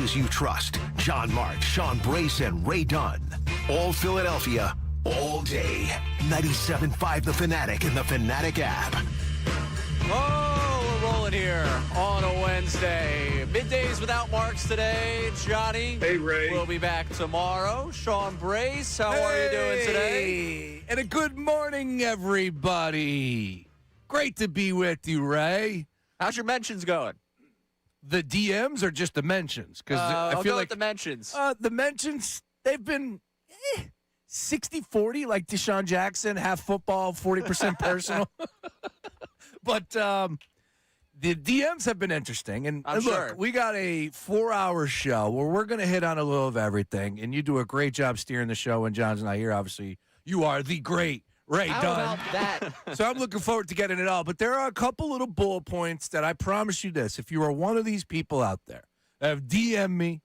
voices you trust. John Mark, Sean Brace, and Ray Dunn. All Philadelphia, all day. 97.5 The Fanatic and the Fanatic app. Oh, we're rolling here on a Wednesday. Middays without Marks today. Johnny. Hey, Ray. We'll be back tomorrow. Sean Brace, how are you doing today? And a good morning, everybody. Great to be with you, Ray. How's your mentions going? The DMs or just the mentions? Because I feel like the mentions. The mentions, they've been 60-40, like Deshaun Jackson, half football, 40% personal. But the DMs have been interesting. And I'm look, sure. we got a 4-hour show where we're going to hit on a little of everything. And you do a great job steering the show when John's not here. Obviously, you are the great Ray How Dunn. about that? So I'm looking forward to getting it all. But there are a couple little bullet points that I promise you this. If you are one of these people out there that have DM'd me,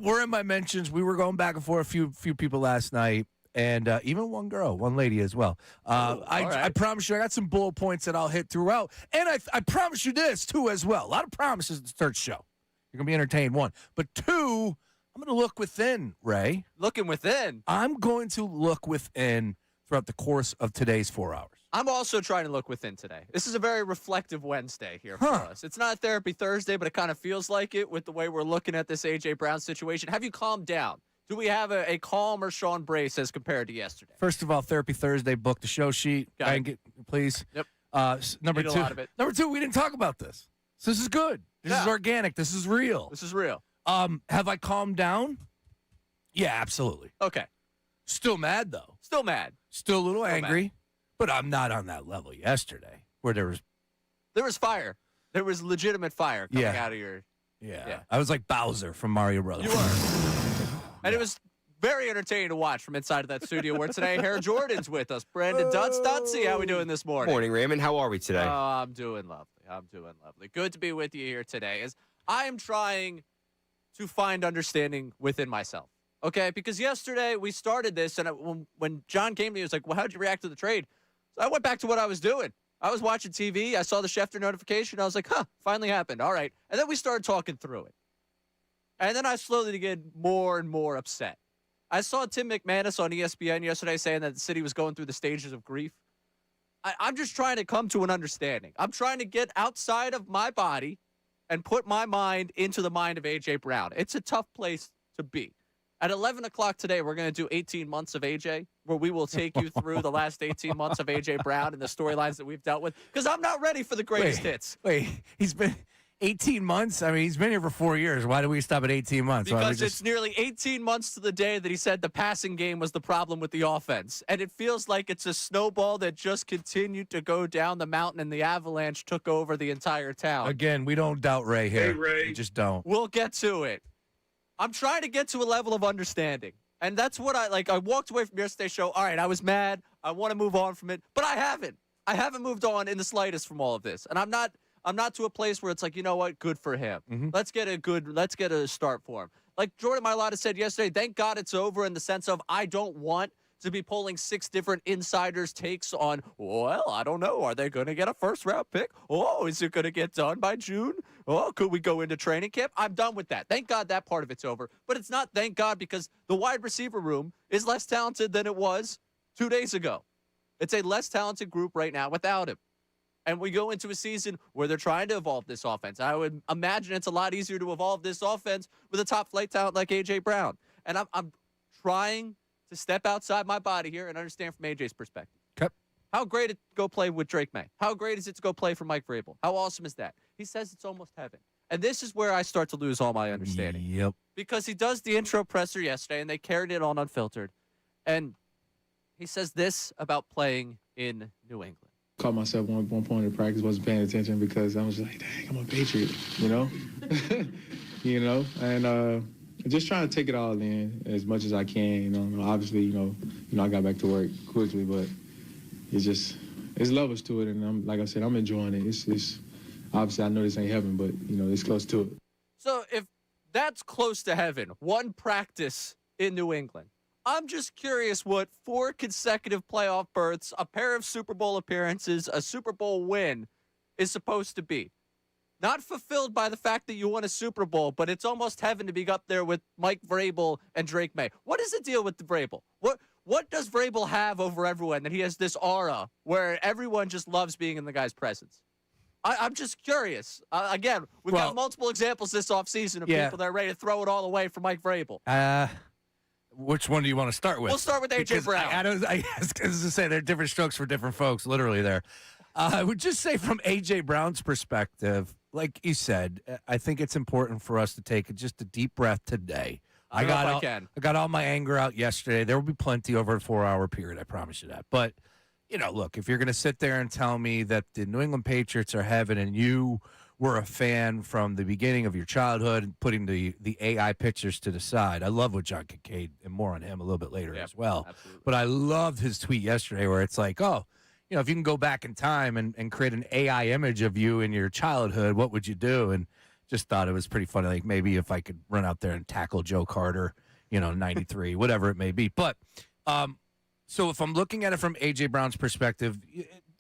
we're in my mentions. We were going back and forth, a few people last night. And even one girl, one lady as well. I promise you, I got some bullet points that I'll hit throughout. And I promise you this, too, as well. A lot of promises in the third show. You're going to be entertained, one. But two, I'm going to look within, Ray. Looking within? I'm going to look within throughout the course of today's 4 hours. I'm also trying to look within today. This is a very reflective Wednesday here for us. It's not Therapy Thursday, but it kind of feels like it with the way we're looking at this A.J. Brown situation. Have you calmed down? Do we have a calmer Sean Brace as compared to yesterday? First of all, Therapy Thursday, book the show sheet. Please. Yep. Number Need a two. lot of it. Number two, we didn't talk about this. So this is good. This is organic. This is real. This is real. Have I calmed down? Yeah, absolutely. Okay. Still mad, though. Still mad. Still a little angry. But I'm not on that level yesterday where there was fire. There was legitimate fire coming out of your... Yeah. I was like Bowser from Mario Brothers. You were. And it was very entertaining to watch from inside of that studio where today Herr Jordan's with us. Brandon Dunsey, how we doing this morning? Morning, Raymond. How are we today? I'm doing lovely. Good to be with you here today. As I am trying to find understanding within myself. Okay? Because yesterday we started this, and when John came to me, he was like, well, how'd you react to the trade? So I went back to what I was doing. I was watching TV. I saw the Schefter notification. I was like, finally happened. All right. And then we started talking through it. And then I slowly get more and more upset. I saw Tim McManus on ESPN yesterday saying that the city was going through the stages of grief. I'm just trying to come to an understanding. I'm trying to get outside of my body and put my mind into the mind of A.J. Brown. It's a tough place to be. At 11 o'clock today, we're going to do 18 months of A.J., where we will take you through the last 18 months of A.J. Brown and the storylines that we've dealt with, because I'm not ready for the greatest hits. Wait, he's been 18 months? I mean, he's been here for 4 years. Why do we stop at 18 months? Because it's nearly 18 months to the day that he said the passing game was the problem with the offense. And it feels like it's a snowball that just continued to go down the mountain, and the avalanche took over the entire town. Again, we don't doubt Ray here. Hey, Ray. We just don't. We'll get to it. I'm trying to get to a level of understanding. And that's what I walked away from yesterday's show. All right, I was mad. I want to move on from it. But I haven't. I haven't moved on in the slightest from all of this. And I'm not to a place where it's like, you know what, good for him. Mm-hmm. Let's get a start for him. Like Jordan Mailata said yesterday, thank God it's over in the sense of I don't want to be pulling 6 different insiders' takes on, well, I don't know. Are they going to get a first-round pick? Oh, is it going to get done by June? Oh, could we go into training camp? I'm done with that. Thank God that part of it's over. But it's not thank God because the wide receiver room is less talented than it was 2 days ago. It's a less talented group right now without him. And we go into a season where they're trying to evolve this offense. I would imagine it's a lot easier to evolve this offense with a top flight talent like A.J. Brown. And I'm trying to step outside my body here and understand from A.J.'s perspective. Okay. How great it to go play with Drake May? How great is it to go play for Mike Vrabel? How awesome is that? He says it's almost heaven. And this is where I start to lose all my understanding. Yep. Because he does the intro presser yesterday, and they carried it on Unfiltered. And he says this about playing in New England. Caught myself one point in practice, wasn't paying attention because I was like, dang, I'm a Patriot, you know? And just trying to take it all in as much as I can. Obviously, I got back to work quickly, but it's levels to it. And like I said, I'm enjoying it. It's obviously, I know this ain't heaven, but, it's close to it. So if that's close to heaven, one practice in New England, I'm just curious what 4 consecutive playoff berths, a pair of Super Bowl appearances, a Super Bowl win is supposed to be. not fulfilled by the fact that you won a Super Bowl, but it's almost heaven to be up there with Mike Vrabel and Drake May. What is the deal with the Vrabel? What does Vrabel have over everyone that he has this aura where everyone just loves being in the guy's presence? I'm just curious. Again, we've got multiple examples this offseason of people that are ready to throw it all away for Mike Vrabel. Which one do you want to start with? We'll start with A.J. Brown. I was going to say there are different strokes for different folks, literally there. I would just say from A.J. Brown's perspective, like you said, I think it's important for us to take just a deep breath today. I got all my anger out yesterday. There will be plenty over a 4-hour period, I promise you that. But, look, if you're going to sit there and tell me that the New England Patriots are heaven and you were a fan from the beginning of your childhood and putting the AI pictures to the side. I love what John Kincade, and more on him a little bit later as well. Absolutely. But I loved his tweet yesterday where it's like, if you can go back in time and create an AI image of you in your childhood, what would you do? And just thought it was pretty funny. Like maybe if I could run out there and tackle Joe Carter, 93, whatever it may be. But so if I'm looking at it from A.J. Brown's perspective,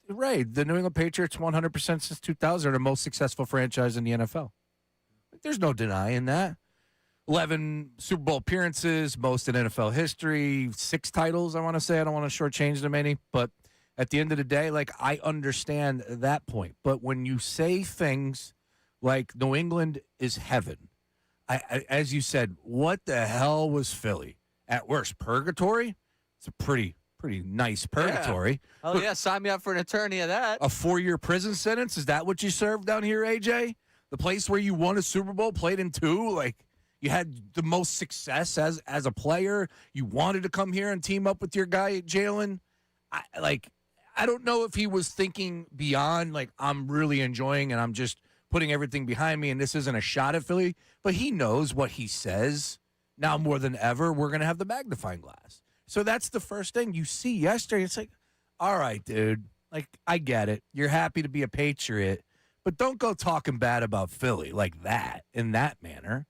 right, the New England Patriots 100% since 2000 are the most successful franchise in the NFL. There's no denying that. 11 Super Bowl appearances, most in NFL history, 6 titles, I want to say. I don't want to shortchange them any, but at the end of the day, I understand that point. But when you say things like New England is heaven, as you said, what the hell was Philly? At worst, purgatory? It's a pretty nice purgatory. Yeah. Oh, yeah, sign me up for an attorney of that. A 4-year prison sentence? Is that what you served down here, AJ? The place where you won a Super Bowl, played in 2? You had the most success as a player. You wanted to come here and team up with your guy, Jalen. I don't know if he was thinking beyond, I'm really enjoying and I'm just putting everything behind me and this isn't a shot at Philly. But he knows what he says. Now more than ever, we're going to have the magnifying glass. So that's the first thing you see yesterday. It's like, all right, dude, I get it. You're happy to be a Patriot, but don't go talking bad about Philly like that, in that manner.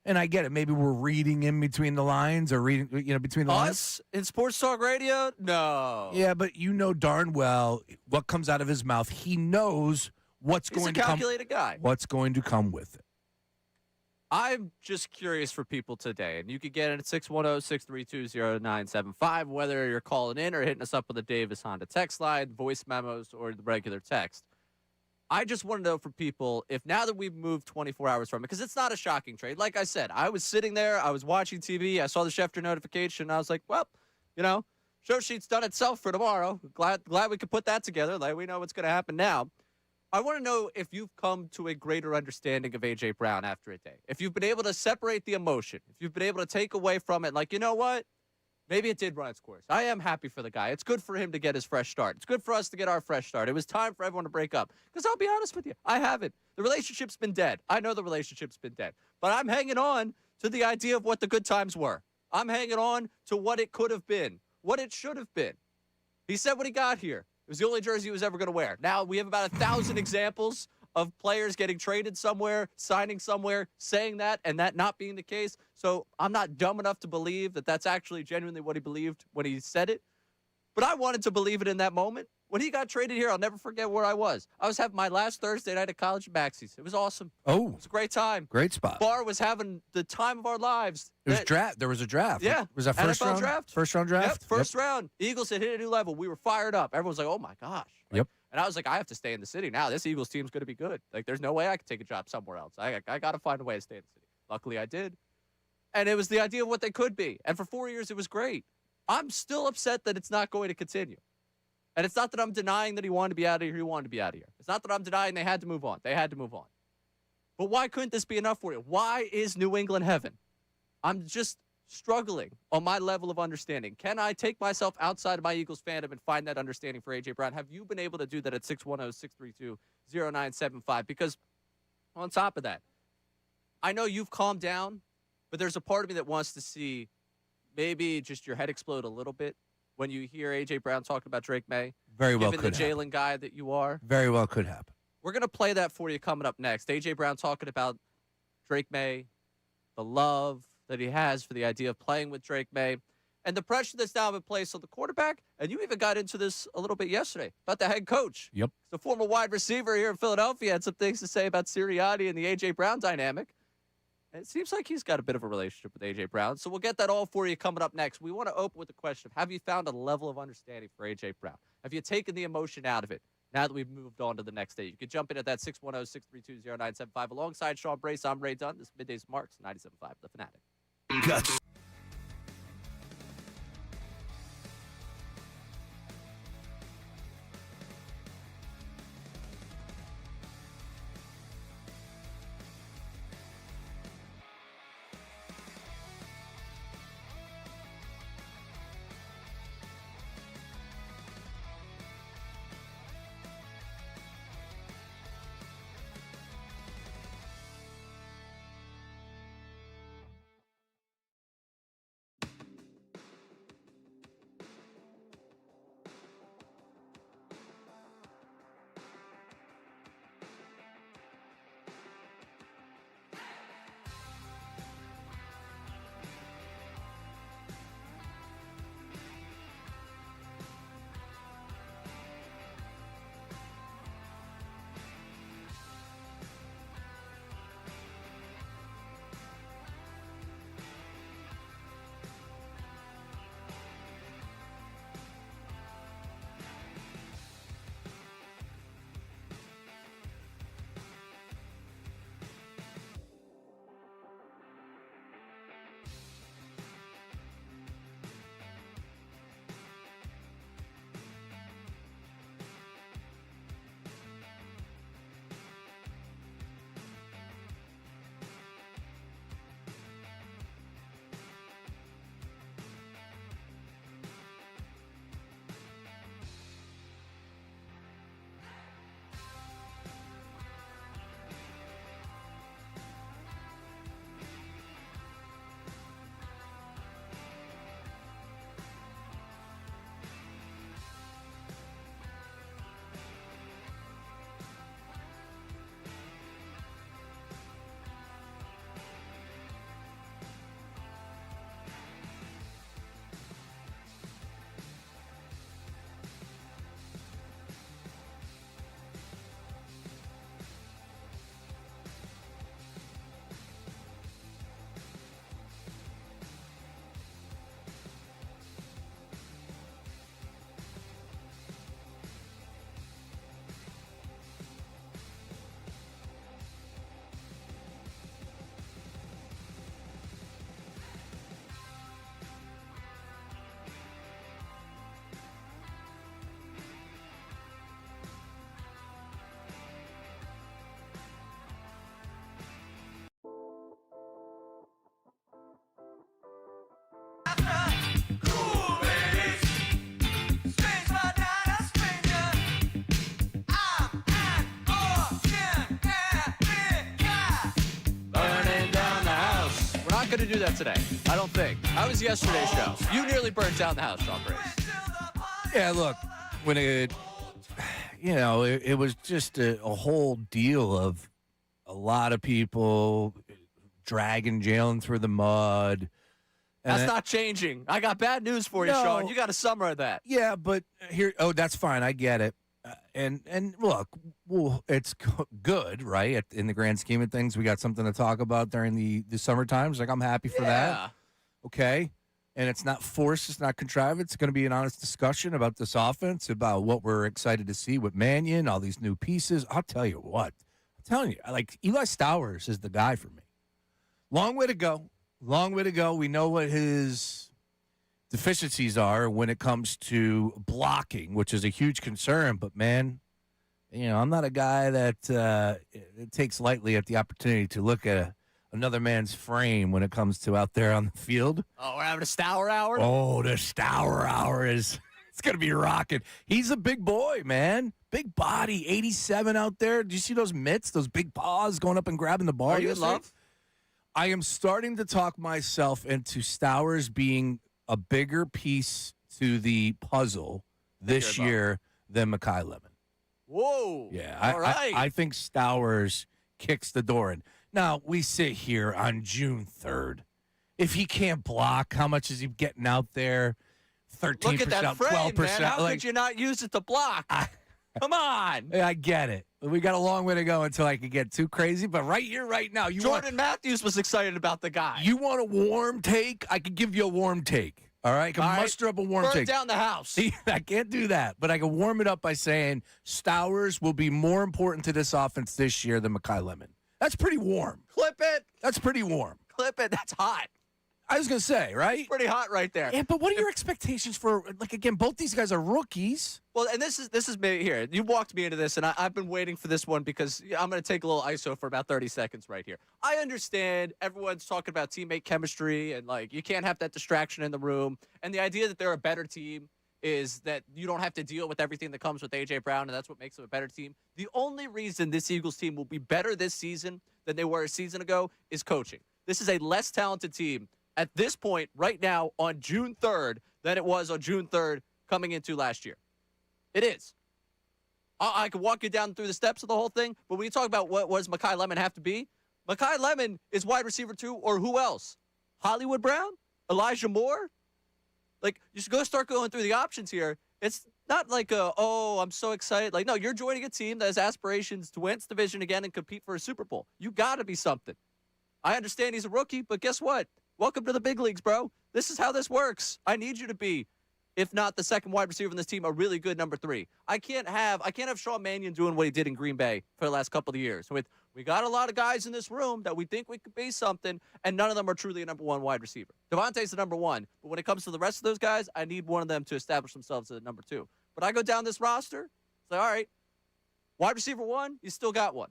And I get it. Maybe we're reading in between the lines or reading, between the lines. Us in Sports Talk Radio? No. Yeah, but you know darn well what comes out of his mouth. He knows what's He's going a calculated guy. What's going to come with it. I'm just curious for people today, and you could get it at 610-632-0975, whether you're calling in or hitting us up with the Davis Honda text line, voice memos, or the regular text. I just want to know from people if now that we've moved 24 hours from it, because it's not a shocking trade. Like I said, I was sitting there, I was watching TV, I saw the Schefter notification, and I was like, well, show sheet's done itself for tomorrow. Glad we could put that together. We know what's going to happen now. I want to know if you've come to a greater understanding of A.J. Brown after a day. If you've been able to separate the emotion. If you've been able to take away from it, you know what? Maybe it did run its course. I am happy for the guy. It's good for him to get his fresh start. It's good for us to get our fresh start. It was time for everyone to break up. Because I'll be honest with you, I haven't. The relationship's been dead. I know the relationship's been dead. But I'm hanging on to the idea of what the good times were. I'm hanging on to what it could have been, what it should have been. He said when he got here, it was the only jersey he was ever going to wear. Now, we have about 1,000 examples of players getting traded somewhere, signing somewhere, saying that, and that not being the case. So I'm not dumb enough to believe that that's actually genuinely what he believed when he said it. But I wanted to believe it in that moment. When he got traded here, I'll never forget where I was. I was having my last Thursday night at college at Maxie's. It was awesome. Oh. It was a great time. Great spot. Bar was having the time of our lives. There was a draft. Yeah. Was that first NFL round? draft? First round draft? Yep, first round. Eagles had hit a new level. We were fired up. Everyone was like, oh, my gosh. Yep. And I was like, I have to stay in the city now. This Eagles team's going to be good. There's no way I could take a job somewhere else. I got to find a way to stay in the city. Luckily, I did. And it was the idea of what they could be. And for 4 years, it was great. I'm still upset that it's not going to continue. And it's not that I'm denying that he wanted to be out of here. He wanted to be out of here. It's not that I'm denying they had to move on. They had to move on. But why couldn't this be enough for you? Why is New England heaven? I'm just struggling on my level of understanding. Can I take myself outside of my Eagles fandom and find that understanding for A.J. Brown? Have you been able to do that at 610-632-0975? Because on top of that, I know you've calmed down, but there's a part of me that wants to see maybe just your head explode a little bit when you hear A.J. Brown talking about Drake May. Very well given could the Jalen guy that you are. Very well could happen. We're going to play that for you coming up next. A.J. Brown talking about Drake May, the love that he has for the idea of playing with Drake May. and the pressure that's now been placed on the quarterback. And you even got into this a little bit yesterday about the head coach. Yep. The former wide receiver here in Philadelphia had some things to say about Sirianni and the A.J. Brown dynamic. And it seems like he's got a bit of a relationship with A.J. Brown. So we'll get that all for you coming up next. We want to open with the question of, have you found a level of understanding for A.J. Brown? Have you taken the emotion out of it now that we've moved on to the next day? You can jump in at that 610-632-0975. Alongside Sean Brace, I'm Ray Dunn. This is Middays Marks, 97.5, The Fanatic. Guts. Going to do that today. I don't think. I was yesterday's show. You nearly burnt down the house, Sean Brace. Yeah, look, when it was just a whole deal of a lot of people dragging Jalen through the mud. That's not changing. I got bad news for you, Sean. You got a summer of that. Yeah, but that's fine. I get it. And look, well, it's good, right? In the grand scheme of things, we got something to talk about during the summer times. Like, I'm happy for that. Okay. And it's not forced. It's not contrived. It's going to be an honest discussion about this offense, about what we're excited to see with Mannion, all these new pieces. I'll tell you what. I'm telling you, like, Eli Stowers is the guy for me. Long way to go. Long way to go. We know what his deficiencies are when it comes to blocking, which is a huge concern. But, man, I'm not a guy that takes lightly at the opportunity to look at another man's frame when it comes to out there on the field. Oh, we're having a Stour hour? Oh, the Stour hour it's going to be rocking. He's a big boy, man. Big body, 87 out there. Do you see those mitts, those big paws going up and grabbing the ball? Are you in love? I am starting to talk myself into Stowers being a bigger piece to the puzzle this year than Mekhi Lemon. Whoa. Yeah, all right. I think Stowers kicks the door in. Now, we sit here on June 3rd, If he can't block, how much is he getting out there? 13%, Look at that frame, 12%. man. How could you not use it to block? Come on. I get it. We got a long way to go until I could get too crazy. But right here, right now, Jordan Matthews was excited about the guy. You want a warm take? I could give you a warm take. All right? I can muster up a warm Burn take. down the house. See, I can't do that. But I can warm it up by saying Stowers will be more important to this offense this year than Mekhi Lemon. That's pretty warm. Clip it. That's pretty warm. Clip it. That's hot. I was going to say, right? Pretty hot right there. Yeah, but what are your expectations for, again, both these guys are rookies. Well, and this is me here. You walked me into this, and I've been waiting for this one because I'm going to take a little ISO for about 30 seconds right here. I understand everyone's talking about teammate chemistry, and, you can't have that distraction in the room. And the idea that they're a better team is that you don't have to deal with everything that comes with A.J. Brown, and that's what makes them a better team. The only reason this Eagles team will be better this season than they were a season ago is coaching. This is a less talented team at this point right now on June 3rd than it was on June 3rd coming into last year. It is. I could walk you down through the steps of the whole thing, but when you talk about what does Mekhi Lemon have to be, Mekhi Lemon is wide receiver 2, or who else? Hollywood Brown? Elijah Moore? You should start going through the options here. It's not I'm so excited. No, you're joining a team that has aspirations to win its division again and compete for a Super Bowl. You got to be something. I understand he's a rookie, but guess what? Welcome to the big leagues, bro. This is how this works. I need you to be, if not the second wide receiver in this team, a really good number 3. I can't have Sean Mannion doing what he did in Green Bay for the last couple of years. We got a lot of guys in this room that we think we could be something, and none of them are truly a number 1 wide receiver. Devontae's the number 1, but when it comes to the rest of those guys, I need one of them to establish themselves as a number 2. But I go down this roster, it's all right, wide receiver 1, you still got one.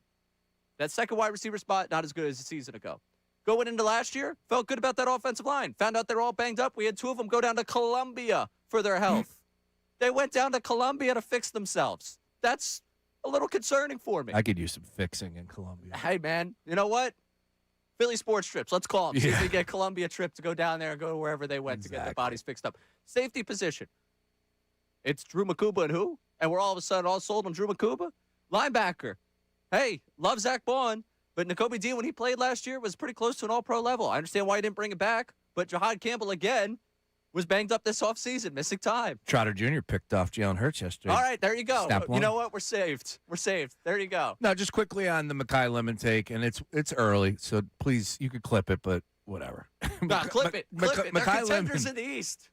That second wide receiver spot, not as good as a season ago. Going into last year, felt good about that offensive line. Found out they're all banged up. We had 2 of them go down to Columbia for their health. They went down to Columbia to fix themselves. That's a little concerning for me. I could use some fixing in Columbia. Hey, man, you know what? Philly sports trips. Let's call them. See if we get Columbia trip to go down there and go wherever they went to get their bodies fixed up. Safety position. It's Drew Makuba and who? And we're all of a sudden all sold on Drew Makuba? Linebacker. Hey, love Zach Bond. But Nakobe Dean, when he played last year, was pretty close to an all-pro level. I understand why he didn't bring it back, but Jahad Campbell, again, was banged up this offseason, missing time. Trotter Jr. picked off Jalen Hurts yesterday. All right, there you go. You know what? We're saved. We're saved. There you go. No, just quickly on the Mekhi Lemon take, and it's early, so please, you could clip it, but whatever. No, clip it. Clip it. They're contenders in the East.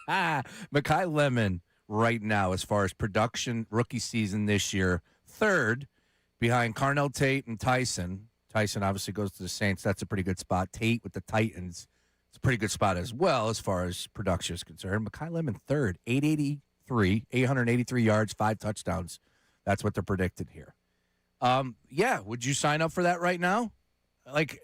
Mekhi Lemon right now, as far as production rookie season this year, 3rd behind Carnell Tate and Tyson. Tyson obviously goes to the Saints. That's a pretty good spot. Tate with the Titans. It's a pretty good spot as well as far as production is concerned. Mekhi Lemon 3rd, 883 yards, 5 touchdowns. That's what they're predicted here. Would you sign up for that right now? That's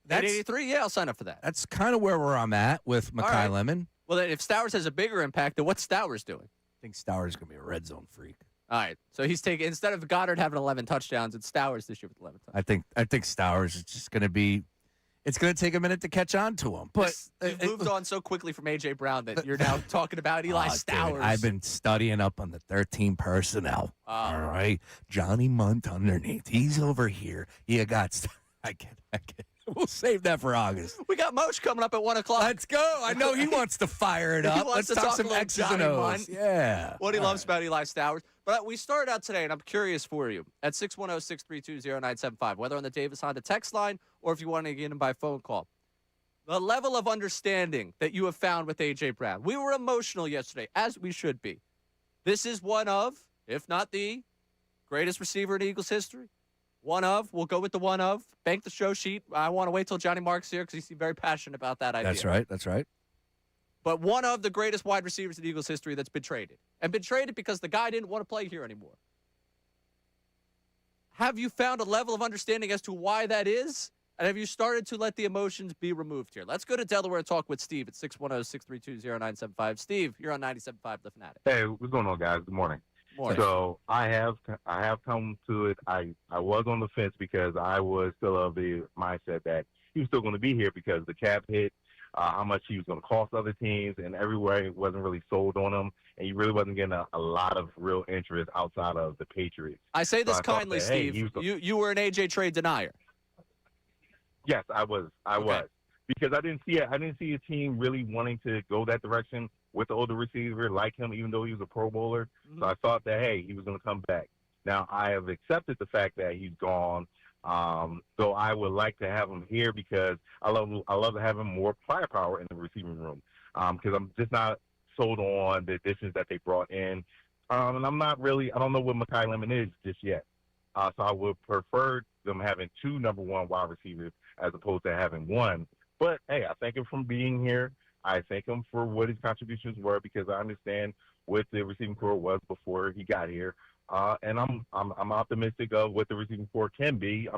883, yeah, I'll sign up for that. That's kind of where I'm at with Mekhi Lemon. Well, then if Stowers has a bigger impact, then what's Stowers doing? I think Stowers is going to be a red zone freak. All right, so he's taking, instead of Goddard having 11 touchdowns, it's Stowers this year with 11 touchdowns. I think Stowers is just going to be. It's going to take a minute to catch on to him. But you've moved on so quickly from A.J. Brown that you're now talking about Eli Stowers. Dude, I've been studying up on the 13 personnel. All right. Johnny Munt underneath. He's over here. You got I get it. We'll save that for August. We got Moshe coming up at 1 o'clock. Let's go. I know he wants to fire it up. Let's talk some X's and O's. Yeah. What he loves about Eli Stowers. But we started out today, and I'm curious for you, at 610-632-0975, whether on the Davis Honda text line or if you want to get him by phone call. The level of understanding that you have found with A.J. Brown. We were emotional yesterday, as we should be. This is one of, if not the, greatest receiver in Eagles history. One of, we'll go with the one of. Bank the show sheet. I want to wait till Johnny Mark's here because he seemed very passionate about that idea. That's right. But one of the greatest wide receivers in Eagles history that's been traded. And been traded because the guy didn't want to play here anymore. Have you found a level of understanding as to why that is? And have you started to let the emotions be removed here? Let's go to Delaware and talk with Steve at 610-632-0975. Steve, you're on 97.5 The Fanatic. Hey, what's going on, guys? Good morning. Morning. So I have come to it. I was on the fence because I was still of the mindset that he was still going to be here because the cap hit, how much he was going to cost other teams, and everywhere wasn't really sold on him, and he really wasn't getting a lot of real interest outside of the Patriots. I say this kindly, that, Steve. You were an AJ trade denier. Yes, I was. I was. because I didn't see it. I didn't see a team really wanting to go that direction with the older receiver like him, even though he was a Pro Bowler. Mhm. So I thought that, hey, he was going to come back. Now, I have accepted the fact that he's gone. So I would like to have him here because I love to have him more firepower in the receiving room. Because I'm just not sold on the additions that they brought in. And I'm not really, I don't know what Mekhi Lemon is just yet. So I would prefer them having two number one wide receivers as opposed to having one. But, hey, I thank him for being here. I thank him for what his contributions were because I understand what the receiving core was before he got here. And I'm optimistic of what the receiving core can be.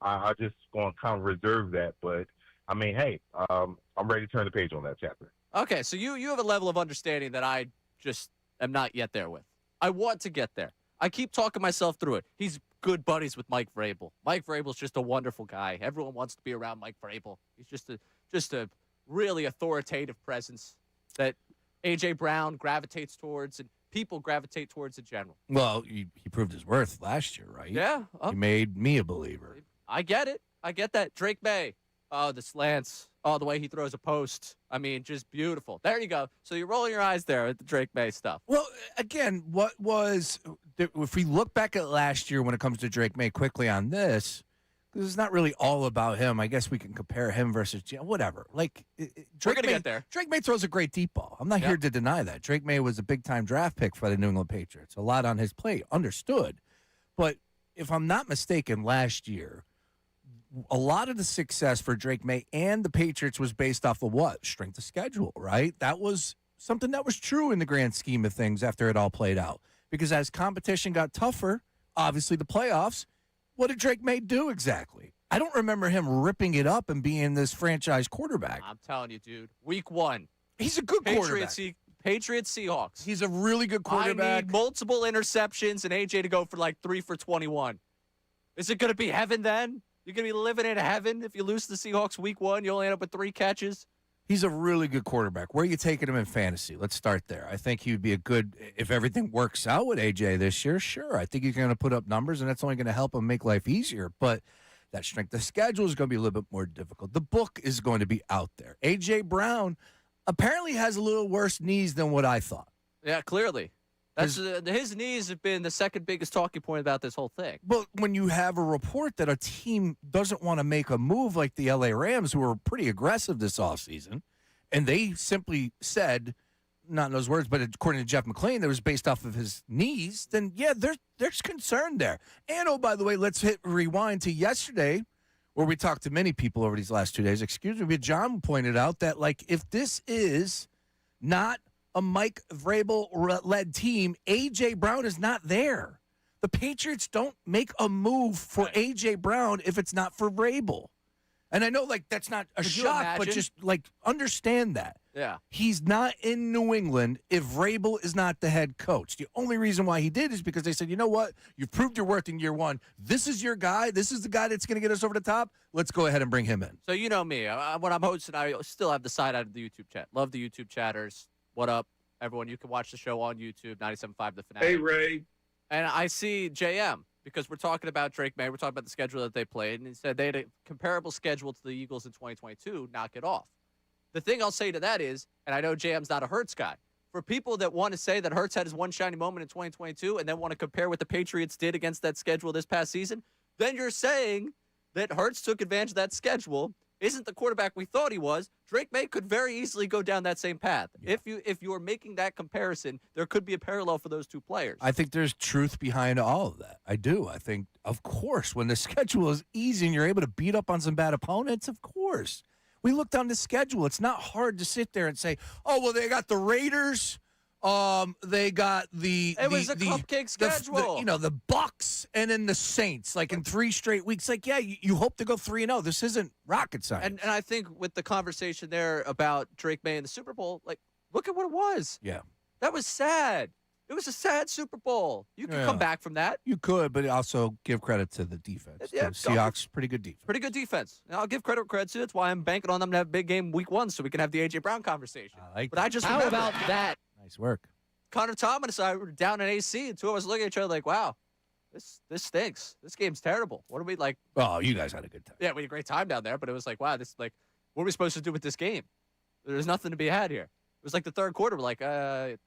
I just going to kind of reserve that. But, I mean, hey, I'm ready to turn the page on that chapter. Okay, so you have a level of understanding that I just am not yet there with. I want to get there. I keep talking myself through it. He's good buddies with Mike Vrabel. Mike Vrabel's just a wonderful guy. Everyone wants to be around Mike Vrabel. He's just a really authoritative presence that A.J. Brown gravitates towards and people gravitate towards in general. Well, he proved his worth last year, right? Yeah. He made me a believer. I get it. I get that. Drake May. Oh, the slants. Oh, the way he throws a post. I mean, just beautiful. There you go. So you're rolling your eyes there at the Drake May stuff. Well, again, if we look back at last year when it comes to Drake May quickly on this, because it's not really all about him. I guess we can compare him versus whatever. Like We're going to get there. Drake May throws a great deep ball. I'm not here to deny that. Drake May was a big-time draft pick for the New England Patriots. A lot on his plate. Understood. But if I'm not mistaken, last year, a lot of the success for Drake May and the Patriots was based off of what? Strength of schedule, right? That was something that was true in the grand scheme of things after it all played out. Because as competition got tougher, obviously the playoffs, what did Drake May do exactly? I don't remember him ripping it up and being this franchise quarterback. I'm telling you, dude. Week 1. He's a good quarterback. Patriots Seahawks. He's a really good quarterback. I need multiple interceptions and AJ to go for like 3 for 21. Is it going to be heaven then? You're going to be living in heaven if you lose the Seahawks week 1. You only end up with 3 catches. He's a really good quarterback. Where are you taking him in fantasy? Let's start there. I think he would be a good, if everything works out with AJ this year, sure. I think he's going to put up numbers, and that's only going to help him make life easier. But that strength of schedule is going to be a little bit more difficult. The book is going to be out there. AJ Brown apparently has a little worse knees than what I thought. Yeah, clearly. His knees have been the second biggest talking point about this whole thing. But when you have a report that a team doesn't want to make a move like the LA Rams, who were pretty aggressive this offseason, and they simply said, not in those words, but according to Jeff McClain, that was based off of his knees, then, yeah, there's concern there. And, oh, by the way, let's hit rewind to yesterday, where we talked to many people over these last 2 days. Excuse me, but John pointed out that, like, if this is not a Mike Vrabel-led team, A.J. Brown is not there. The Patriots don't make a move for A.J. Brown if it's not for Vrabel. And I know, like, that's not a shock, but just, like, understand that. Yeah. He's not in New England if Vrabel is not the head coach. The only reason why he did is because they said, you know what? You've proved your worth in year 1. This is your guy. This is the guy that's going to get us over the top. Let's go ahead and bring him in. So you know me. When I'm hosting, I still have the side out of the YouTube chat. Love the YouTube chatters. What up, everyone? You can watch the show on YouTube, 97.5 The Fanatic. Hey, Ray. And I see JM, because we're talking about Drake May. We're talking about the schedule that they played. And he said they had a comparable schedule to the Eagles in 2022. Knock it off. The thing I'll say to that is, and I know JM's not a Hurts guy, for people that want to say that Hurts had his one shiny moment in 2022 and then want to compare what the Patriots did against that schedule this past season, then you're saying that Hurts took advantage of that schedule, isn't the quarterback we thought he was. Drake May could very easily go down that same path. Yeah. If you are making that comparison, there could be a parallel for those two players. I think there's truth behind all of that. I do. I think, of course, when the schedule is easy and you're able to beat up on some bad opponents, of course. We looked on the schedule. It's not hard to sit there and say, oh, well, they got the Raiders. They got It was a cupcake schedule. The Bucks and then the Saints, like in 3 straight weeks. Like, yeah, you hope to go 3-0. This isn't rocket science. And I think with the conversation there about Drake May and the Super Bowl, like, look at what it was. Yeah. That was sad. It was a sad Super Bowl. You can come back from that. You could, but also give credit to the defense. Yeah, the Seahawks, pretty good defense. Pretty good defense. And I'll give credit where credit's due. That's why I'm banking on them to have a big game week 1 so we can have the A.J. Brown conversation. How about that? Nice work. Connor Thomas and I were down in AC, and 2 of us looking at each other like, wow, this stinks. This game's terrible. What are we like? Oh, you guys had a good time. Yeah, we had a great time down there, but it was like, wow, what are we supposed to do with this game? There's nothing to be had here. It was like the third quarter. We're like,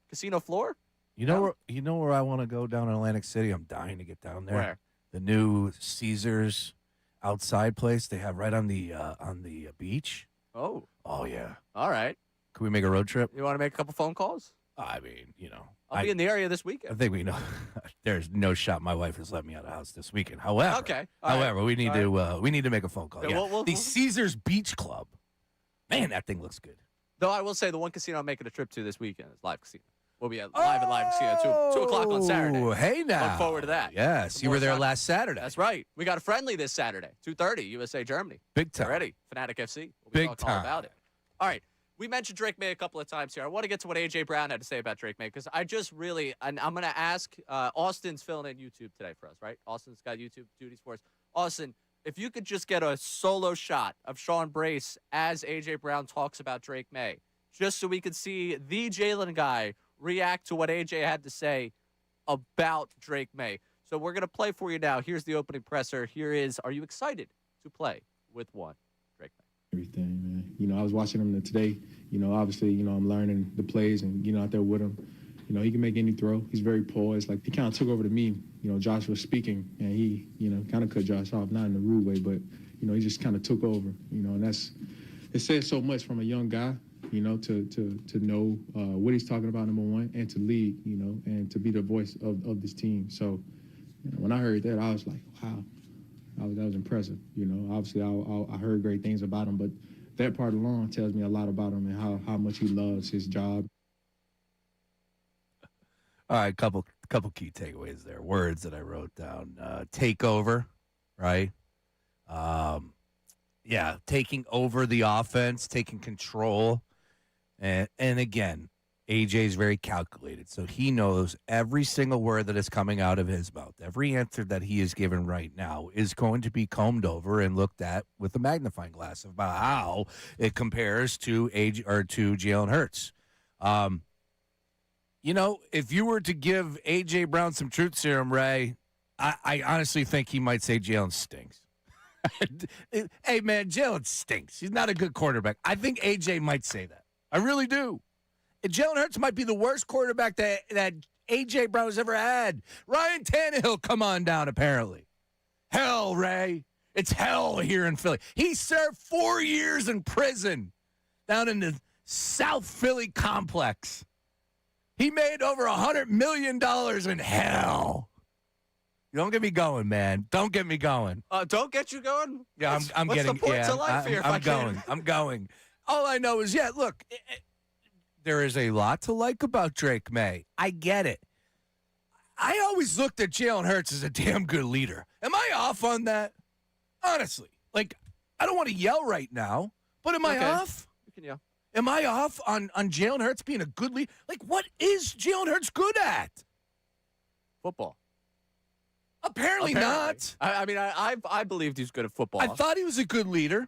casino floor? You know where I want to go down in Atlantic City? I'm dying to get down there. Where? The new Caesars outside place they have right on the beach. Oh. Oh, yeah. All right. Can we make a road trip? You want to make a couple phone calls? I mean, you know. I'll be in the area this I weekend. think we know. There's no shot my wife has let me out of the house this weekend. However, Okay. All right. we need to make a phone call. Yeah, Yeah. we'll- the Caesars Beach Club. Man, that thing looks good. Though I will say the one casino I'm making a trip to this weekend is Live Casino. We'll be at Live Casino 2 o'clock on Saturday. Oh, hey now. Look forward to that. Yes, Some you more were there soccer. last Saturday. That's right. We got a friendly this Saturday, 2:30, USA Germany. Big time. Ready? Fanatic FC. We'll be Big talking all time. about it. All right. We mentioned Drake May a couple of times here. I want to get to what A.J. Brown had to say about Drake May because I just really, and I'm going to ask, Austin's filling in YouTube today for us, right? Austin's got YouTube duties for us. Austin, if you could just get a solo shot of Sean Brace as A.J. Brown talks about Drake May, just so we could see the Jalen guy react to what A.J. had to say about Drake May. So we're going to play for you now. Here's the opening presser. Here is, are you excited to play with one Drake May? Everything, man. I was watching him today. Obviously, I'm learning the plays and, out there with him. He can make any throw. He's very poised. Like, he kind of took over to me. Josh was speaking, and he, kind of cut Josh off, not in a rude way, but, he just kind of took over, and it says so much from a young guy, to know what he's talking about, number one, and to lead, and to be the voice of this team. So, when I heard that, I was like, wow. That was impressive. Obviously I heard great things about him, but that part alone tells me a lot about him and how much he loves his job. All right, couple key takeaways there. Words that I wrote down. Take over, right? Yeah, taking over the offense, taking control. And again, AJ's very calculated, so he knows every single word that is coming out of his mouth. Every answer that he is given right now is going to be combed over and looked at with a magnifying glass about how it compares to Jalen Hurts. If you were to give A.J. Brown some truth serum, Ray, I honestly think he might say Jalen stinks. Hey, man, Jalen stinks. He's not a good quarterback. I think A.J. might say that. I really do. And Jalen Hurts might be the worst quarterback that A.J. Brown has ever had. Ryan Tannehill, come on down, apparently. Hell, Ray. It's hell here in Philly. He served 4 years in prison down in the South Philly complex. He made over $100 million in hell. Don't get me going, man. Don't get me going. Don't get you going? Yeah, I'm what's getting. the point Yeah, to life here if I I'm can't- going. I'm going. All I know is, look, there is a lot to like about Drake May. I get it. I always looked at Jalen Hurts as a damn good leader. Am I off on that? Honestly, like, I don't want to yell right now, but am I Okay. off? You can yell. Am I off on Jalen Hurts being a good leader? Like, what is Jalen Hurts good at? Football. Apparently not. I believed he's good at football. I thought he was a good leader.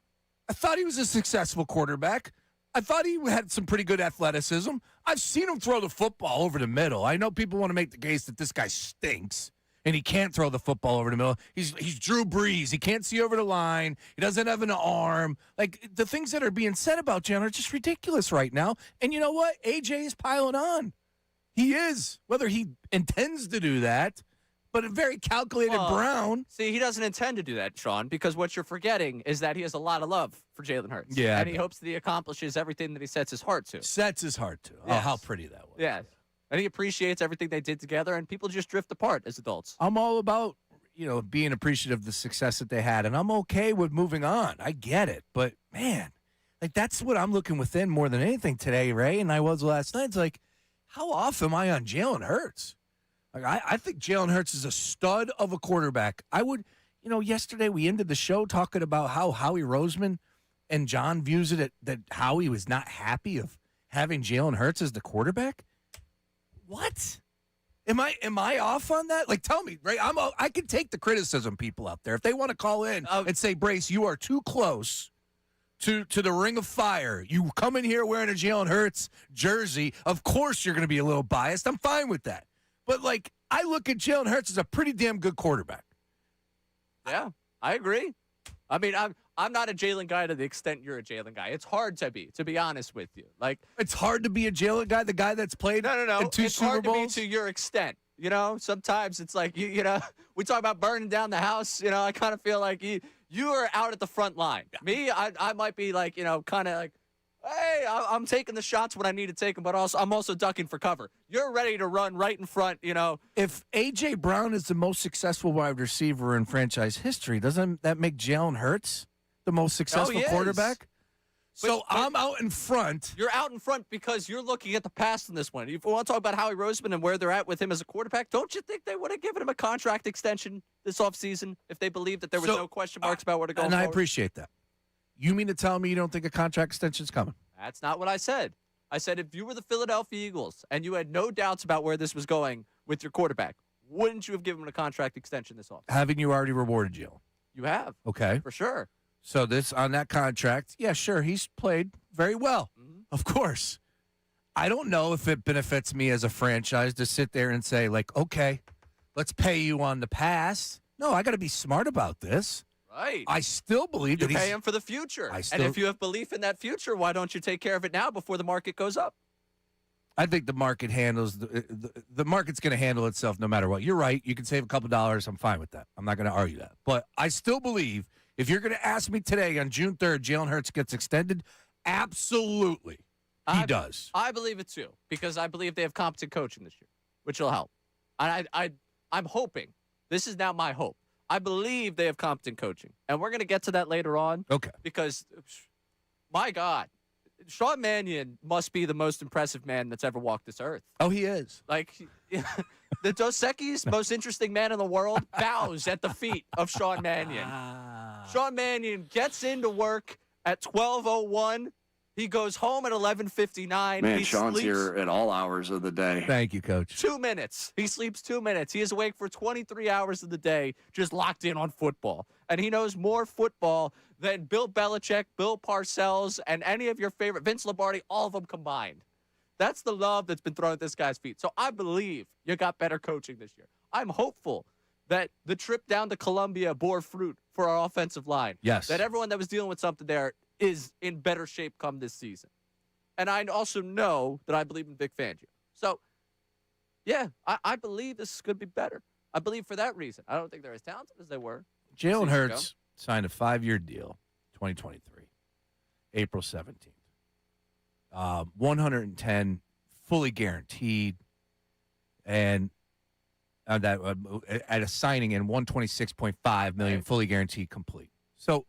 I thought he was a successful quarterback. I thought he had some pretty good athleticism. I've seen him throw the football over the middle. I know people want to make the case that this guy stinks and he can't throw the football over the middle. He's Drew Brees. He can't see over the line. He doesn't have an arm. Like, the things that are being said about Jalen are just ridiculous right now. And you know what? AJ is piling on. He is. Whether he intends to do that, but a very calculated Brown. See, he doesn't intend to do that, Sean, because what you're forgetting is that he has a lot of love for Jalen Hurts. Yeah, And he hopes that he accomplishes everything that he sets his heart to. Sets his heart to. Oh, Yes. how pretty that was. Yes. And he appreciates everything they did together, and people just drift apart as adults. I'm all about, being appreciative of the success that they had, and I'm okay with moving on. I get it. But, man, like, that's what I'm looking within more than anything today, Ray, and I was last night. It's like, how off am I on Jalen Hurts? Like, I think Jalen Hurts is a stud of a quarterback. I would, yesterday we ended the show talking about how Howie Roseman and John views it that Howie was not happy of having Jalen Hurts as the quarterback. What? Am I off on that? Like, tell me, right? I can take the criticism, people out there. If they want to call in and say, Brace, you are too close to the ring of fire. You come in here wearing a Jalen Hurts jersey. Of course you're going to be a little biased. I'm fine with that. But, like, I look at Jalen Hurts as a pretty damn good quarterback. Yeah, I agree. I mean, I'm not a Jalen guy to the extent you're a Jalen guy. It's hard to be honest with you. Like, It's hard to be a Jalen guy, the guy that's played no. in 2 It's Super hard Bowls. to be to your extent. You know, sometimes it's like, you know, we talk about burning down the house. You know, I kind of feel like you are out at the front line. Me, I might be like, you know, kind of like, hey, I'm taking the shots when I need to take them, but I'm also ducking for cover. You're ready to run right in front, you know. If A.J. Brown is the most successful wide receiver in franchise history, doesn't that make Jalen Hurts the most successful he is. quarterback? But I'm out in front. you're out in front because you're looking at the past in this one. If we want to talk about Howie Roseman and where they're at with him as a quarterback, don't you think they would have given him a contract extension this offseason if they believed that there was no question marks about where to go And forward? I appreciate that. You mean to tell me you don't think a contract extension's coming? That's not what I said. I said if you were the Philadelphia Eagles and you had no doubts about where this was going with your quarterback, wouldn't you have given him a contract extension this offseason? Haven't you already rewarded Jalen? You have, Okay. for sure. So this on that contract, yeah, sure, he's played very well. Of course. I don't know if it benefits me as a franchise to sit there and say, like, okay, let's pay you on the pass. No, I got to be smart about this. Right. I still believe You that pay he's him for the future. I And still- if you have belief in that future, why don't you take care of it now before the market goes up? I think the market handles the market's going to handle itself no matter what. You're right. You can save a couple dollars. I'm fine with that. I'm not going to argue that. But I still believe if you're going to ask me today on June 3rd, Jalen Hurts gets extended, absolutely he does. I believe it too because I believe they have competent coaching this year, which will help. And I'm hoping. This is now my hope. I believe they have competent coaching, and we're going to get to that later on. Okay. Because, my God, Sean Mannion must be the most impressive man that's ever walked this earth. Oh, he is. Like, the Dos Equis, most interesting man in the world, bows at the feet of Sean Mannion. Sean Mannion gets into work at 12:01. He goes home at 11:59. Man, He Sean's sleeps here at all hours of the day. Thank you, Coach. 2 minutes. He sleeps 2 minutes. He is awake for 23 hours of the day, just locked in on football. And he knows more football than Bill Belichick, Bill Parcells, and any of your favorite, Vince Lombardi, all of them combined. That's the love that's been thrown at this guy's feet. So I believe you got better coaching this year. I'm hopeful that the trip down to Columbia bore fruit for our offensive line. Yes. That everyone that was dealing with something there is in better shape come this season. And I also know that I believe in Vic Fangio. So, yeah, I believe this is going to be better. I believe for that reason. I don't think they're as talented as they were. Jalen season Hurts signed a 5-year deal, 2023, April 17th. 110 fully guaranteed, and that at a signing and 126.5 million Right. fully guaranteed complete. So,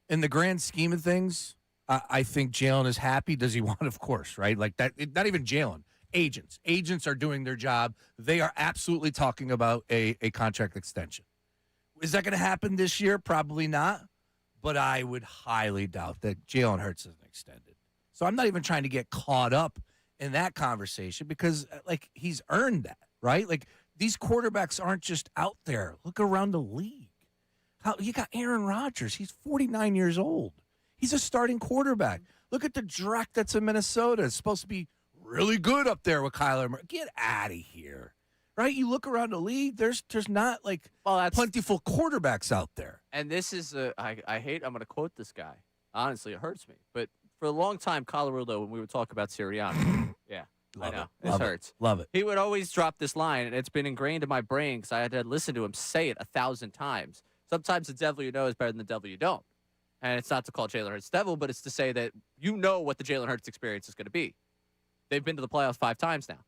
in the grand scheme of things, I think Jalen is happy. Does he want? Of course, right? Like that. Not even Jalen. Agents are doing their job. They are absolutely talking about a contract extension. Is that going to happen this year? Probably not. But I would highly doubt that Jalen Hurts isn't extended. So I'm not even trying to get caught up in that conversation because, like, he's earned that, right? Like, these quarterbacks aren't just out there. Look around the league. You got Aaron Rodgers. He's 49 years old. He's a starting quarterback. Look at the Dreck that's in Minnesota. It's supposed to be really good up there with Kyler Murray. Get out of here. Right? You look around the league, there's not like plentiful quarterbacks out there. And this is, I'm going to quote this guy. Honestly, it hurts me. But for a long time, Colorado, when we would talk about Sirianni, yeah, Love I know. it. Love hurts. It. Love it. He would always drop this line, and it's been ingrained in my brain because I had to listen to him say it 1,000 times. Sometimes the devil you know is better than the devil you don't. And it's not to call Jalen Hurts devil, but it's to say that you know what the Jalen Hurts experience is going to be. They've been to the playoffs 5 times now.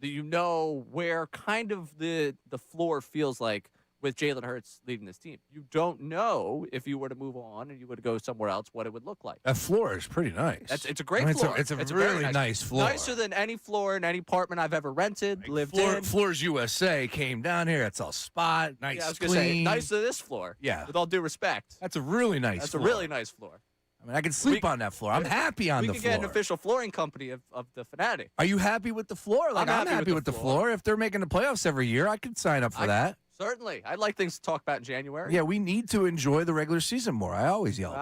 You know where kind of the floor feels like with Jalen Hurts leading this team. You don't know if you were to move on and you were to go somewhere else what it would look like. That floor is pretty nice. It's a great floor. It's a very really nice floor. Nicer than any floor in any apartment I've ever rented, lived in. Floors USA came down here. It's all spot, nice, Yeah, I was clean. going to say, nicer than this floor. Yeah. With all due respect. That's a really nice That's floor. a really nice floor. I mean, I can sleep on that floor. I'm happy on the We could floor. get an official flooring company of the Fanatic. Are you happy with the floor? Like, I'm happy with the floor. If they're making the playoffs every year, I could sign up for that. Certainly. I'd like things to talk about in January. Yeah, we need to enjoy the regular season more. I always yell about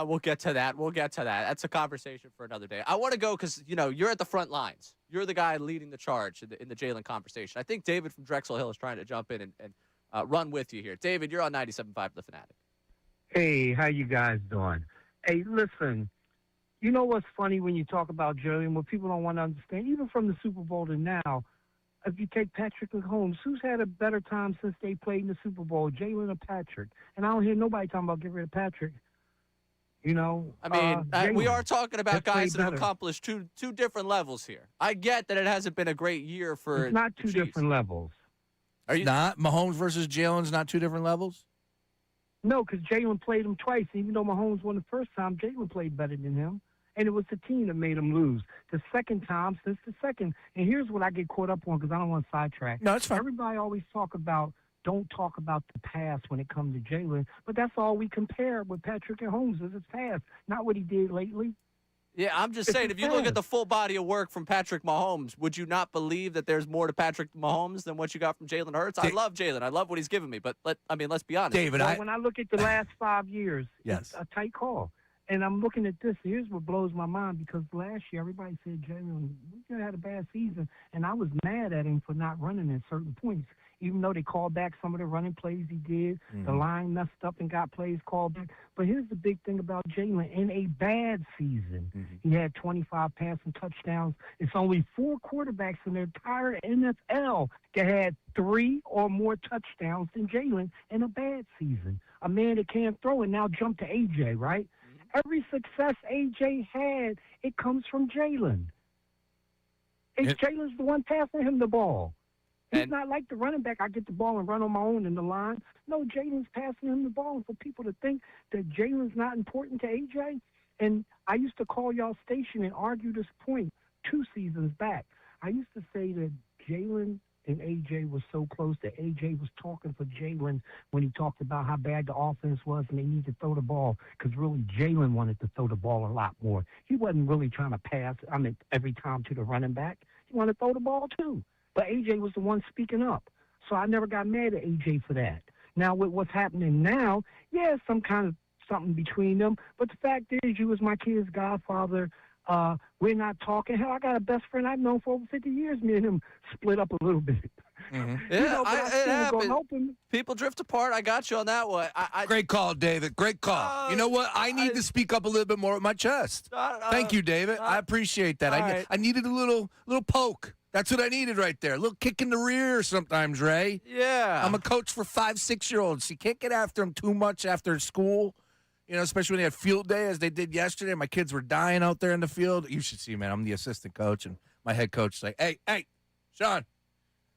that. We'll get to that. That's a conversation for another day. I want to go because, you're at the front lines. You're the guy leading the charge in the Jalen conversation. I think David from Drexel Hill is trying to jump in and run with you here. David, you're on 97.5 The Fanatic. Hey, how you guys doing? Hey, listen, you know what's funny when you talk about Jalen, what people don't want to understand, even from the Super Bowl to now, if you take Patrick Mahomes, who's had a better time since they played in the Super Bowl, Jalen or Patrick? And I don't hear nobody talking about get rid of Patrick. You know, I mean, we are Jalen talking has about guys played that have better. accomplished two different levels here. I get that it hasn't been a great year for It's not the two Chiefs. different levels. Are It's you? not Mahomes versus Jalen's not two different levels. No, because Jalen played him twice. Even though Mahomes won the first time, Jalen played better than him. And it was the team that made him lose. The second time since the second. And here's what I get caught up on because I don't want to sidetrack. No, it's fine. Everybody always don't talk about the past when it comes to Jalen. But that's all we compare with Patrick and Holmes is his past, not what he did lately. Yeah, I'm just It's saying, his if you look at past. the full body of work from Patrick Mahomes, would you not believe that there's more to Patrick Mahomes than what you got from Jalen Hurts? I love Jalen. I love what he's given me. But let's be honest. David, Well, when I look at the last 5 years, Yes. it's a tight call. And I'm looking at this. Here's what blows my mind because last year everybody said Jalen had a bad season, and I was mad at him for not running at certain points. Even though they called back some of the running plays he did, the line messed up and got plays called back. But here's the big thing about Jalen. In a bad season, he had 25 passing touchdowns. It's only 4 quarterbacks in the entire NFL that had 3 or more touchdowns than Jalen in a bad season. A man that can't throw and now jump to A.J., right? Every success A.J. had, it comes from Jalen. Jalen's the one passing him the ball. He's not like the running back. I get the ball and run on my own in the line. No, Jalen's passing him the ball. And for people to think that Jalen's not important to A.J., and I used to call y'all station and argue this point 2 seasons back. I used to say that Jalen and A.J. was so close that A.J. was talking for Jalen when he talked about how bad the offense was and they need to throw the ball because really Jalen wanted to throw the ball a lot more. He wasn't really trying to pass, every time to the running back. He wanted to throw the ball too. But A.J. was the one speaking up. So I never got mad at A.J. for that. Now, with what's happening now, yeah, some kind of something between them. But the fact is, you was my kid's godfather. We're not talking. Hell, I got a best friend I've known for over 50 years. Me and him split up a little bit. Yeah, But I it still gonna happens. help him. People drift apart. I got you on that one. Great call, David. Great call. You know what? I need to speak up a little bit more with my chest. Thank you, David. I appreciate that. right. I needed a little poke. That's what I needed right there. A little kick in the rear sometimes, Ray. Yeah. I'm a coach for 5, 6-year-olds. You can't get after them too much after school. You know, especially when they had field day, as they did yesterday. My kids were dying out there in the field. You should see, man. I'm the assistant coach, and my head coach is like, hey, Sean.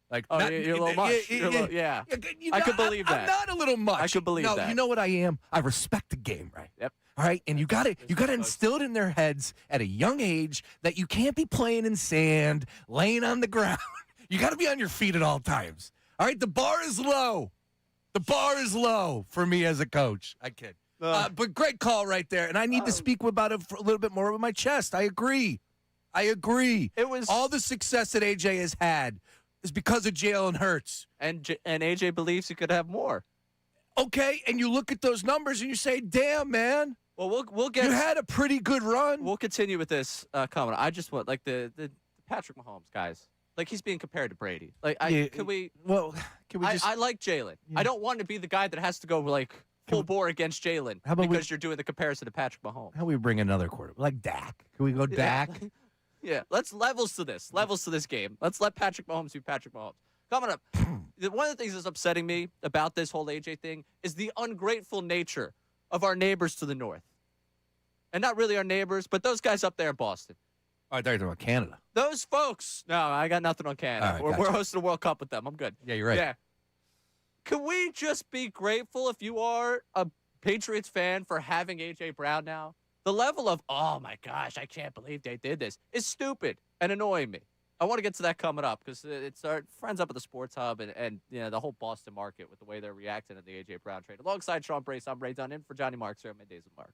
Like, Oh, you're a little much. Yeah. I could believe that. I'm not a little much. I could believe no, that. you know what I am? I respect the game, right? Yep. All right, and you got to instill it in their heads at a young age that you can't be playing in sand, laying on the ground. You got to be on your feet at all times. All right, the bar is low. The bar is low for me as a coach. I kid. But great call right there, and I need to speak about it for a little bit more with my chest. I agree. It was all the success that AJ has had is because of Jalen Hurts, and AJ believes he could have more. Okay, and you look at those numbers and you say, "Damn, man." Well, we'll get. You had a pretty good run. We'll continue with this comment. I just want the Patrick Mahomes guys. Like he's being compared to Brady. Like can we? Well, can we just? I like Jalen. I don't want to be the guy that has to go like full bore against Jalen because you're doing the comparison to Patrick Mahomes. How we bring another quarterback like Dak? Can we go Dak? Yeah, let's levels to this game. Let's let Patrick Mahomes be Patrick Mahomes. Coming up, one of the things that's upsetting me about this whole AJ thing is the ungrateful nature of our neighbors to the north. And not really our neighbors, but those guys up there in Boston. Oh, I thought you were talking about Canada. Those folks. No, I got nothing on Canada. Right, we're hosting a World Cup with them. I'm good. Yeah, you're right. Yeah. Can we just be grateful if you are a Patriots fan for having A.J. Brown now? The level of, oh, my gosh, I can't believe they did this is stupid and annoying me. I want to get to that coming up because it's our friends up at the Sports Hub and you know the whole Boston market with the way they're reacting to the A.J. Brown trade. Alongside Sean Brace, I'm Ray Dunn in for Johnny Marks here at Middays with Marks.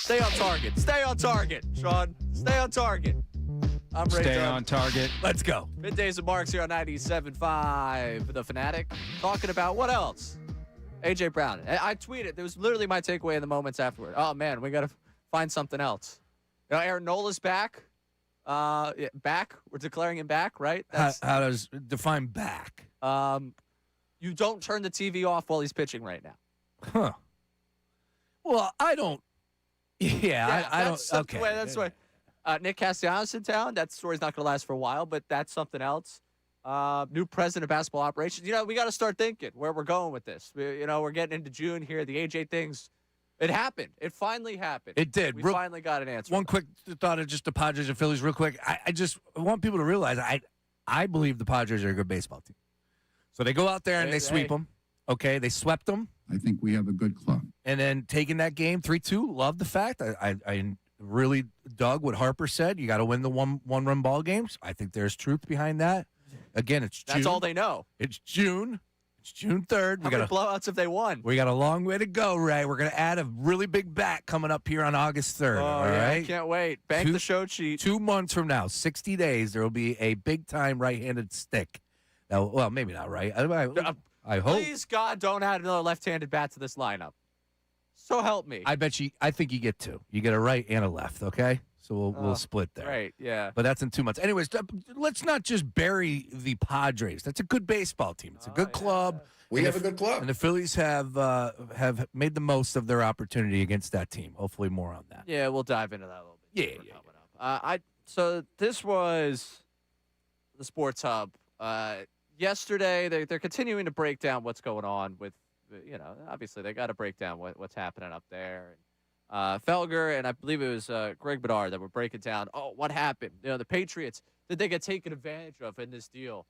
Stay on target. Stay on target, Sean. Stay on target. I'm Ray Stay Dunn. on target. Let's go. Middays and Marks here on 97.5 The Fanatic. Talking about what else? A.J. Brown. I tweeted. It was literally my takeaway in the moments afterward. Oh, man, we got to find something else. Aaron Nola's back. Back. We're declaring him back, right? How does define back? You don't turn the TV off while he's pitching right now. Huh. Well, I don't. Yeah, I don't. Okay. That's why. Nick Castellanos in town. That story's not going to last for a while, but that's something else. New president of basketball operations. We got to start thinking where we're going with this. We're getting into June here. The AJ things. It happened. It finally happened. It did. We finally got an answer. One quick thought of just the Padres and Phillies real quick. I just want people to realize I believe the Padres are a good baseball team. So they go out there and they sweep them. Okay, they swept them. I think we have a good club. And then taking that game 3-2, love the fact. I really dug what Harper said. You got to win the one-run ball games. I think there's truth behind that. Again, it's June. That's all they know. It's June. It's June 3rd. How many blowouts have they won? We got a long way to go, Ray. We're going to add a really big bat coming up here on August 3rd. All right? I can't wait. Bank the show sheet. 2 months from now, 60 days, there will be a big-time right-handed stick. Now, well, maybe not right. I hope. Please, God, don't add another left-handed bat to this lineup. So help me. I think you get two. You get a right and a left, okay? So we'll split there. Right, yeah. But that's in 2 months. Anyways, let's not just bury the Padres. That's a good baseball team. It's a good club. We have a good club. And the Phillies have made the most of their opportunity against that team. Hopefully more on that. Yeah, we'll dive into that a little bit. Yeah. So this was the Sports Hub. Yesterday, they're continuing to break down what's going on with, obviously they got to break down what's happening up there. Felger and I believe it was Greg Bedard that were breaking down, what happened? The Patriots, did they get taken advantage of in this deal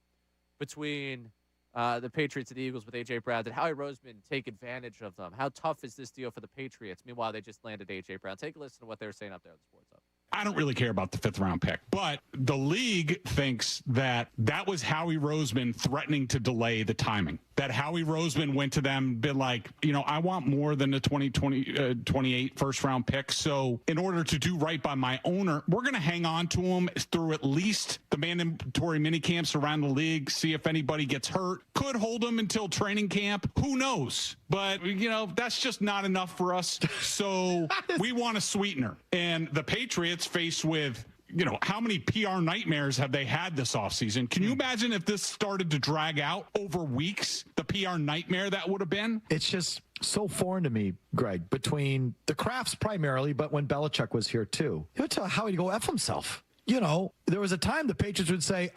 between the Patriots and the Eagles with A.J. Brown? Did Howie Roseman take advantage of them? How tough is this deal for the Patriots? Meanwhile, they just landed A.J. Brown. Take a listen to what they were saying up there on the Sports Hub. I don't really care about the 5th round pick, but the league thinks that was Howie Roseman threatening to delay the timing. That Howie Roseman went to them, been like, I want more than the 2028 first round pick. So in order to do right by my owner, we're going to hang on to him through at least the mandatory mini camps around the league, see if anybody gets hurt. Could hold him until training camp. Who knows? But, that's just not enough for us. So we want a sweetener. And the Patriots faced with, how many PR nightmares have they had this offseason? Can you imagine if this started to drag out over weeks, the PR nightmare that would have been? It's just so foreign to me, Greg, between the Crafts primarily, but when Belichick was here too. He would tell Howie to go F himself. There was a time the Patriots would say,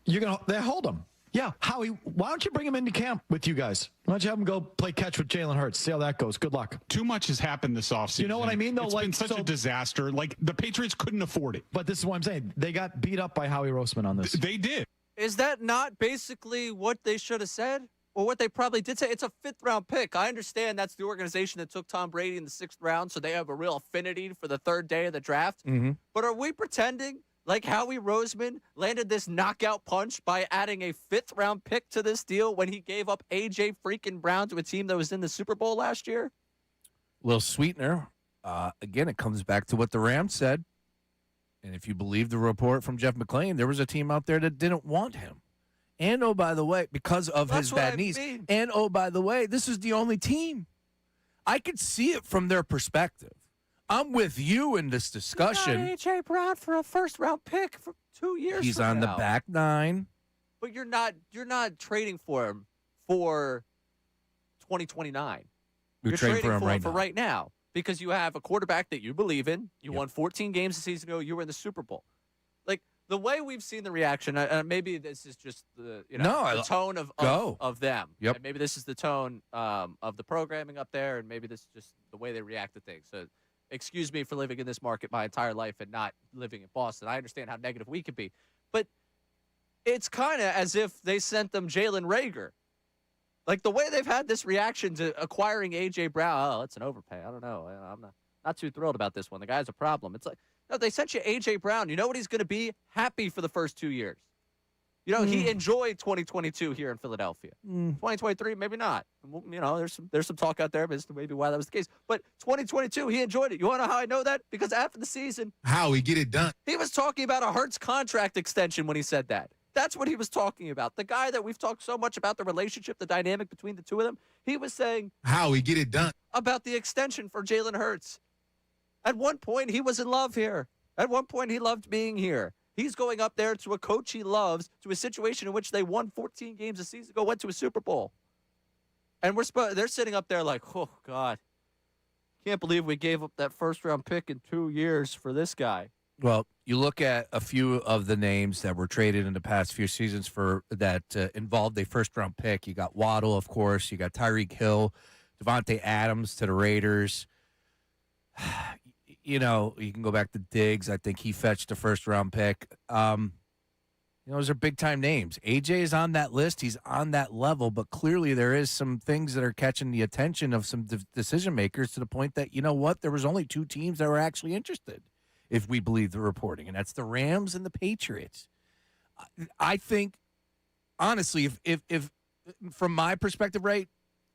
they hold him. Yeah, Howie, why don't you bring him into camp with you guys? Why don't you have him go play catch with Jalen Hurts? See how that goes. Good luck. Too much has happened this offseason. You know what I mean, though? It's been such a disaster. Like, the Patriots couldn't afford it. But this is what I'm saying. They got beat up by Howie Roseman on this. They did. Is that not basically what they should have said? Or what they probably did say? It's a 5th round pick. I understand that's the organization that took Tom Brady in the 6th round, so they have a real affinity for the 3rd day of the draft. Mm-hmm. But are we pretending like Howie Roseman landed this knockout punch by adding a 5th round pick to this deal when he gave up A.J. freaking Brown to a team that was in the Super Bowl last year? Little sweetener. Again, it comes back to what the Rams said. And if you believe the report from Jeff McClain, there was a team out there that didn't want him. And, oh, by the way, because of his bad knees. And, oh, by the way, this is the only team. I could see it from their perspective. I'm with you in this discussion. You got A.J. Brown for a 1st round pick for 2 years. He's on the back 9. But you're not trading for him for 2029. You're trading for him right now because you have a quarterback that you believe in. You won 14 games a season ago. You were in the Super Bowl. Like the way we've seen the reaction, maybe this is just the the tone of them. Yep. And maybe this is the tone of the programming up there, and maybe this is just the way they react to things. So. Excuse me for living in this market my entire life and not living in Boston. I understand how negative we could be. But it's kind of as if they sent them Jalen Reagor. Like the way they've had this reaction to acquiring A.J. Brown. Oh, it's an overpay. I don't know. I'm not too thrilled about this one. The guy's a problem. It's like, no, they sent you A.J. Brown. You know what he's going to be? Happy for the first 2 years. You know, he enjoyed 2022 here in Philadelphia. 2023, maybe not. You know, there's some talk out there as to maybe why that was the case. But 2022, he enjoyed it. You want to know how I know that? Because after the season, How we get it done. he was talking about a Hurts contract extension when he said that. That's what he was talking about. The guy that we've talked so much about, the relationship, the dynamic between the two of them, he was saying How we get it done. about the extension for Jalen Hurts. At one point, he was in love here. At one point, he loved being here. He's going up there to a coach he loves, to a situation in which they won 14 games a season ago, went to a Super Bowl. And they're sitting up there like, oh, God, can't believe we gave up that first-round pick in 2 years for this guy. Well, you look at a few of the names that were traded in the past few seasons for that involved a first-round pick. You got Waddle, of course. You got Tyreek Hill, Devontae Adams to the Raiders. You know, you can go back to Diggs. I think he fetched a first-round pick. You know, those are big-time names. AJ is on that list. He's on that level, but clearly there is some things that are catching the attention of some decision-makers to the point that, you know what, there was only 2 teams that were actually interested, if we believe the reporting, and that's the Rams and the Patriots. I think, honestly, if from my perspective, right,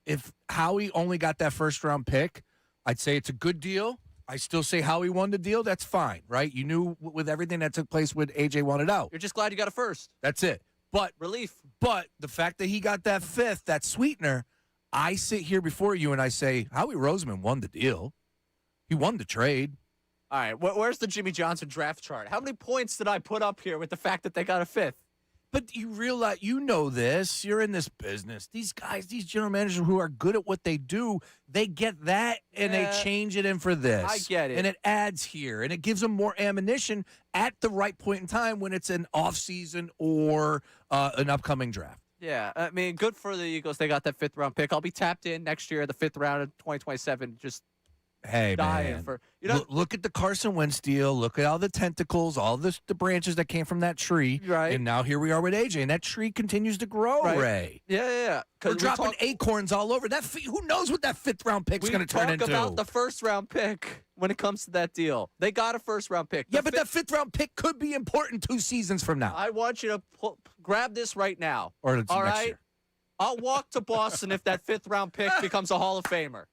if Howie only got that first-round pick, I'd say it's a good deal. I still say Howie won the deal. That's fine, right? You knew with everything that took place with AJ wanted out. You're just glad you got a first. That's it. But relief. But the fact that he got that 5th, that sweetener, I sit here before you and I say Howie Roseman won the deal. He won the trade. All right, where's the Jimmy Johnson draft chart? How many points did I put up here with the fact that they got a 5th? But you realize, you know this. You're in this business. These guys, these general managers who are good at what they do, they get that and they change it in for this. I get it. And it adds here. And it gives them more ammunition at the right point in time when it's an offseason or an upcoming draft. Yeah, I mean, good for the Eagles. They got that 5th-round pick. I'll be tapped in next year, the 5th round of 2027, just Hey, dying man. for, you know, Look at the Carson Wentz deal. Look at all the tentacles, all the branches that came from that tree. Right. And now here we are with AJ, and that tree continues to grow, Right. Ray. Yeah. We're dropping acorns all over. Who knows what that 5th-round pick's going to turn into? We talk about the first-round pick when it comes to that deal. They got a first-round pick. Yeah, but that 5th-round pick could be important 2 seasons from now. I want you to grab this right now. Or next right? year. I'll walk to Boston if that 5th-round pick becomes a Hall of Famer.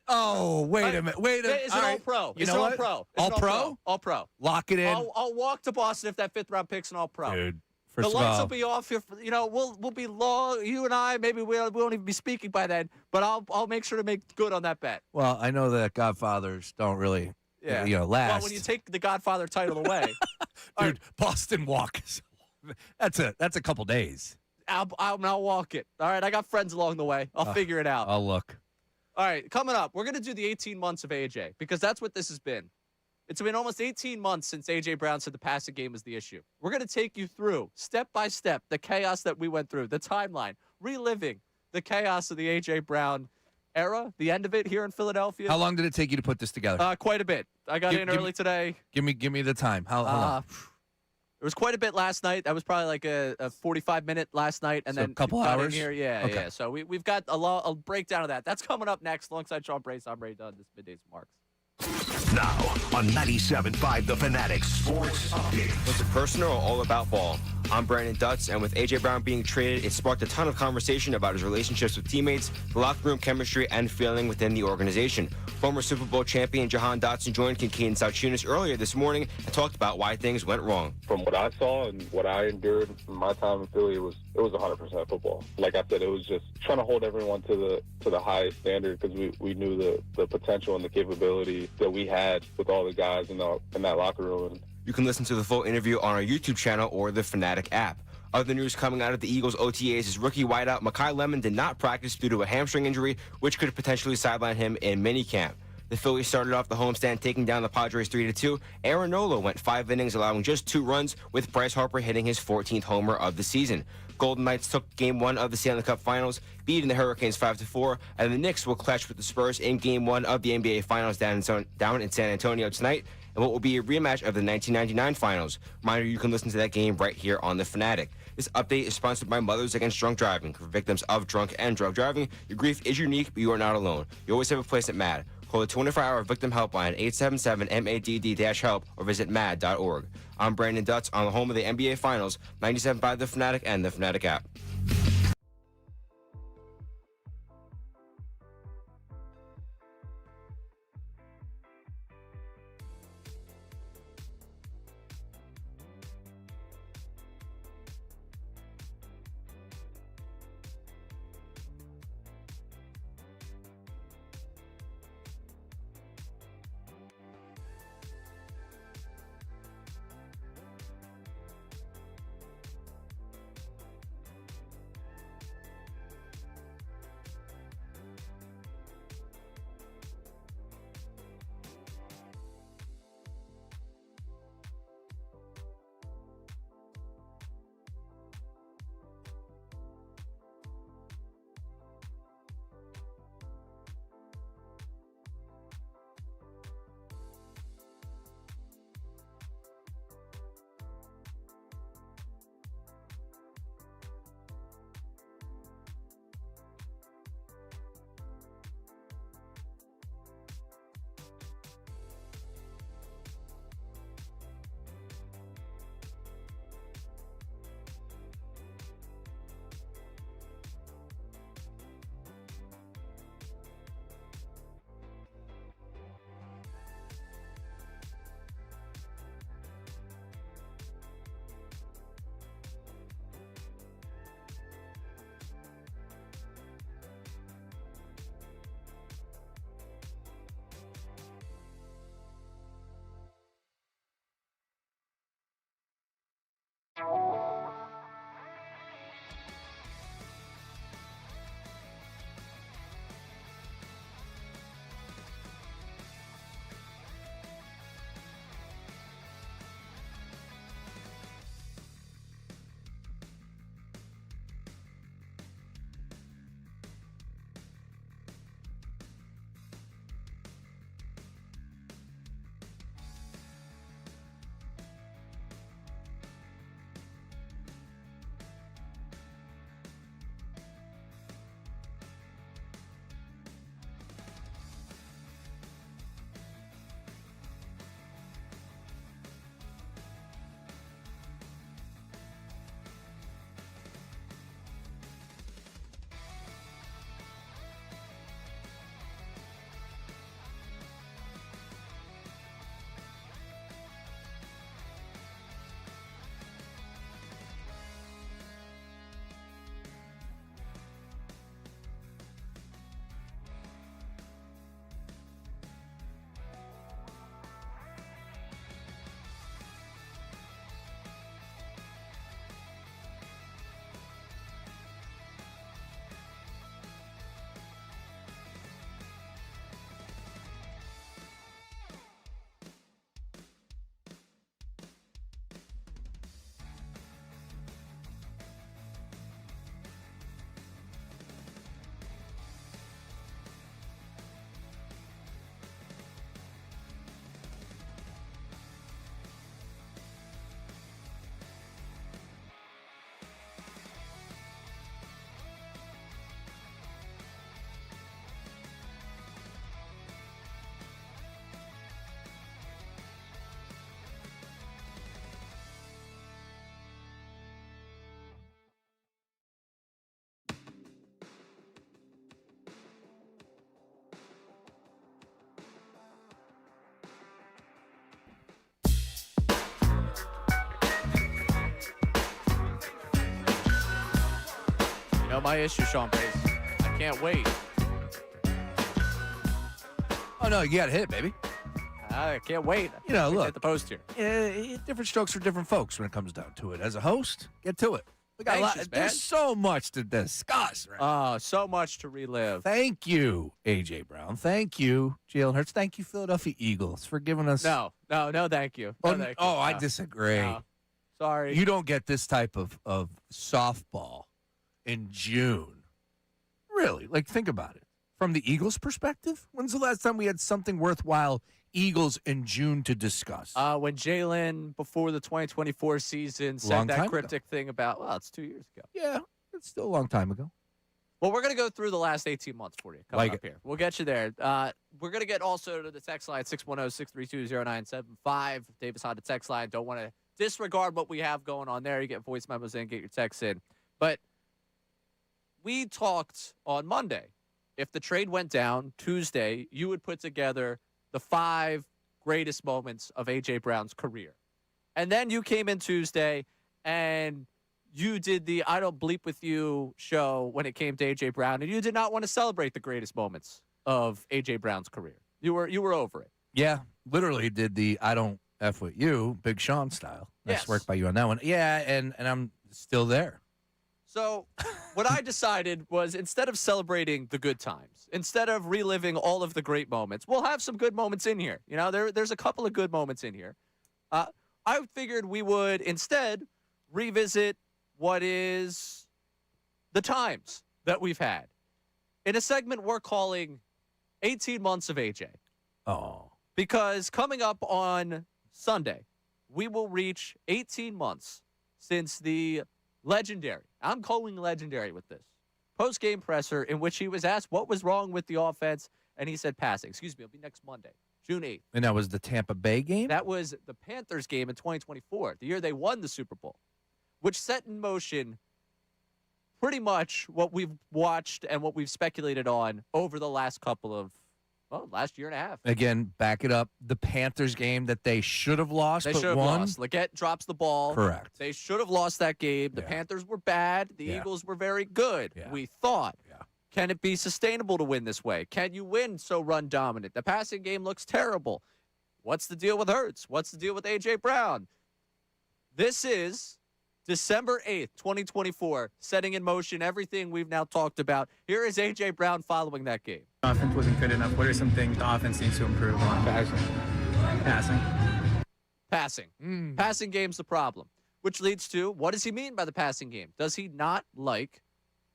Oh, wait a minute. Is it all pro? You know what? All pro? All pro. Lock it in. I'll walk to Boston if that 5th-round pick's an all pro. Dude, The first of lights will all, be off here. You know, we'll be long. You and I, maybe we won't even be speaking by then. But I'll make sure to make good on that bet. well, I know that Godfathers don't really, last. Well, when you take the Godfather title away, Dude, Boston walk is that's a couple days. I'll walk it. All right, I got friends along the way. I'll figure it out. I'll look. All right, coming up, we're going to do the 18 months of AJ because that's what this has been. It's been almost 18 months since A.J. Brown said the passing game was the issue. We're going to take you through, step by step, the chaos that we went through, the timeline, reliving the chaos of the A.J. Brown era, the end of it here in Philadelphia. How long did it take you to put this together? Quite a bit. I got in early today. Give me the time. How long? There was quite a bit last night. That was probably like a 45-minute last night, and So then a couple got hours? in here. Yeah, Okay. yeah. So we've got a breakdown of that. That's coming up next. Alongside Sean Brace, I'm Ray Dunn. This is Middays with Marks. Now on 97.5 The Fanatic Sports Update. Was it personal or all about ball? I'm Brandon Dutz, and with A.J. Brown being traded, it sparked a ton of conversation about his relationships with teammates, the locker room chemistry, and feeling within the organization. Former Super Bowl champion Jahan Dotson joined Kincade and Salciunas earlier this morning and talked about why things went wrong. From what I saw and what I endured in my time in Philly, it was 100% football. Like I said, it was just trying to hold everyone to the highest standard because we knew the potential and the capability that we had with all the guys in that locker room. You can listen to the full interview on our YouTube channel or the Fanatic app. Other news coming out of the Eagles OTAs is rookie wideout Mekhi Lemon did not practice due to a hamstring injury, which could potentially sideline him in minicamp. The Phillies started off the homestand taking down the Padres 3-2. Aaron Nola went 5 innings, allowing just 2 runs, with Bryce Harper hitting his 14th homer of the season. Golden Knights took Game 1 of the Stanley Cup Finals, beating the Hurricanes 5-4, and the Knicks will clash with the Spurs in Game 1 of the NBA Finals down in San Antonio tonight, and what will be a rematch of the 1999 Finals. Reminder, you can listen to that game right here on The Fanatic. This update is sponsored by Mothers Against Drunk Driving. For victims of drunk and drug driving, your grief is unique, but you are not alone. You always have a place at MAD. Call the 24-hour victim helpline 877-MADD-HELP or visit mad.org. I'm Brandon Dutz on the home of the NBA Finals, 97.5 The Fanatic and the Fanatic app. know my issue, Sean Brace. I can't wait. Oh, no, you got to hit, baby. I can't wait. You know, look. Hit the post here. Different strokes for different folks when it comes down to it. As a host, get to it. We got a lot. Anxious, man. There's so much to discuss. Right? So much to relive. Thank you, A.J. Brown. Thank you, Jalen Hurts. Thank you, Philadelphia Eagles, for giving us. No, thank you. Oh, No, thank you. I No. disagree. No. Sorry. You don't get this type of softball in June. Really? Like, think about it. From the Eagles' perspective, when's the last time we had something worthwhile Eagles in June to discuss? When Jalen, before the 2024 season, said Long that time cryptic thing about, well, it's 2 years ago. Yeah, it's still a long time ago. Well, we're going to go through the last 18 months for you coming up here. We'll get you there. We're going to get also to the text line, 610-632-0975. Davis on the text line. Don't want to disregard what we have going on there. You get voice memos in, get your texts in. But we talked on Monday. If the trade went down Tuesday, you would put together the 5 greatest moments of A.J. Brown's career. And then you came in Tuesday and you did the I Don't Bleep With You show when it came to A.J. Brown, and you did not want to celebrate the greatest moments of A.J. Brown's career. You were over it. Yeah, literally did the I Don't F With You, Big Sean style. Nice work by you on that one. Yeah, and I'm still there. So what I decided was instead of celebrating the good times, instead of reliving all of the great moments, we'll have some good moments in here. You know, there's a couple of good moments in here. I figured we would instead revisit what is the times that we've had in a segment we're calling 18 Months of AJ. Oh. Because coming up on Sunday, we will reach 18 months since the legendary, I'm calling legendary with this, post-game presser in which he was asked what was wrong with the offense, and he said passing. Excuse me, it'll be next Monday, June 8th. And that was the Tampa Bay game? That was the Panthers game in 2024, the year they won the Super Bowl, which set in motion pretty much what we've watched and what we've speculated on over the last last year and a half. Again, back it up. The Panthers game that they should have lost, They but should have won. lost. Leggett drops the ball. Correct. They should have lost that game. The Yeah. Panthers were bad. The Yeah. Eagles were very good. Yeah. We thought. Yeah. Can it be sustainable to win this way? Can you win so run dominant? The passing game looks terrible. What's the deal with Hurts? What's the deal with A.J. Brown? This is December 8th, 2024, setting in motion everything we've now talked about. Here is A.J. Brown following that game. Offense wasn't good enough. What are some things the offense needs to improve on? Passing. Passing game's the problem, which leads to, what does he mean by the passing game? Does he not like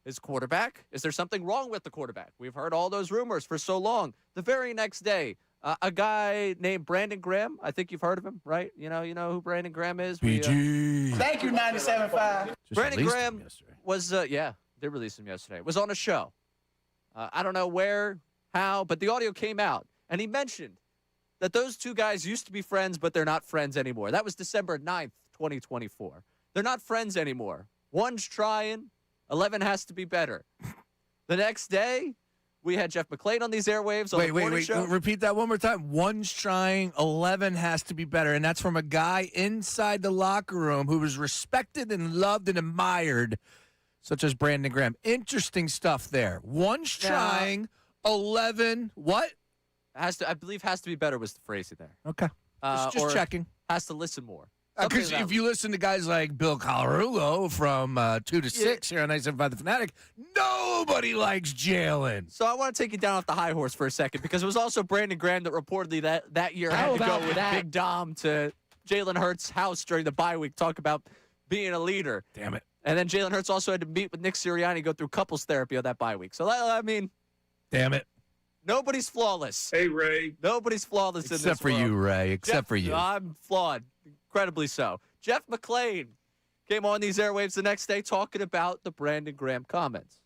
his quarterback? Is there something wrong with the quarterback? We've heard all those rumors for so long. The very next day, a guy named Brandon Graham, I think you've heard of him, right? You know who Brandon Graham is? BG. Thank you, 97.5. Brandon released Graham him yesterday. was, they released him yesterday. Was on a show. I don't know where, how, but the audio came out. And he mentioned that those two guys used to be friends, but they're not friends anymore. That was December 9th, 2024. They're not friends anymore. One's trying. 11 has to be better. The next day, we had Jeff McClain on these airwaves on the morning show. Repeat that one more time. One's trying, 11 has to be better. And that's from a guy inside the locker room who was respected and loved and admired, such as Brandon Graham. Interesting stuff there. One's trying, 11, what? I believe has to be better was the phrasing there. Okay. Just Or checking. Has to listen more. Because if you listen to guys like Bill Colarulo from 2 to 6 here on 97.5 The Fanatic, nobody likes Jalen. So I want to take you down off the high horse for a second because it was also Brandon Graham that reportedly that year had to go with Big Dom to Jalen Hurts' house during the bye week, talk about being a leader. Damn it. And then Jalen Hurts also had to meet with Nick Sirianni, go through couples therapy on that bye week. So, I mean. Damn it. Nobody's flawless. Hey, Ray. Nobody's flawless in this Except for world. you, Ray. Except for you. I'm flawed. Incredibly so. Jeff McClain came on these airwaves the next day talking about the Brandon Graham comments.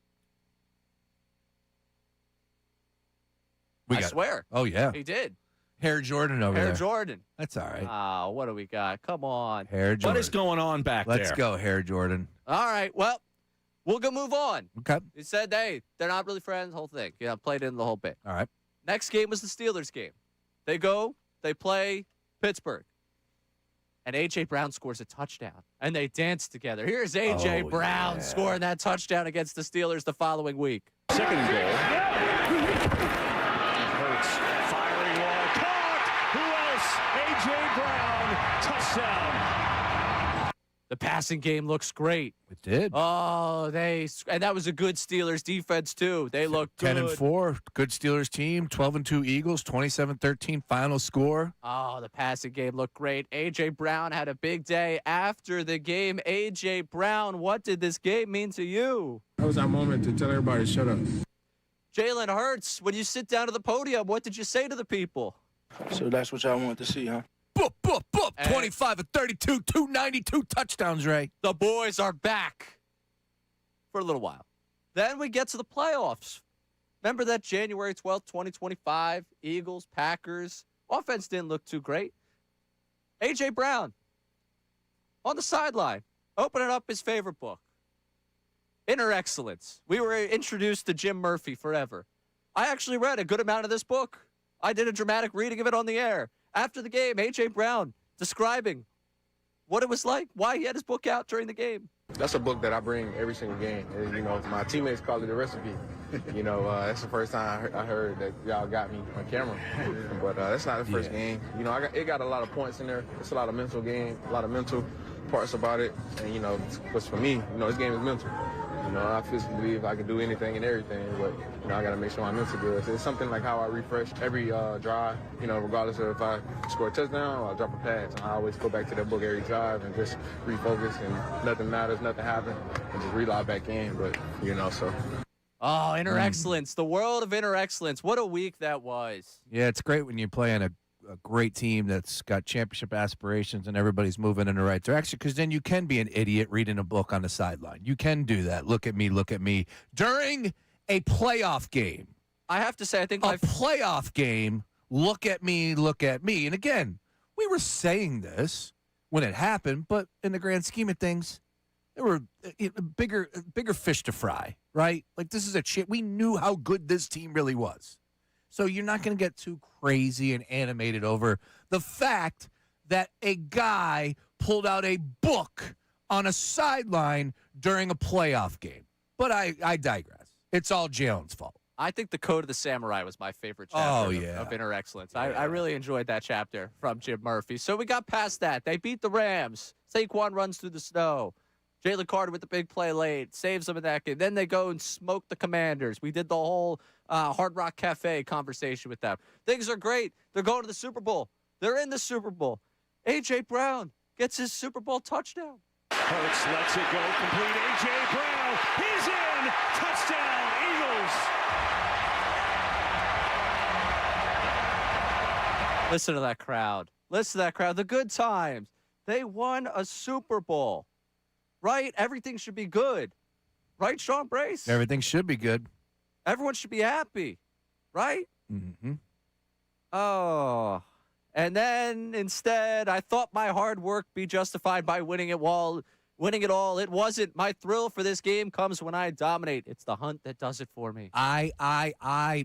I swear. Oh, yeah. He did. Hair Jordan over there. Hair Jordan. That's all right. Oh, what do we got? Come on. Hair Jordan. What is going on back there? Let's go, Hair Jordan. All right. Well, we'll go move on. Okay. He said, hey, they're not really friends, the whole thing. Played in the whole bit. All right. Next game was the Steelers game. They go, they play Pittsburgh. And A.J. Brown scores a touchdown. And they dance together. Here's A.J. Brown scoring that touchdown against the Steelers the following week. Second and goal. Hurts firing wall caught. Who else? A.J. Brown touchdown. The passing game looks great. It did. Oh, and that was a good Steelers defense too. They looked good. 10-4. Good Steelers team. 12-2 Eagles. 27-13 final score. Oh, the passing game looked great. A.J. Brown had a big day after the game. A.J. Brown, what did this game mean to you? That was our moment to tell everybody to shut up. Jalen Hurts, when you sit down to the podium, what did you say to the people? So that's what y'all want to see, huh? Boop, boop, boop. 25 of 32, 292 touchdowns, Ray. The boys are back for a little while. Then we get to the playoffs. Remember that January 12th, 2025, Eagles, Packers. Offense didn't look too great. A.J. Brown on the sideline, opening up his favorite book, Inner Excellence. We were introduced to Jim Murphy forever. I actually read a good amount of this book. I did a dramatic reading of it on the air. After the game, A.J. Brown describing what it was like, why he had his book out during the game. That's a book that I bring every single game. And, you know, my teammates call it a recipe. You know, that's the first time I heard that y'all got me on camera. But that's not the first game. You know, it got a lot of points in there. It's a lot of mental game, a lot of mental parts about it. And, you know, because for me, you know, this game is mental. You know, I physically believe I can do anything and everything, but, you know, I got to make sure I'm mental good. So it's something like how I refresh every drive, you know, regardless of if I score a touchdown or I drop a pass. I always go back to that book every drive and just refocus, and nothing matters, nothing happens, and just relog back in. But, you know, so. Oh, Inner Excellence, the world of Inner Excellence. What a week that was. Yeah, it's great when you play on a great team that's got championship aspirations and everybody's moving in the right direction, because then you can be an idiot reading a book on the sideline. You can do that. Look at me during a playoff game. I have to say, I think a playoff game, look at me. And again, we were saying this when it happened, but in the grand scheme of things, there were bigger fish to fry, right? Like, this is we knew how good this team really was. So you're not going to get too crazy and animated over the fact that a guy pulled out a book on a sideline during a playoff game. But I digress. It's all Jalen's fault. I think the Code of the Samurai was my favorite chapter of Inner Excellence. Yeah. I really enjoyed that chapter from Jim Murphy. So we got past that. They beat the Rams. Saquon runs through the snow. Jalen Carter with the big play late, saves them in that game. Then they go and smoke the Commanders. We did the whole Hard Rock Cafe conversation with them. Things are great. They're going to the Super Bowl. They're in the Super Bowl. A.J. Brown gets his Super Bowl touchdown. Hurts lets it go complete. A.J. Brown, he's in. Touchdown, Eagles. Listen to that crowd. Listen to that crowd. The good times. They won a Super Bowl. Right? Everything should be good. Right, Sean Brace? Everything should be good. Everyone should be happy. Right? Mm-hmm. Oh. And then instead, I thought my hard work be justified by winning it all. It wasn't. My thrill for this game comes when I dominate. It's the hunt that does it for me.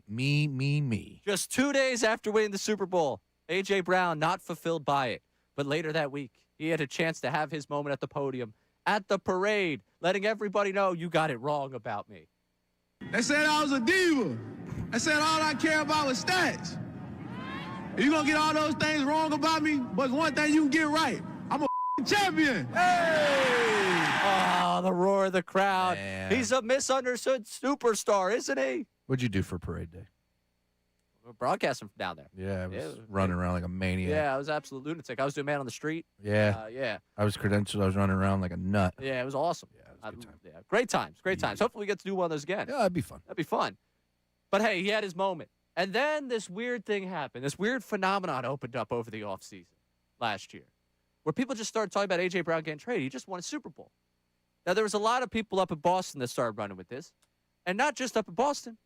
Me. Just 2 days after winning the Super Bowl, A.J. Brown not fulfilled by it. But later that week, he had a chance to have his moment at the podium, at the parade, letting everybody know you got it wrong about me. They said I was a diva. They said all I care about was stats. You're going to get all those things wrong about me, but one thing you can get right. I'm a champion. Hey! Oh, the roar of the crowd. Man. He's a misunderstood superstar, isn't he? What'd you do for parade day? We're broadcasting from down there. Yeah, I was running around like a maniac. Yeah, I was absolute lunatic. I was doing man on the street. Yeah. Yeah. I was credentialed. I was running around like a nut. Yeah, it was awesome. Yeah, it was a good time. Yeah, great times. Great times. Hopefully we get to do one of those again. Yeah, that'd be fun. That'd be fun. But hey, he had his moment. And then this weird thing happened. This weird phenomenon opened up over the offseason last year, where people just started talking about A.J. Brown getting traded. He just won a Super Bowl. Now, there was a lot of people up in Boston that started running with this. And not just up in Boston.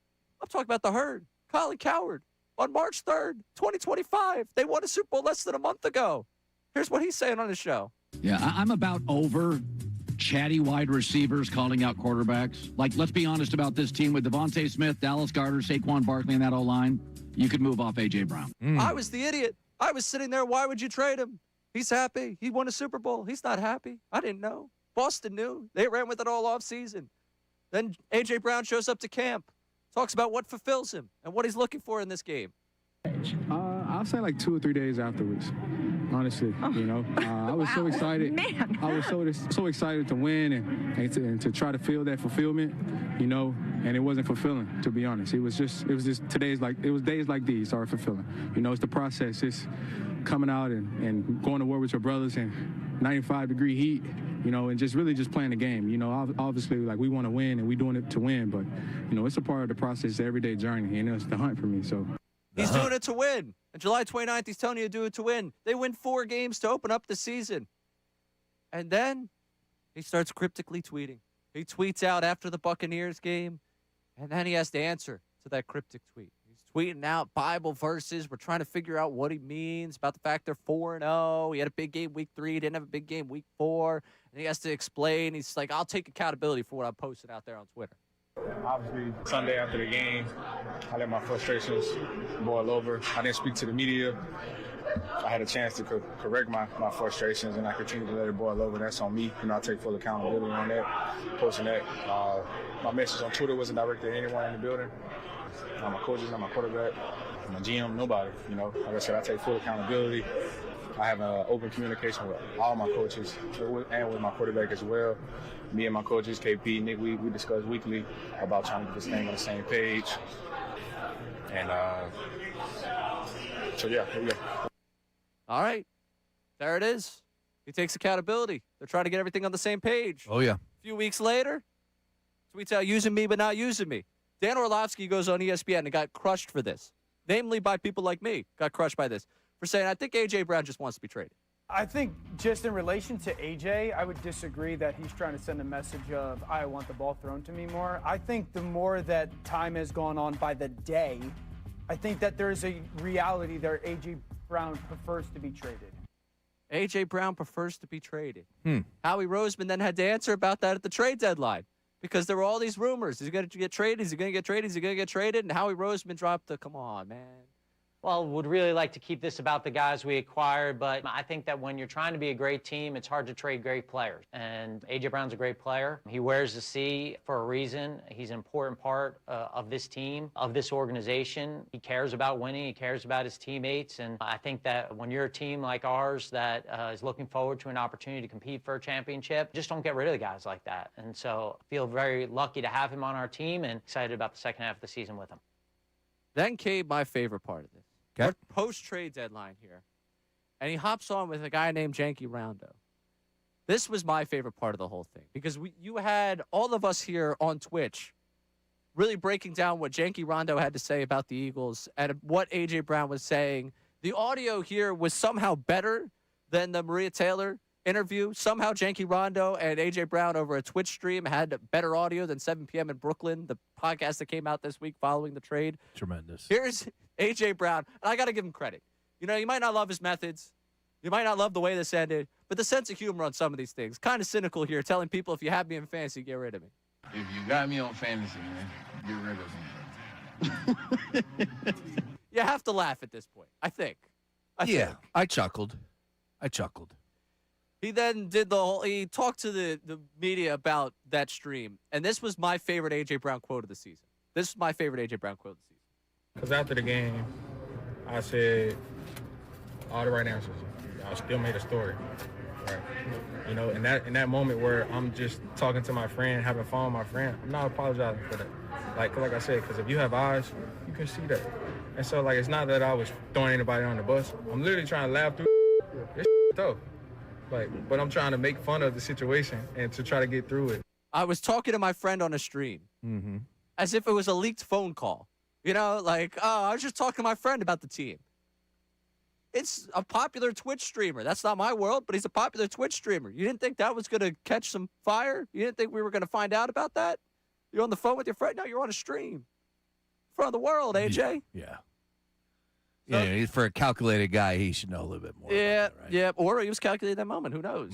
I'm talking about the Herd. Colin Cowherd. On March 3rd, 2025, they won a Super Bowl less than a month ago. Here's what he's saying on his show. Yeah, I'm about over chatty wide receivers calling out quarterbacks. Like, let's be honest about this team with Devontae Smith, Dallas Goedert, Saquon Barkley in that O-line. You could move off A.J. Brown. I was the idiot. I was sitting there. Why would you trade him? He's happy. He won a Super Bowl. He's not happy. I didn't know. Boston knew. They ran with it all offseason. Then A.J. Brown shows up to camp, talks about what fulfills him and what he's looking for in this game. I'll say like 2 or 3 days afterwards. Honestly, you know, I was so excited. Man. I was so excited to win and to try to feel that fulfillment, you know, and it wasn't fulfilling, to be honest. It was just days like these are fulfilling. You know, it's the process. It's coming out and going to war with your brothers in 95-degree heat, you know, and just really just playing the game. You know, obviously, like, we want to win and we're doing it to win, but, you know, it's a part of the process, the everyday journey, and it's the hunt for me, so. He's doing it to win. On July 29th, he's telling you to do it to win. They win 4 games to open up the season. And then he starts cryptically tweeting. He tweets out after the Buccaneers game, and then he has to answer to that cryptic tweet. He's tweeting out Bible verses. We're trying to figure out what he means about the fact they're 4-0. He had a big game week 3, didn't have a big game week 4, and he has to explain. He's like, I'll take accountability for what I posted out there on Twitter. Obviously, Sunday after the game, I let my frustrations boil over. I didn't speak to the media. I had a chance to correct my frustrations, and I continue to let it boil over. That's on me, and I'll take full accountability on that, posting that. My message on Twitter wasn't directed at anyone in the building. Not my coaches, not my quarterback, my GM, nobody. Like I said, I take full accountability. I have open communication with all my coaches and with my quarterback as well. Me and my coaches, KP, Nick, we discuss weekly about trying to get this thing on the same page. And so, yeah, here we go. All right. There it is. He takes accountability. They're trying to get everything on the same page. Oh, yeah. A few weeks later, tweets out using me but not using me. Dan Orlovsky goes on ESPN and got crushed for this, namely by people like me, got crushed by this, for saying, I think A.J. Brown just wants to be traded. I think just in relation to A.J., I would disagree that he's trying to send a message of, I want the ball thrown to me more. I think the more that time has gone on by the day, I think that there's a reality there A.J. Brown prefers to be traded. A.J. Brown prefers to be traded. Howie Roseman then had to answer about that at the trade deadline because there were all these rumors. Is he going to get traded? Is he going to get traded? Is he going to get traded? And Howie Roseman dropped the, come on, man. Well, would really like to keep this about the guys we acquired, but I think that when you're trying to be a great team, it's hard to trade great players. And A.J. Brown's a great player. He wears the C for a reason. He's an important part of this team, of this organization. He cares about winning. He cares about his teammates. And I think that when you're a team like ours that is looking forward to an opportunity to compete for a championship, just don't get rid of the guys like that. And so I feel very lucky to have him on our team and excited about the second half of the season with him. Then came my favorite part of this. Okay. We're post-trade deadline here. And he hops on with a guy named Janky Rondo. This was my favorite part of the whole thing because you had all of us here on Twitch really breaking down what Janky Rondo had to say about the Eagles and what A.J. Brown was saying. The audio here was somehow better than the Maria Taylor interview. Somehow Janky Rondo and A.J. Brown over a Twitch stream had better audio than 7 p.m. in Brooklyn, the podcast that came out this week following the trade. Tremendous. Here's A.J. Brown, and I got to give him credit. You might not love his methods. You might not love the way this ended, but the sense of humor on some of these things. Kind of cynical here, telling people if you have me in fantasy, get rid of me. If you got me on fantasy, man, get rid of me. You have to laugh at this point, I think. I chuckled. He then did he talked to the media about that stream, and this was my favorite A.J. Brown quote of the season. This is my favorite A.J. Brown quote of the season. Because after the game, I said all the right answers. I still made a story. Right? In that moment where I'm just talking to my friend, having fun with my friend, I'm not apologizing for that. Like I said, because if you have eyes, you can see that. And so, it's not that I was throwing anybody on the bus. I'm literally trying to laugh through this though. But I'm trying to make fun of the situation and to try to get through it. I was talking to my friend on a stream as if it was a leaked phone call. I was just talking to my friend about the team. It's a popular Twitch streamer. That's not my world, but he's a popular Twitch streamer. You didn't think that was going to catch some fire? You didn't think we were going to find out about that? You're on the phone with your friend? No, you're on a stream. In front of the world, AJ. Yeah. For a calculated guy, he should know a little bit more. Yeah. Or he was calculating that moment. Who knows?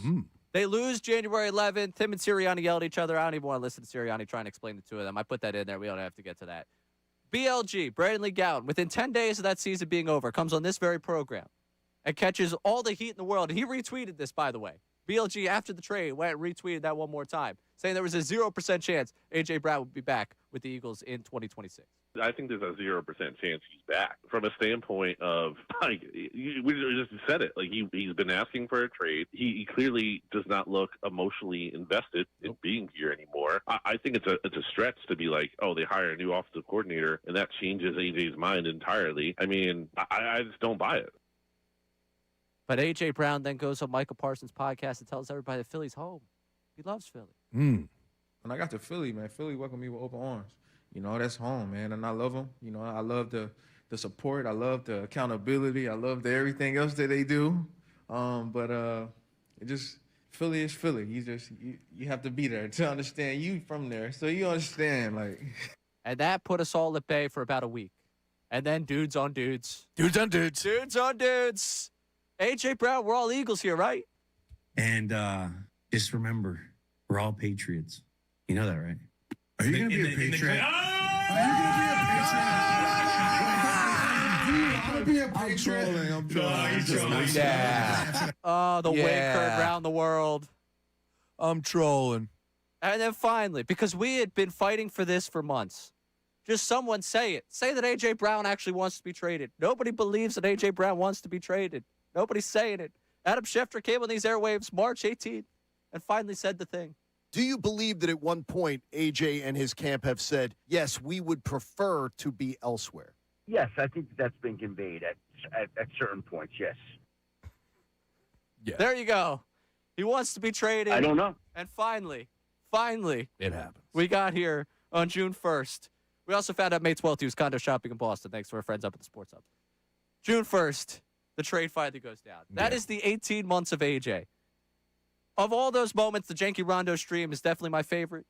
They lose January 11th. Him and Sirianni yelled at each other. I don't even want to listen to Sirianni trying to explain the two of them. I put that in there. We don't have to get to that. BLG, Brandon Lee Gowton, within 10 days of that season being over, comes on this very program and catches all the heat in the world. And he retweeted this, by the way. BLG, after the trade, went and retweeted that one more time, saying there was a 0% chance A.J. Brown would be back with the Eagles in 2026. I think there's a 0% chance he's back. From a standpoint of, we just said it. He's been asking for a trade. He clearly does not look emotionally invested in being here anymore. I think it's a stretch to be like, oh, they hire a new offensive coordinator, and that changes AJ's mind entirely. I mean, I just don't buy it. But A.J. Brown then goes on Michael Parsons' podcast and tells everybody that Philly's home. He loves Philly. When I got to Philly, man, Philly welcomed me with open arms. That's home, man, and I love them. I love the support. I love the accountability. I love everything else that they do. But it Philly is Philly. You have to be there to understand. You from there, so you understand. Like, And that put us all at bay for about a week. And then dudes on dudes. Dudes on dudes. Dudes on dudes. A.J. Brown, we're all Eagles here, right? And just remember, we're all Patriots. You know that, right? Are you going to be a Patriot? I'm trolling. Yeah. Oh, the Yeah. wind around the world. I'm trolling. And then finally, because we had been fighting for this for months, just someone say it. Say that A.J. Brown actually wants to be traded. Nobody believes that A.J. Brown wants to be traded. Nobody's saying it. Adam Schefter came on these airwaves March 18th and finally said the thing. Do you believe that at one point AJ and his camp have said, yes, we would prefer to be elsewhere? Yes, I think that's been conveyed at certain points, yes. Yeah. There you go. He wants to be traded. I don't know. And finally, it happens. we got here on June 1st. We also found out May 12th he was condo shopping in Boston, thanks to our friends up at the Sports Hub. June 1st, the trade finally goes down. That is the 18 months of AJ. Of all those moments, the Janky Rondo stream is definitely my favorite.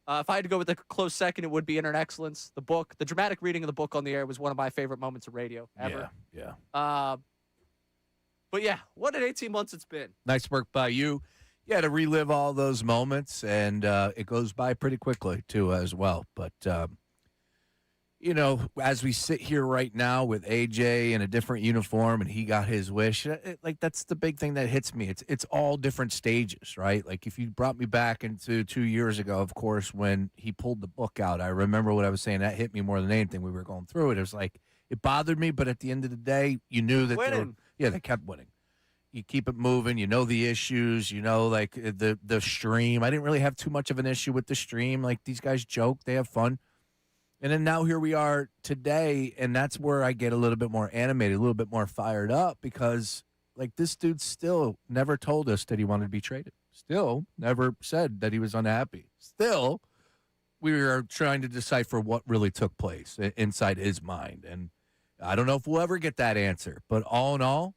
If I had to go with a close second, it would be Inner Excellence, the book. The dramatic reading of the book on the air was one of my favorite moments of radio ever. Yeah. But yeah, what an 18 months it's been. Nice work by you. Yeah, to relive all those moments, and it goes by pretty quickly, too, as well. But, as we sit here right now with AJ in a different uniform and he got his wish, that's the big thing that hits me. It's all different stages, right? Like, if you brought me back into 2 years ago, of course, when he pulled the book out, I remember what I was saying. That hit me more than anything. We were going through it. It was like, it bothered me, but at the end of the day, you knew that they kept winning. You keep it moving. You know the issues. You know, like the stream. I didn't really have too much of an issue with the stream. Like, these guys joke. They have fun. And then now here we are today, and that's where I get a little bit more animated, a little bit more fired up because, like, this dude still never told us that he wanted to be traded. Still never said that he was unhappy. Still, we are trying to decipher what really took place inside his mind. And I don't know if we'll ever get that answer. But all in all,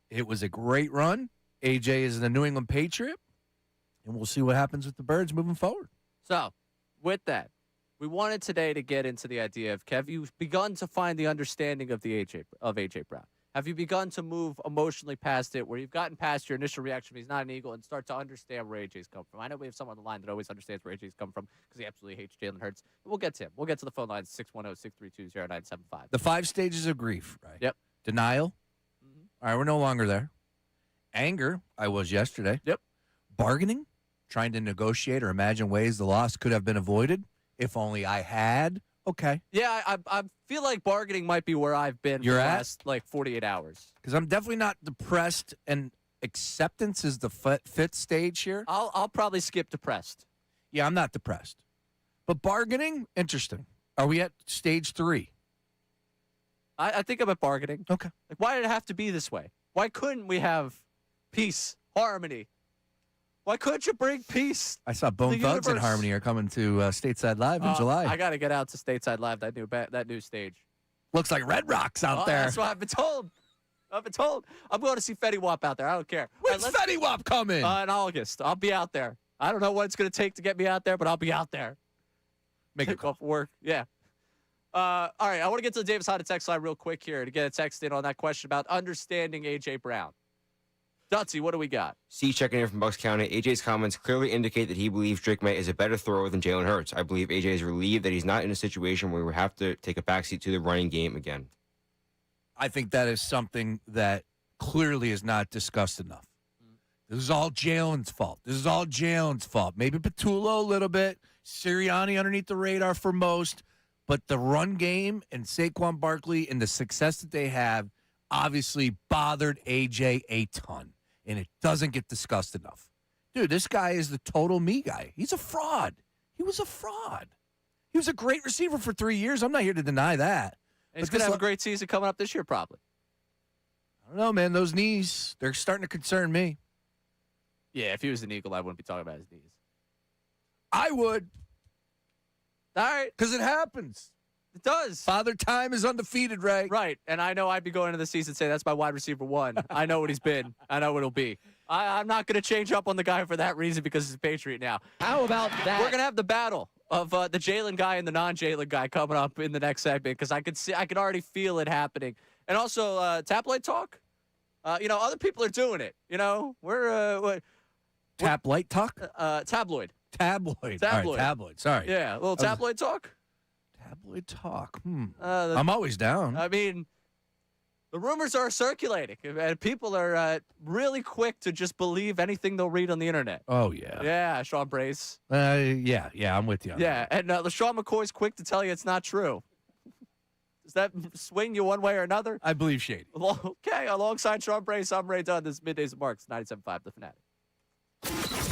it was a great run. AJ is the New England Patriot, and we'll see what happens with the Birds moving forward. So, with that, we wanted today to get into the idea of, have you begun to find the understanding of AJ Brown? Have you begun to move emotionally past it, where you've gotten past your initial reaction, he's not an Eagle, and start to understand where AJ's come from? I know we have someone on the line that always understands where AJ's come from because he absolutely hates Jalen Hurts. We'll get to him. We'll get to the phone lines, 610-632-0975. The 5 stages of grief, right? Yep. Denial. All right, we're no longer there. Anger, I was yesterday. Yep. Bargaining, trying to negotiate or imagine ways the loss could have been avoided. If only I had. Okay. Yeah, I feel like bargaining might be where I've been for the last, 48 hours. Because I'm definitely not depressed, and acceptance is the fifth stage here. I'll probably skip depressed. Yeah, I'm not depressed. But bargaining, interesting. Are we at stage 3? I think I'm at bargaining. Okay. Like, why did it have to be this way? Why couldn't we have peace, harmony? Why couldn't you bring peace? I saw Bone Thugs and Harmony are coming to Stateside Live in July. I got to get out to Stateside Live, that new stage. Looks like Red Rocks out there. That's what I've been told. I'm going to see Fetty Wap out there. I don't care. When's Fetty Wap coming? In August. I'll be out there. I don't know what it's going to take to get me out there, but I'll be out there. Make it off work. Yeah. All right. I want to get to the Davis Honda text line real quick here to get a text in on that question about understanding A.J. Brown. Dutsy, what do we got? C checking in from Bucks County. AJ's comments clearly indicate that he believes Drake May is a better thrower than Jalen Hurts. I believe AJ is relieved that he's not in a situation where we have to take a backseat to the running game again. I think that is something that clearly is not discussed enough. This is all Jalen's fault. Maybe Petullo a little bit. Sirianni underneath the radar for most. But the run game and Saquon Barkley and the success that they have obviously bothered AJ a ton. And it doesn't get discussed enough. Dude, this guy is the total me guy. He's a fraud. He was a fraud. He was a great receiver for 3 years. I'm not here to deny that. And he's going to have a great season coming up this year, probably. I don't know, man. Those knees, they're starting to concern me. Yeah, if he was an Eagle, I wouldn't be talking about his knees. I would. All right. Because it happens. It does. Father Time is undefeated, Ray. Right. And I know I'd be going into the season saying that's my wide receiver 1. I know what he's been. I know what he'll be. I'm not going to change up on the guy for that reason because he's a Patriot now. How about that? We're going to have the battle of the Jalen guy and the non-Jalen guy coming up in the next segment because I could already feel it happening. And also, tabloid talk. Other people are doing it. We're Tabloid talk? Tabloid. Tabloid. All right, tabloid. Sorry. Yeah, a little tabloid talk. Tabloid talk. I'm always down. I mean, the rumors are circulating, and people are really quick to just believe anything they'll read on the internet. Oh, yeah. Yeah, Sean Brace. Yeah, I'm with you on that. And LaShawn McCoy's quick to tell you it's not true. Does that swing you one way or another? I believe Shady. Okay, alongside Sean Brace, I'm Ray Dunn. This is Middays at Marks, 97.5 The Fanatic.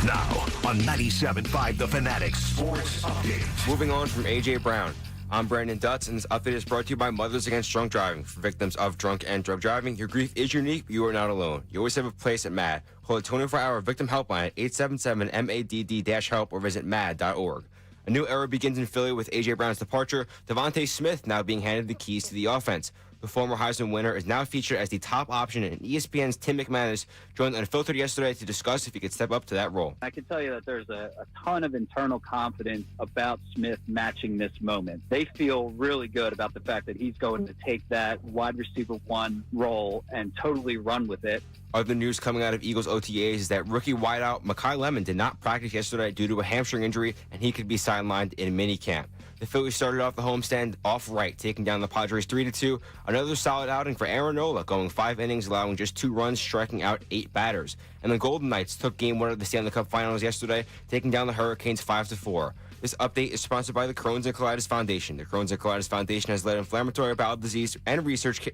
Now on 97.5 The Fanatic Sports Update. Moving on from A.J. Brown. I'm Brandon Dutz, and this update is brought to you by Mothers Against Drunk Driving. For victims of drunk and drug driving, your grief is unique, but you are not alone. You always have a place at MADD. Call a 24-hour victim helpline at 877-MADD-HELP or visit MADD.org. A new era begins in Philly with A.J. Brown's departure. Devontae Smith now being handed the keys to the offense. The former Heisman winner is now featured as the top option, and ESPN's Tim McManus joined Unfiltered yesterday to discuss if he could step up to that role. I can tell you that there's a ton of internal confidence about Smith matching this moment. They feel really good about the fact that he's going to take that wide receiver one role and totally run with it. Other news coming out of Eagles OTAs is that rookie wideout Makai Lemon did not practice yesterday due to a hamstring injury, and he could be sidelined in minicamp. The Phillies started off the homestand off right, taking down the Padres 3-2. Another solid outing for Aaron Nola, going 5 innings, allowing just 2 runs, striking out 8 batters. And the Golden Knights took Game 1 of the Stanley Cup Finals yesterday, taking down the Hurricanes 5-4. This update is sponsored by the Crohn's and Colitis Foundation. The Crohn's and Colitis Foundation has led inflammatory bowel disease and research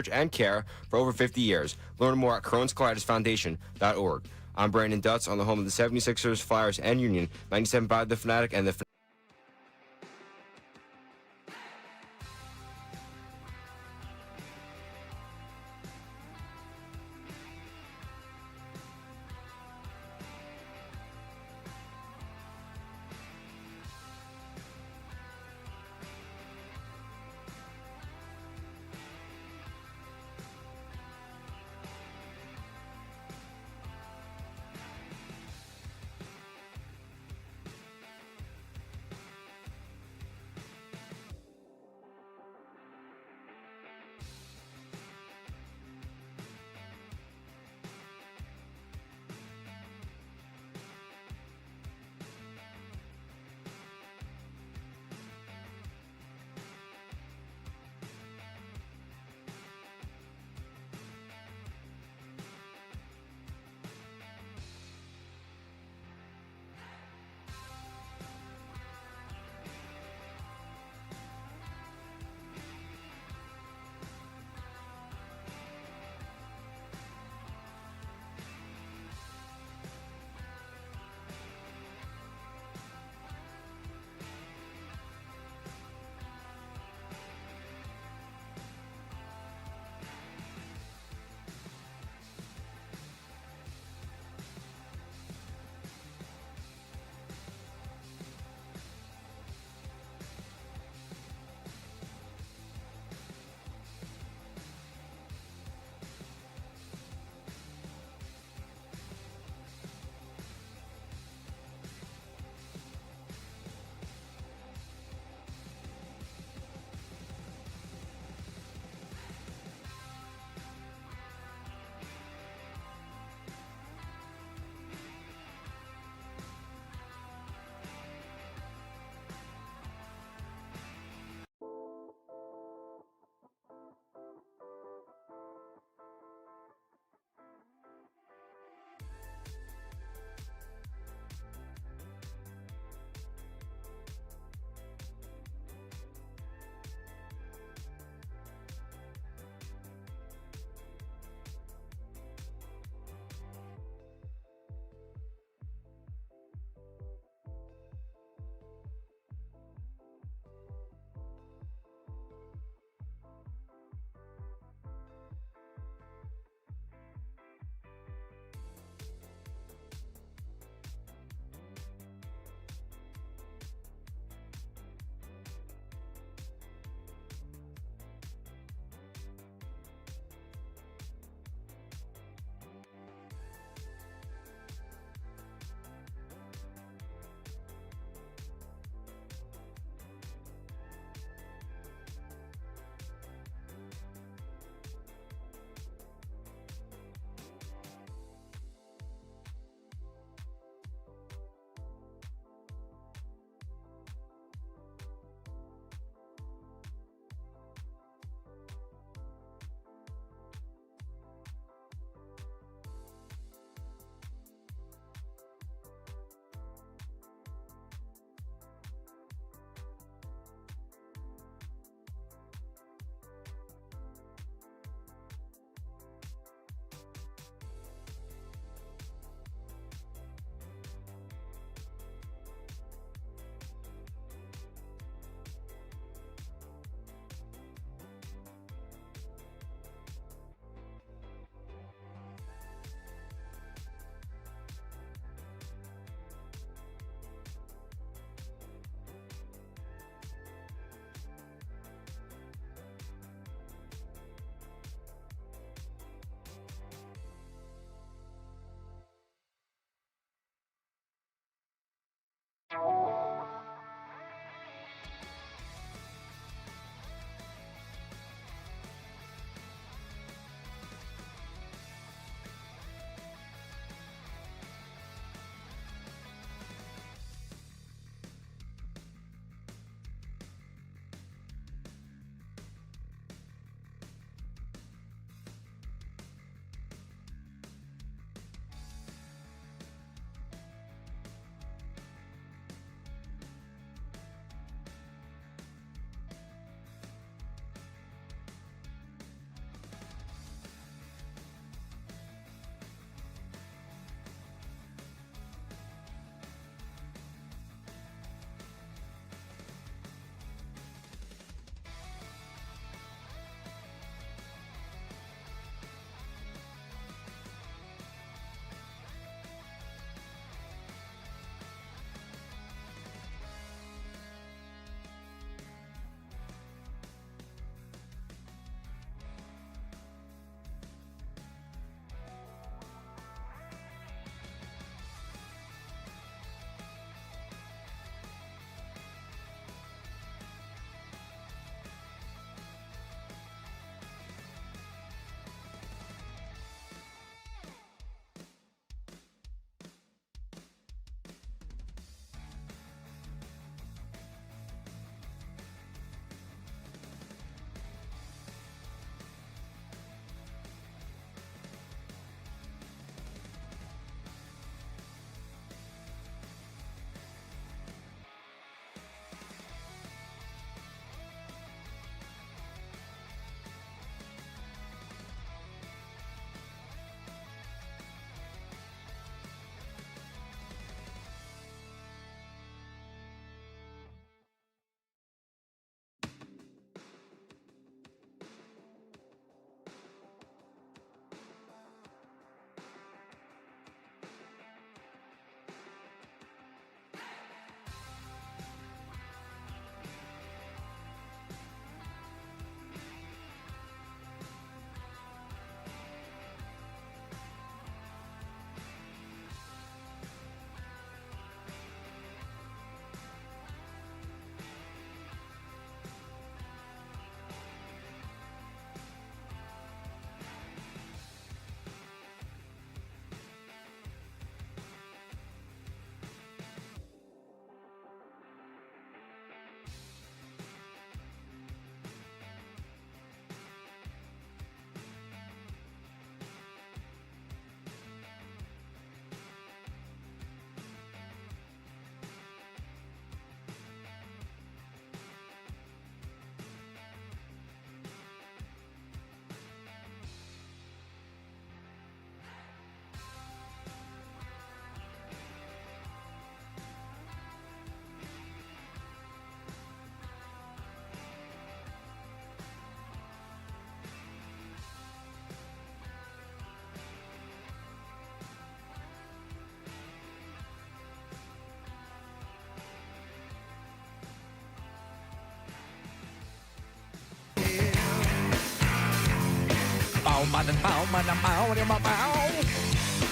and care for over 50 years. Learn more at crohnscolitisfoundation.org. I'm Brandon Dutz on the home of the 76ers, Flyers, and Union, 97.5 The Fanatic and the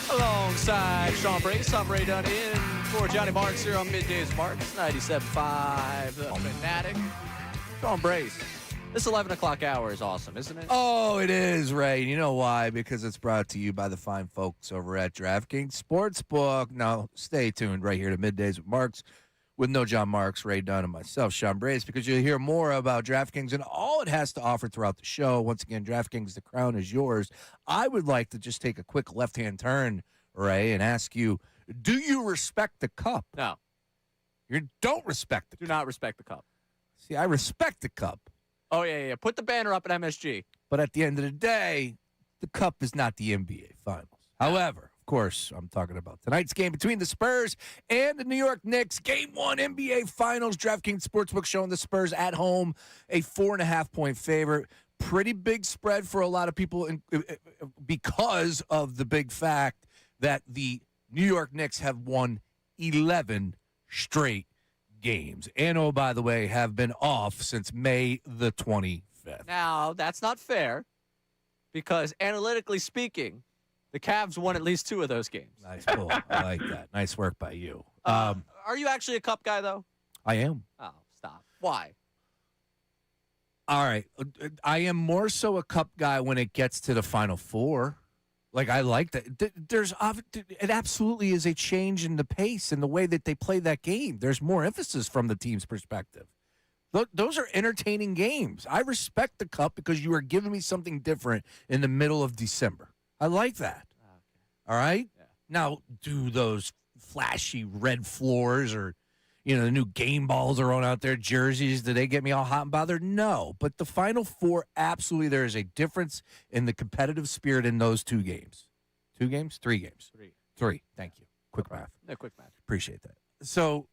Alongside Sean Brace, I'm Ray Dunn in for Johnny Marks here on Middays Marks, 97.5, The Fanatic. Sean Brace, this 11 o'clock hour is awesome, isn't it? Oh, it is, Ray. You know why? Because it's brought to you by the fine folks over at DraftKings Sportsbook. Now, stay tuned right here to Middays with Marks, with no John Marks, Ray Dunn, and myself, Sean Brace, because you'll hear more about DraftKings and all it has to offer throughout the show. Once again, DraftKings, the crown is yours. I would like to just take a quick left-hand turn, Ray, and ask you, do you respect the cup? No. You don't respect the cup. Do not respect the cup. See, I respect the cup. Oh, yeah. Put the banner up at MSG. But at the end of the day, the cup is not the NBA Finals. However, of course, I'm talking about tonight's game between the Spurs and the New York Knicks. Game 1 NBA Finals. DraftKings Sportsbook showing the Spurs at home a 4.5-point favorite. Pretty big spread for a lot of people because of the big fact that the New York Knicks have won 11 straight games. And, oh, by the way, have been off since May the 25th. Now, that's not fair because analytically speaking, the Cavs won at least 2 of those games. Nice pull. I like that. Nice work by you. Are you actually a cup guy, though? I am. Oh, stop. Why? All right. I am more so a cup guy when it gets to the Final Four. Like, I like that. It absolutely is a change in the pace and the way that they play that game. There's more emphasis from the team's perspective. Those are entertaining games. I respect the cup because you are giving me something different in the middle of December. I like that. Okay. All right? Yeah. Now, do those flashy red floors or, the new game balls are on out there, jerseys, do they get me all hot and bothered? No. But the Final Four, absolutely, there is a difference in the competitive spirit in those 2 games. 2 games? 3 games? 3. Thank you. Quick math. No, quick math. Appreciate that. So,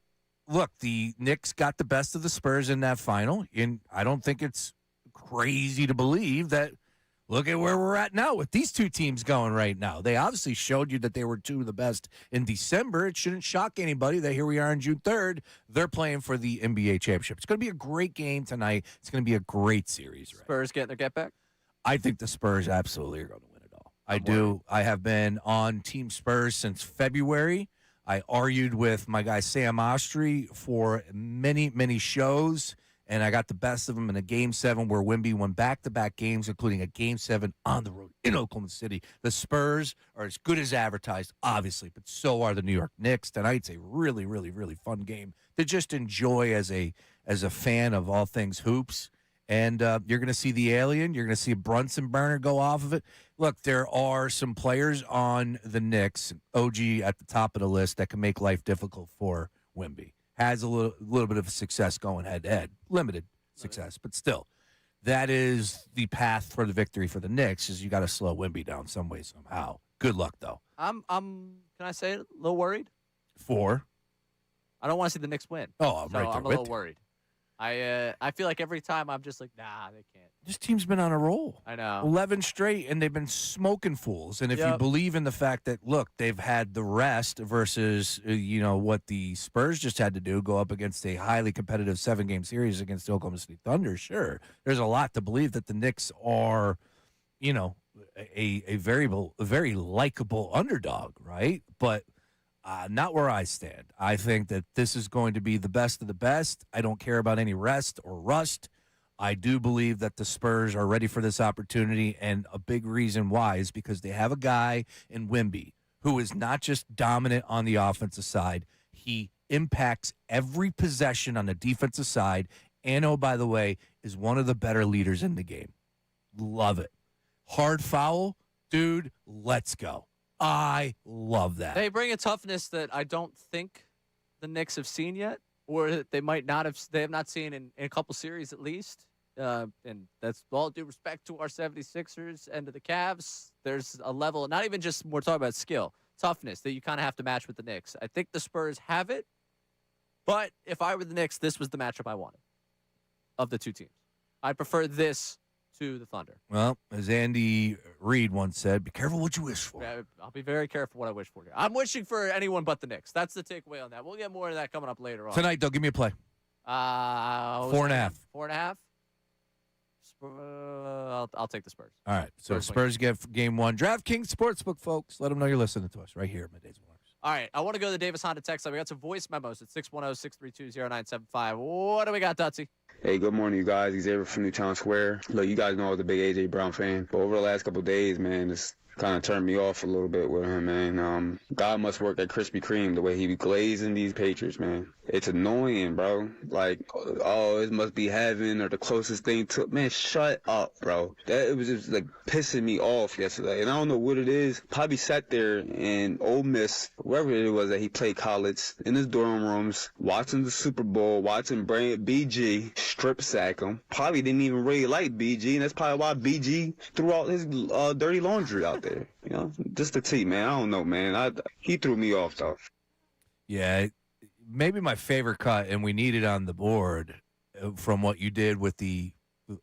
look, the Knicks got the best of the Spurs in that final, and I don't think it's crazy to believe that. Look at where we're at now with these 2 teams going right now. They obviously showed you that they were 2 of the best in December. It shouldn't shock anybody that here we are on June 3rd. They're playing for the NBA championship. It's going to be a great game tonight. It's going to be a great series. Right? Spurs getting their get back? I think the Spurs absolutely are going to win it all. I do. I have been on Team Spurs since February. I argued with my guy Sam Ostry for many, many shows. And I got the best of them in a Game 7 where Wemby won back-to-back games, including a Game 7 on the road in Oklahoma City. The Spurs are as good as advertised, obviously, but so are the New York Knicks. Tonight's a really, really, really fun game to just enjoy as a fan of all things hoops. And you're going to see the alien. You're going to see a Brunson burner go off of it. Look, there are some players on the Knicks, OG at the top of the list, that can make life difficult for Wemby. Has a little bit of success going head-to-head. Limited success, but still. That is the path for the victory for the Knicks, is you got to slow Wemby down some way, somehow. Good luck, though. I'm can I say it? A little worried? I don't want to see the Knicks win. Oh, I'm right there I'm a little worried. I feel like every time I'm just like, nah, they can't. This team's been on a roll. I know. 11 straight, and they've been smoking fools. And if you believe in the fact that, look, they've had the rest versus, what the Spurs just had to do, go up against a highly competitive 7-game series against the Oklahoma City Thunder, sure. There's a lot to believe that the Knicks are, a very likable underdog, right? But not where I stand. I think that this is going to be the best of the best. I don't care about any rest or rust. I do believe that the Spurs are ready for this opportunity, and a big reason why is because they have a guy in Wemby who is not just dominant on the offensive side. He impacts every possession on the defensive side, and, oh, by the way, is one of the better leaders in the game. Love it. Hard foul, dude, let's go. I love that. They bring a toughness that I don't think the Knicks have seen yet, or that they have not seen in a couple series at least. And that's all due respect to our 76ers and to the Cavs. There's a level, not even just we're talking about skill, toughness that you kind of have to match with the Knicks. I think the Spurs have it, but if I were the Knicks, this was the matchup I wanted of the 2 teams. I prefer this to the Thunder. Well, as Andy Reid once said, be careful what you wish for. I'll be very careful what I wish for here. I'm wishing for anyone but the Knicks. That's the takeaway on that. We'll get more of that coming up later on. Tonight, though, give me a play. 4.5. 4.5? I'll take the Spurs. All right. So Spurs get game one. DraftKings Sportsbook, folks. Let them know you're listening to us right here at Middays Mornings. All right. I want to go to the Davis Honda text line. We got some voice memos at 610-632-0975. What do we got, Dutsy? Hey, good morning, you guys. Xavier from Newtown Square. Look, you guys know I was a big A.J. Brown fan, but over the last couple of days, man, it's kind of turned me off a little bit with him, man. God must work at Krispy Kreme the way he be glazing these Patriots, man. It's annoying, bro. Like, oh, it must be heaven or the closest thing to man. Shut up, bro. It was just like pissing me off yesterday, and I don't know what it is. Probably sat there in Ole Miss, wherever it was that he played college, in his dorm rooms, watching the Super Bowl, watching BG strip sack him. Probably didn't even really like BG, and that's probably why BG threw out his dirty laundry out there. You know, just the tea, man. I don't know, man. He threw me off, though. Yeah, maybe my favorite cut, and we need it on the board from what you did with the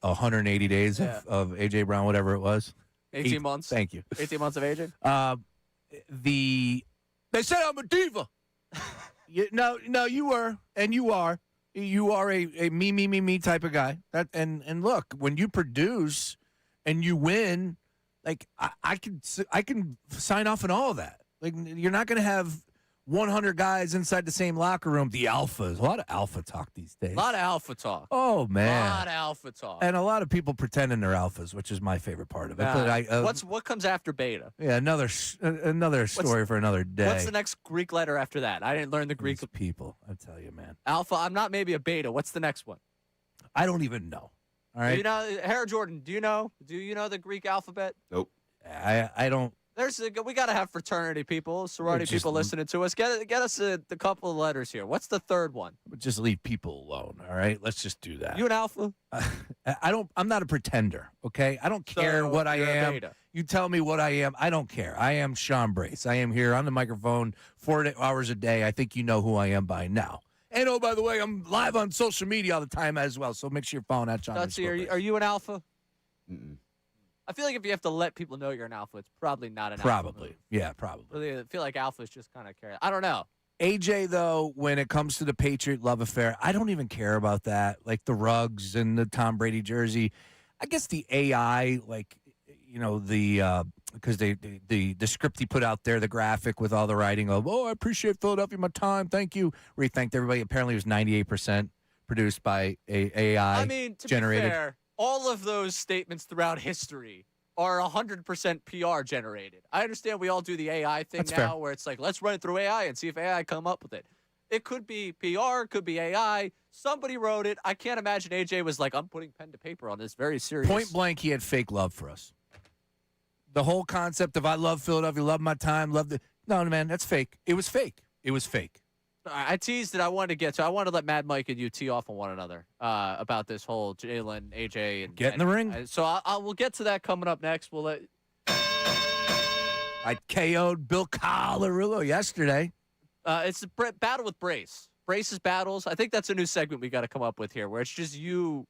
180 days of A.J. Brown, whatever it was. 18 months. Thank you. 18 months of A.J.? They said I'm a diva. No, you were, and you are. You are a me type of guy. And look, when you produce and you win, like I can sign off on all of that. Like you're not going to have 100 guys inside the same locker room. The alphas, a lot of alpha talk these days. A lot of alpha talk. Oh man, a lot of alpha talk, and a lot of people pretending they're alphas, which is my favorite part of it. But what comes after beta? Yeah, another story for another day. What's the next Greek letter after that? I didn't learn the Greek. These people, I tell you, man. Alpha. I'm not maybe a beta. What's the next one? I don't even know. All right. Do you know, Harry Jordan? Do you know the Greek alphabet? Nope. I don't. We got to have fraternity people, sorority people listening to us. Get us the couple of letters here. What's the third one? Just leave people alone. All right, let's just do that. You an alpha? I'm not a pretender. Okay, I don't care what I am. Beta. You tell me what I am. I don't care. I am Sean Brace. I am here on the microphone 4 hours a day. I think you know who I am by now. And oh, by the way, I'm live on social media all the time as well. So make sure you're following at Sean. Are you an alpha? Mm-mm. I feel like if you have to let people know you're an alpha, it's probably not an alpha. Probably. Yeah, probably. Really, I feel like alpha is just kind of carry. I don't know. AJ, though, when it comes to the Patriot love affair, I don't even care about that. Like the rugs and the Tom Brady jersey. I guess the AI, like, you know, because the script he put out there, the graphic with all the writing of, oh, I appreciate Philadelphia, my time, thank you, where he thanked everybody. Apparently it was 98% produced by AI. I mean, to generated. Be fair, all of those statements throughout history are 100% PR generated. I understand we all do the AI thing That's now fair. where it's like, let's run it through AI and see if AI come up with it. It could be PR, it could be AI. Somebody wrote it. I can't imagine AJ was like, I'm putting pen to paper on this very serious. Point blank, he had fake love for us. The whole concept of I love Philadelphia, love my time, love the... No, man, that's fake. It was fake. It was fake. I teased it. I wanted to get to. I wanted to let Mad Mike and you tee off on one another about this whole Jalen, AJ, and Get in the ring. So we'll get to that coming up next. We'll let. I KO'd Bill Colarulo yesterday. It's a battle with Brace. Brace's battles. I think that's a new segment we got to come up with here, where it's just you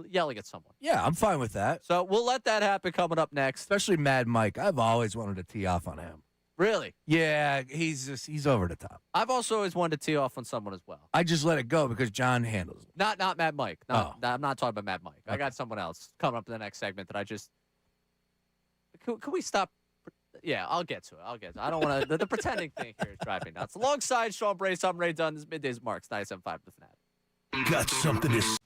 yelling at someone. Yeah, I'm fine with that. So we'll let that happen coming up next. Especially Mad Mike. I've always wanted to tee off on him. Really? Yeah, he's over the top. I've also always wanted to tee off on someone as well. I just let it go because John handles it. Not Mad Mike. No, I'm not talking about Mad Mike. Okay. I got someone else coming up in the next segment that I just. Can we stop? Yeah, I'll get to it. I don't want to. The pretending thing here is driving me nuts. Alongside Sean Brace, I'm Ray Dunn. This is Middays Marks 97.5 The Fanatic. Got something to say?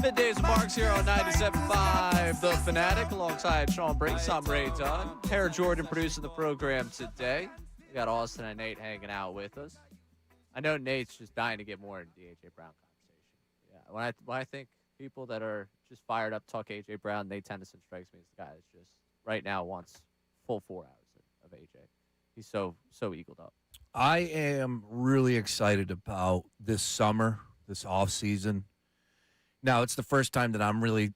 Middays and Marks here on 97.5 The Fanatic alongside Sean Brace. I'm Ray Dunn. Hair Jordan producing the program today. We got Austin and Nate hanging out with us. I know Nate's just dying to get more into the A.J. Brown conversation. Yeah, when I think people that are just fired up talk A.J. Brown, Nate Tennyson strikes me as the guy that's just right now wants full 4 hours of A.J. He's so eagled up. I am really excited about this summer, this off season. Now, it's the first time that I'm really,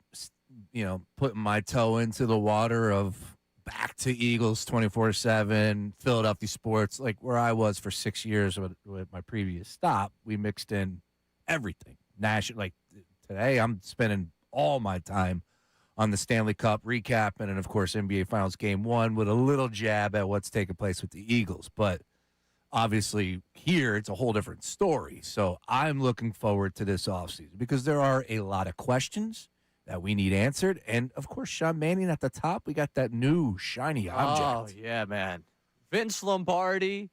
putting my toe into the water of back to Eagles 24/7, Philadelphia sports, like where I was for 6 years with my previous stop. We mixed in everything. National, like today, I'm spending all my time on the Stanley Cup recapping and, of course, NBA Finals Game 1 with a little jab at what's taking place with the Eagles. But obviously here it's a whole different story. So I'm looking forward to this offseason because there are a lot of questions that we need answered. And, of course, Sean Mannion at the top, we got that new shiny object. Oh, yeah, man. Vince Lombardi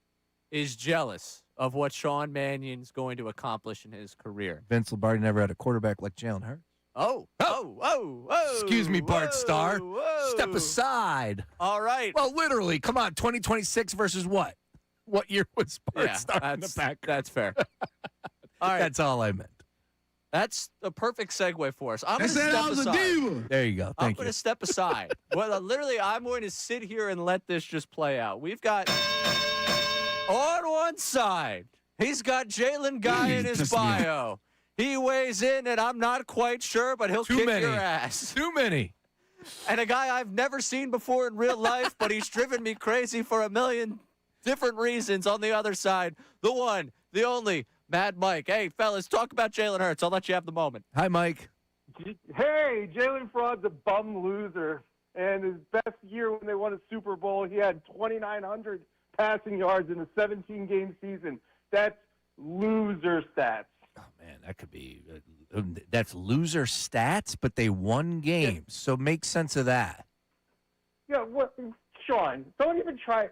is jealous of what Sean Mannion's going to accomplish in his career. Vince Lombardi never had a quarterback like Jalen Hurts. Oh. Excuse me, Bart Starr. Whoa. Step aside. All right. Well, literally, come on, 2026 versus what? What year was Bart Starr in the back? That's fair. All right. That's all I meant. That's a perfect segue for us. I'm going to step aside. There you go. I'm Thank going you. to step aside. Well, literally, I'm going to sit here and let this just play out. We've got on one side, he's got Jalen Guy in his bio. He weighs in, and I'm not quite sure, but he'll kick your ass. Too many. And a guy I've never seen before in real life, but he's driven me crazy for a million different reasons on the other side. The one, the only, Mad Mike. Hey, fellas, talk about Jalen Hurts. I'll let you have the moment. Hi, Mike. Hey, Jalen Fraud's a bum loser. And his best year when they won a Super Bowl, he had 2,900 passing yards in a 17-game season. That's loser stats. Oh, man, that could be that's loser stats, but they won games. Yeah. So make sense of that. Yeah, Sean, don't even try.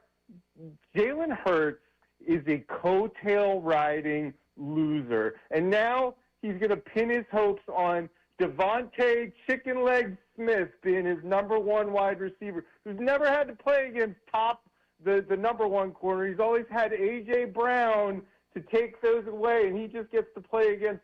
Jalen Hurts is a coattail riding loser. And now he's going to pin his hopes on Devontae Chicken Leg Smith being his number one wide receiver, who's never had to play against the number one corner. He's always had A.J. Brown to take those away, and he just gets to play against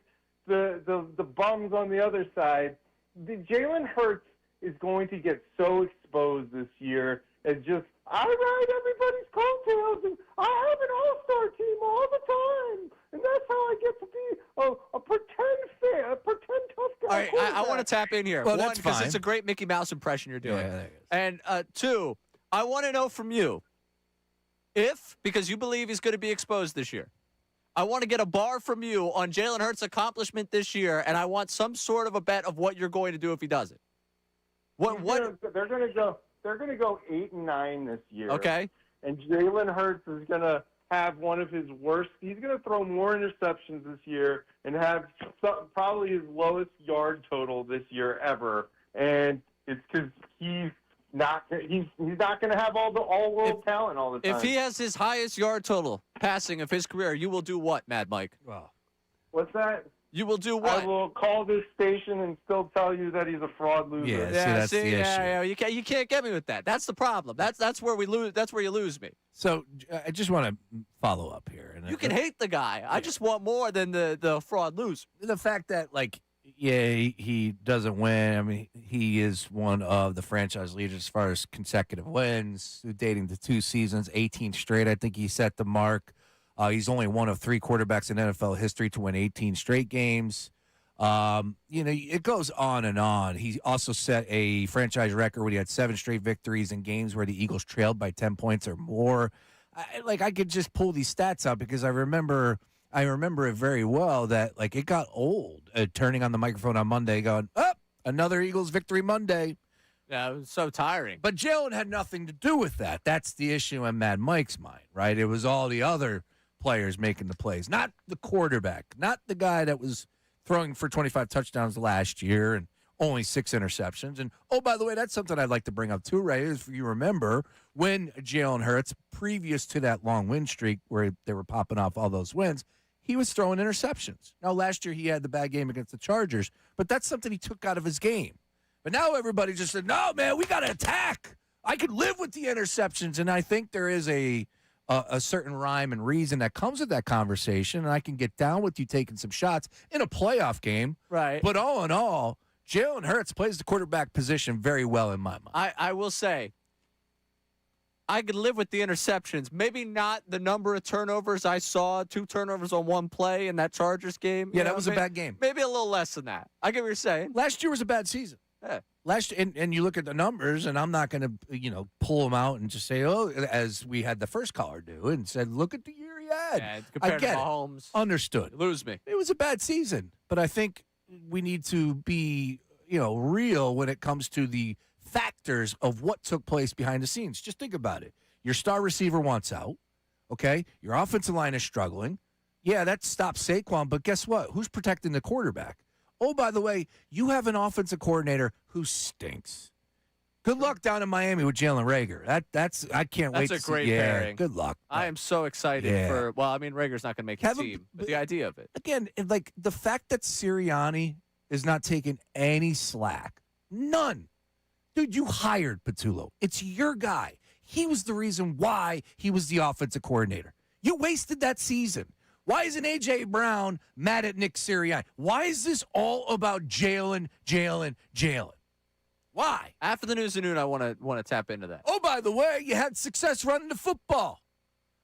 the bums on the other side. Jalen Hurts is going to get so exposed this year as just, I ride everybody's coattails, and I have an all-star team all the time, and that's how I get to be a pretend fan, a pretend tough guy. All right, I want to tap in here. Well, One, that's because fine. it's a great Mickey Mouse impression you're doing. Yeah, there it is. And two, I want to know from you, because you believe he's going to be exposed this year, I want to get a bar from you on Jalen Hurts' accomplishment this year, and I want some sort of a bet of what you're going to do if he does it. They're going to go 8-9 this year. Okay. And Jalen Hurts is going to have one of his worst. He's going to throw more interceptions this year and have probably his lowest yard total this year ever. And it's because he's not going to have all world talent all the time. If he has his highest yard total passing of his career, you will do what, Mad Mike? Wow. What's that? You will do what? I will call this station and still tell you that he's a fraud loser. Yeah, that's the issue. Yeah, you can't get me with that. That's the problem. That's where we lose. That's where you lose me. So I just want to follow up here. And you can hate the guy. I just want more than the fraud lose. The fact that, he doesn't win. I mean, he is one of the franchise leaders as far as consecutive wins, dating to 2 seasons, 18 straight. I think he set the mark. He's only one of 3 quarterbacks in NFL history to win 18 straight games. It goes on and on. He also set a franchise record when he had 7 straight victories in games where the Eagles trailed by 10 points or more. I could just pull these stats out because I remember it very well that it got old turning on the microphone on Monday going, another Eagles victory Monday. Yeah, it was so tiring. But Jalen had nothing to do with that. That's the issue in Mad Mike's mind, right? It was all the other players making the plays, not the quarterback, not the guy that was throwing for 25 touchdowns last year and only 6 interceptions. And, oh, by the way, that's something I'd like to bring up too, Ray, if you remember when Jalen Hurts, previous to that long win streak where they were popping off all those wins, he was throwing interceptions. Now, last year he had the bad game against the Chargers, but that's something he took out of his game. But now everybody just said, no, man, we got to attack. I could live with the interceptions, and I think there is a certain rhyme and reason that comes with that conversation, and I can get down with you taking some shots in a playoff game. Right. But all in all, Jalen Hurts plays the quarterback position very well in my mind. I will say, I could live with the interceptions. Maybe not the number of turnovers I saw, 2 turnovers on one play in that Chargers game. Yeah, that was a bad game. Maybe a little less than that. I get what you're saying. Last year was a bad season. Yeah. And you look at the numbers, and I'm not going to, pull them out and just say, oh, as we had the first caller do, and said, look at the year he had. Yeah, I compared to get it. Mahomes. Understood. Lose me. It was a bad season, but I think we need to be, real when it comes to the factors of what took place behind the scenes. Just think about it. Your star receiver wants out, okay? Your offensive line is struggling. Yeah, that stops Saquon, but guess what? Who's protecting the quarterback? Oh, by the way, you have an offensive coordinator who stinks. Good luck down in Miami with Jalen Rager. That's I can't wait to see. That's a great yeah, pairing. Good luck. I am so excited for. Well, I mean, Rager's not going to make the team, but the idea of it. Again, like the fact that Sirianni is not taking any slack, none. Dude, you hired Patullo. It's your guy. He was the reason why he was the offensive coordinator. You wasted that season. Why isn't A.J. Brown mad at Nick Sirianni? Why is this all about Jalen? Why? After the news at noon, I want to tap into that. Oh, by the way, you had success running the football.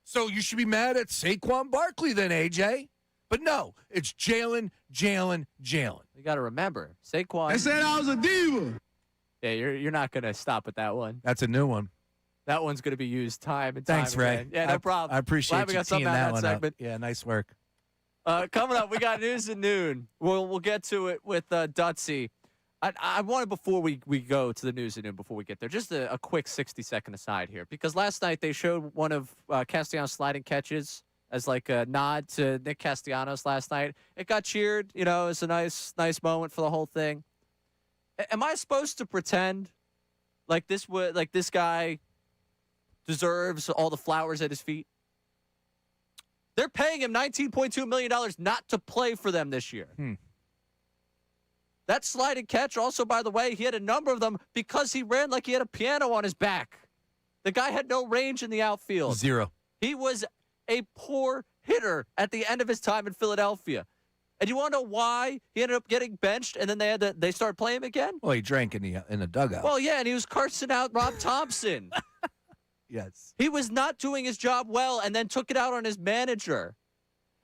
So you should be mad at Saquon Barkley then, A.J. But no, it's Jalen. You got to remember, Saquon. I said I was a diva. Yeah, you're not going to stop at that one. That's a new one. That one's going to be used time and time Thanks, Ray. again. Yeah, no problem. I appreciate Glad we you got something teeing out that of one that up. segment. Yeah, nice work. Coming up, we got news at noon. We'll get to it with Dutsy. I wanted, before we go to the news at noon, before we get there, just a quick 60-second aside here. Because last night they showed one of Castellanos' sliding catches as like a nod to Nick Castellanos last night. It got cheered. It's a nice moment for the whole thing. Am I supposed to pretend like this guy deserves all the flowers at his feet? They're paying him $19.2 million not to play for them this year. That sliding catch, also, by the way, he had a number of them because he ran like he had a piano on his back. The guy had no range in the outfield. Zero. He was a poor hitter at the end of his time in Philadelphia. And you want to know why he ended up getting benched and then they started playing him again? Well, he drank in the dugout. Well, yeah, and he was cursing out Rob Thompson. Yes. He was not doing his job well and then took it out on his manager.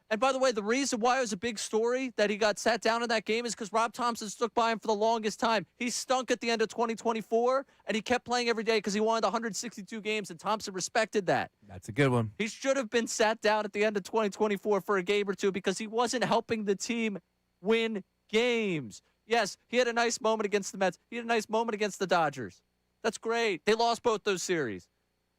And by the way, the reason why it was a big story that he got sat down in that game is because Rob Thompson stuck by him for the longest time. He stunk at the end of 2024, and he kept playing every day because he wanted 162 games, and Thompson respected that. That's a good one. He should have been sat down at the end of 2024 for a game or two because he wasn't helping the team win games. Yes, he had a nice moment against the Mets. He had a nice moment against the Dodgers. That's great. They lost both those series.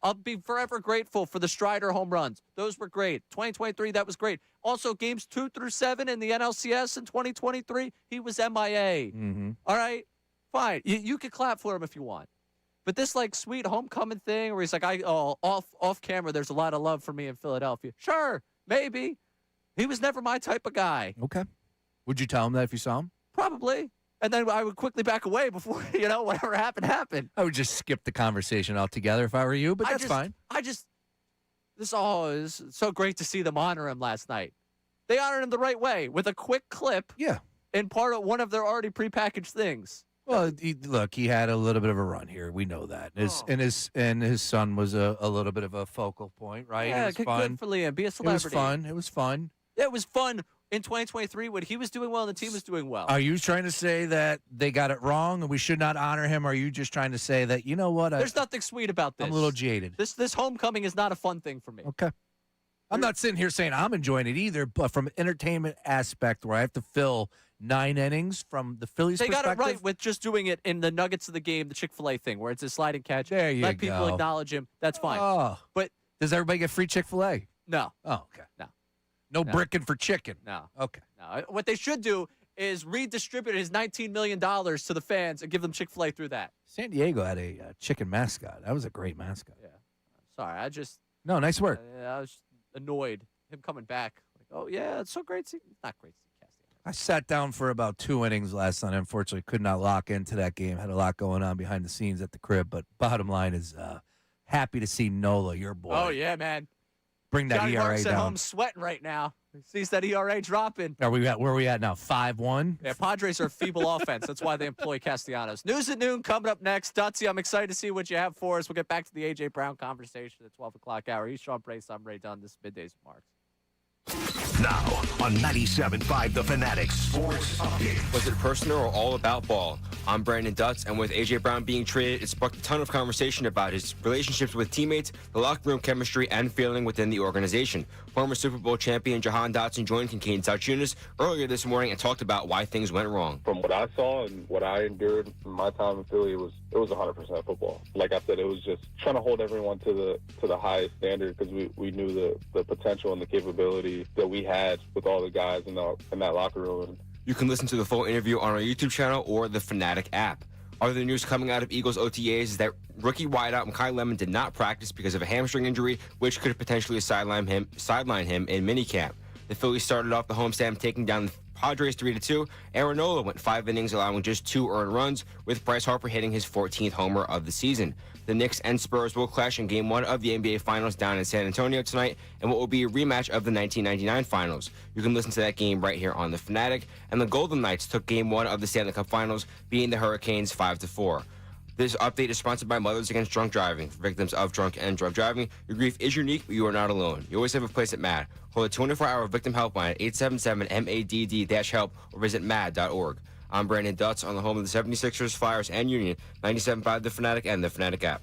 I'll be forever grateful for the Strider home runs. Those were great. 2023, that was great. Also, games 2 through 7 in the NLCS in 2023, he was MIA. All right? Fine. You can clap for him if you want. But this, sweet homecoming thing where he's like, off camera, there's a lot of love for me in Philadelphia. Sure, maybe. He was never my type of guy. Okay. Would you tell him that if you saw him? Probably. And then I would quickly back away before, whatever happened. I would just skip the conversation altogether if I were you, but that's fine. This all is so great to see them honor him last night. They honored him the right way with a quick clip. Yeah. In part of one of their already prepackaged things. Well, he had a little bit of a run here. We know that. And his son was a little bit of a focal point, right? Yeah, it was fun. Good for Liam. Be a celebrity. It was fun. Yeah, it was fun in 2023 when he was doing well and the team was doing well. Are you trying to say that they got it wrong and we should not honor him? Or are you just trying to say that, you know what? There's nothing sweet about this. I'm a little jaded. This homecoming is not a fun thing for me. Okay. I'm not sitting here saying I'm enjoying it either, but from an entertainment aspect where I have to fill 9 innings from the Phillies perspective. They got it right with just doing it in the nuggets of the game, the Chick-fil-A thing, where it's a sliding catch. There you Let people acknowledge him. That's fine. Oh. But does everybody get free Chick-fil-A? No. Oh, okay. No bricking for chicken. No. Okay. No. What they should do is redistribute his $19 million to the fans and give them Chick-fil-A through that. San Diego had a chicken mascot. That was a great mascot. Yeah. Sorry, No, nice work. I was annoyed. Him coming back. Oh, yeah, it's so great. Not great. I sat down for about 2 innings last night. Unfortunately, could not lock into that game. Had a lot going on behind the scenes at the crib. But bottom line is happy to see Nola, your boy. Oh, yeah, man. Bring that Johnny ERA Mark's down. at home sweating right now. He sees that ERA dropping. Where are we at now? 5-1? Yeah, Padres are a feeble offense. That's why they employ Castellanos. News at noon coming up next. Dutsy, I'm excited to see what you have for us. We'll get back to the A.J. Brown conversation at 12 o'clock hour. He's Sean Brace. I'm Ray Dunn. This is Middays with Marks. Now on 97.5 The Fanatic Sports Update. Was it personal or all about ball? I'm Brandon Dutz, and with A.J. Brown being traded, it sparked a ton of conversation about his relationships with teammates, the locker room chemistry, and feeling within the organization. Former Super Bowl champion Jahan Dotson joined Kincade and Salciunas earlier this morning and talked about why things went wrong. From what I saw and what I endured in my time in Philly, it was 100% football. Like I said, it was just trying to hold everyone to the highest standard because we knew the potential and the capability that we had with all the guys in that locker room. You can listen to the full interview on our YouTube channel or the Fanatic app. Other news coming out of Eagles OTAs is that rookie wideout Makai Lemon did not practice because of a hamstring injury, which could potentially sideline him in minicamp. The Phillies started off the homestand taking down the Padres 3-2. Aaron Nola went 5 innings, allowing just 2 earned runs, with Bryce Harper hitting his 14th homer of the season. The Knicks and Spurs will clash in Game 1 of the NBA Finals down in San Antonio tonight, and what will be a rematch of the 1999 Finals. You can listen to that game right here on The Fanatic. And the Golden Knights took Game 1 of the Stanley Cup Finals, beating the Hurricanes 5-4. This update is sponsored by Mothers Against Drunk Driving. For victims of drunk and drug driving, your grief is unique, but you are not alone. You always have a place at MAD. Call the 24-hour victim helpline at 877-MADD-HELP or visit MAD.org. I'm Brandon Dutz on the home of the 76ers, Flyers, and Union, 97.5 The Fanatic and The Fanatic app.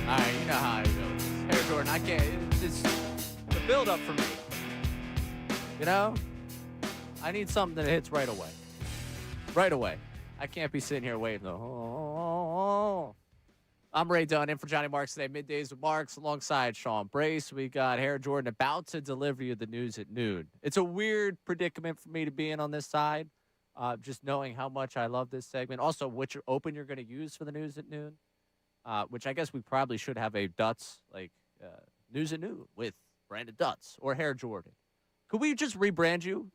All right, you know how it goes. Hey, Jordan, I can't. It's the build-up for me. You know? I need something that hits right away. Right away. I can't be sitting here waiting, though. I'm Ray Dunn in for Johnny Marks today. Middays with Marks alongside Sean Brace. We got Hair Jordan about to deliver you the news at noon. It's a weird predicament for me to be in on this side, just knowing how much I love this segment. Also, which open you're going to use for the news at noon, which I guess we probably should have a Dutz, news at noon with Brandon Dutz or Hair Jordan. Could we just rebrand you,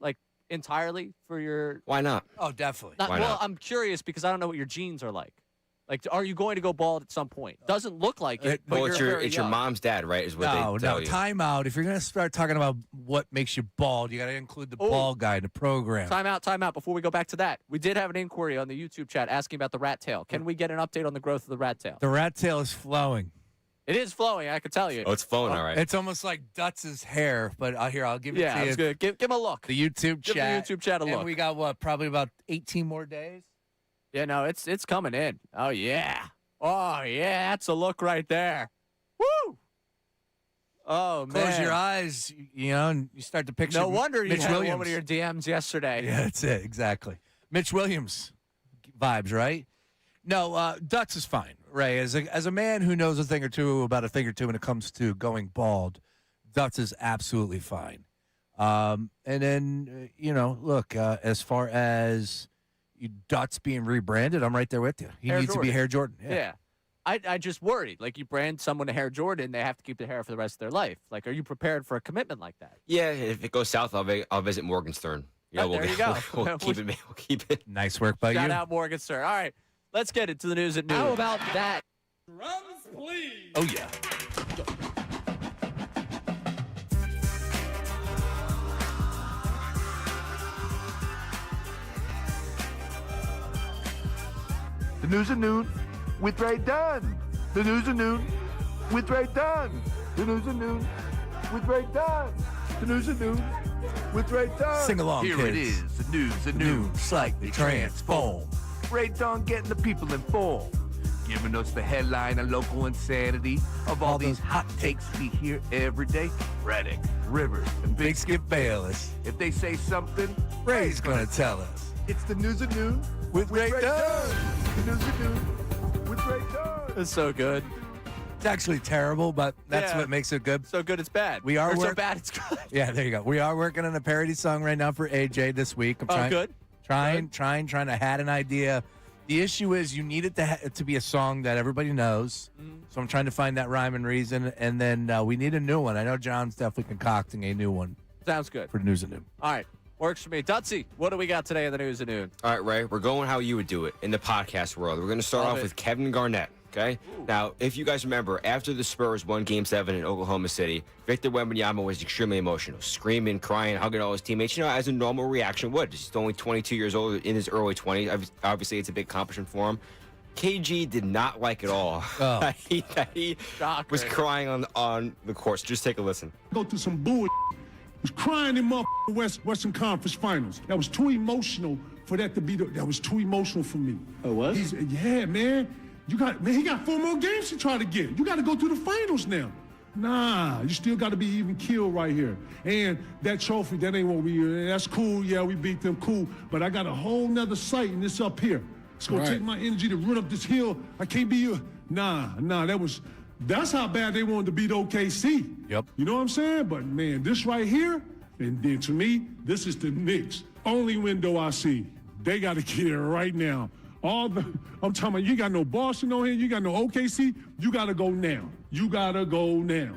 entirely for your... Why not? Oh, definitely. Why not? I'm curious because I don't know what your genes are like. Are you going to go bald at some point? Doesn't look like it. But Well, it's your mom's dad, right? Is what they tell you. Time out. If you're going to start talking about what makes you bald, you got to include the bald guy in the program. Time out. Before we go back to that, we did have an inquiry on the YouTube chat asking about the rat tail. Can we get an update on the growth of the rat tail? The rat tail is flowing. It is flowing, I can tell you. Oh, it's flowing, all right. It's almost like Dutz's hair, but here, I'll give it to you. Yeah, good. Give him a look. The YouTube chat. Give the YouTube chat a look. And we got, probably about 18 more days? Yeah, no, it's coming in. Oh, yeah. Oh, yeah, that's a look right there. Woo! Oh, man. Close your eyes, and you start to picture No wonder you Mitch had Williams. one of your DMs yesterday. Yeah, that's it, exactly. Mitch Williams vibes, right? No, Dutz is fine, Ray. As a man who knows a thing or two when it comes to going bald, Dutz is absolutely fine. And then, look, as far as Dutz being rebranded, I'm right there with you. He needs to be Hair Jordan. Yeah. I just worried. You brand someone to Hair Jordan, they have to keep the hair for the rest of their life. Are you prepared for a commitment like that? Yeah, if it goes south, I'll visit Morgenstern. There you go. We'll keep it. Nice work by you. Shout out Morgenstern. All right, let's get into the news at noon. How about that? Drums, please. Oh, yeah. The news at noon with Ray Dunn. The news at noon with Ray Dunn. The news at noon with Ray Dunn. The news at noon with Ray Dunn. Sing along, Here kids. it is, the news at noon. Slightly transform. Ray Dunn getting the people informed. Giving us the headline of local insanity of all these hot takes we hear every day. Reddick, Rivers, and Big Skip Bayless. If they say something, Ray's going to tell us. it's the news at noon With Ray Dunn. The news at noon with Ray Dunn. It's so good. It's actually terrible, but that's Yeah. what makes it good. So good it's bad. We are Or so work- bad it's good. Yeah, there you go. We are working on a parody song right now for AJ this week. I'm trying, good. Trying to had an idea. The issue is you need it to be a song that everybody knows. So I'm trying to find that rhyme and reason, and then we need a new one. I know John's definitely concocting a new one Sounds good. for news at noon. All right. Works for me. Dutsy, what do we got today in the news at noon? All right, Ray, we're going how you would do it in the podcast world. We're going to start Love off it. with Kevin Garnett, okay? Now, if you guys remember, after the Spurs won Game 7 in Oklahoma City, Victor Wembanyama was extremely emotional, screaming, crying, hugging all his teammates, as a normal reaction would. He's only 22 years old, in his early 20s. Obviously, it's a big accomplishment for him. KG did not like it all. Oh. he was crying on the court. So just take a listen. Go through some bull. Was crying in Western Conference Finals. That was too emotional for that to be. That was too emotional for me. Oh, what? Yeah, man. He got 4 more games to try to get. You got to go through the finals now. Nah, you still got to be even killed right here. And that trophy, that ain't what that's cool. Yeah, we beat them, cool. But I got a whole nother sight, and it's up here. It's going to take my energy to run up this hill. I can't be you. Nah, that's how bad they wanted to beat OKC. Yep. You know what I'm saying? But, man, this right here, and then to me, this is the Knicks' only window I see. They got to get it right now. I'm talking about you got no Boston on here, you got no OKC, you got to go now. You got to go now.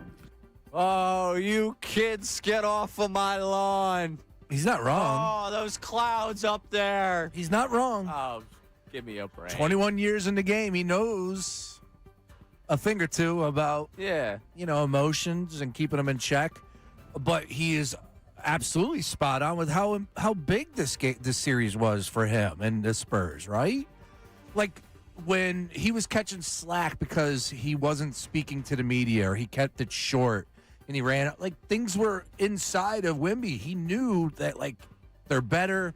Oh, you kids, get off of my lawn. He's not wrong. Oh, those clouds up there. He's not wrong. Oh, give me a break. 21 years in the game, he knows a thing or two about emotions and keeping them in check. But he is absolutely spot on with how big this series was for him and the Spurs, right? Like when he was catching slack because he wasn't speaking to the media or he kept it short and he ran out, things were inside of Wemby. He knew that they're better.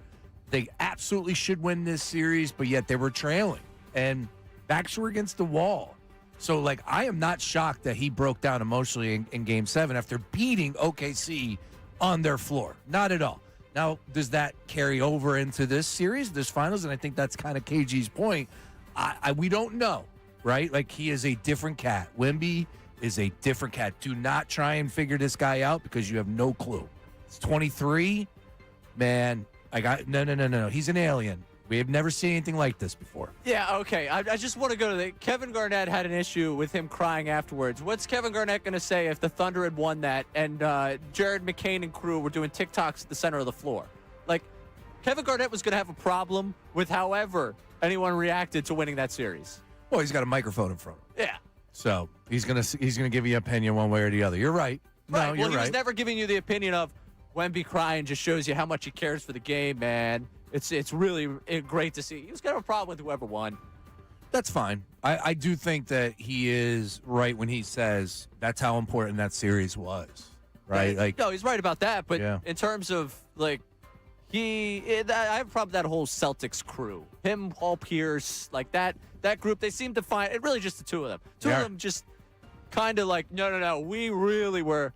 They absolutely should win this series, but yet they were trailing and backs were against the wall. So, like, I am not shocked that he broke down emotionally in Game 7 after beating OKC on their floor. Not at all. Now, does that carry over into this series, this finals? And I think that's kind of KG's point. We don't know, right? Like, he is a different cat. Wemby is a different cat. Do not try and figure this guy out because you have no clue. It's 23. Man, no. He's an alien. We have never seen anything like this before. Yeah, okay. I just want to go to the Kevin Garnett had an issue with him crying afterwards. What's Kevin Garnett going to say if the Thunder had won that and Jared McCain and crew were doing TikToks at the center of the floor? Like, Kevin Garnett was going to have a problem with however anyone reacted to winning that series. Well, he's got a microphone in front of him. Yeah. So he's gonna give you an opinion one way or the other. You're right. No, Right. Well, you're he right. was never giving you the opinion of Wemby crying just shows you how much he cares for the game, man. It's really great to see. He was going to have a problem with whoever won. That's fine. I do think that he is right when he says that's how important that series was, right? Yeah, Like, no, he's right about that. But Yeah. in terms of, like, I have a problem with that whole Celtics crew. Him, Paul Pierce, like that group, they seem to find it really just the two of them. Two of them just kind of like, no. We really were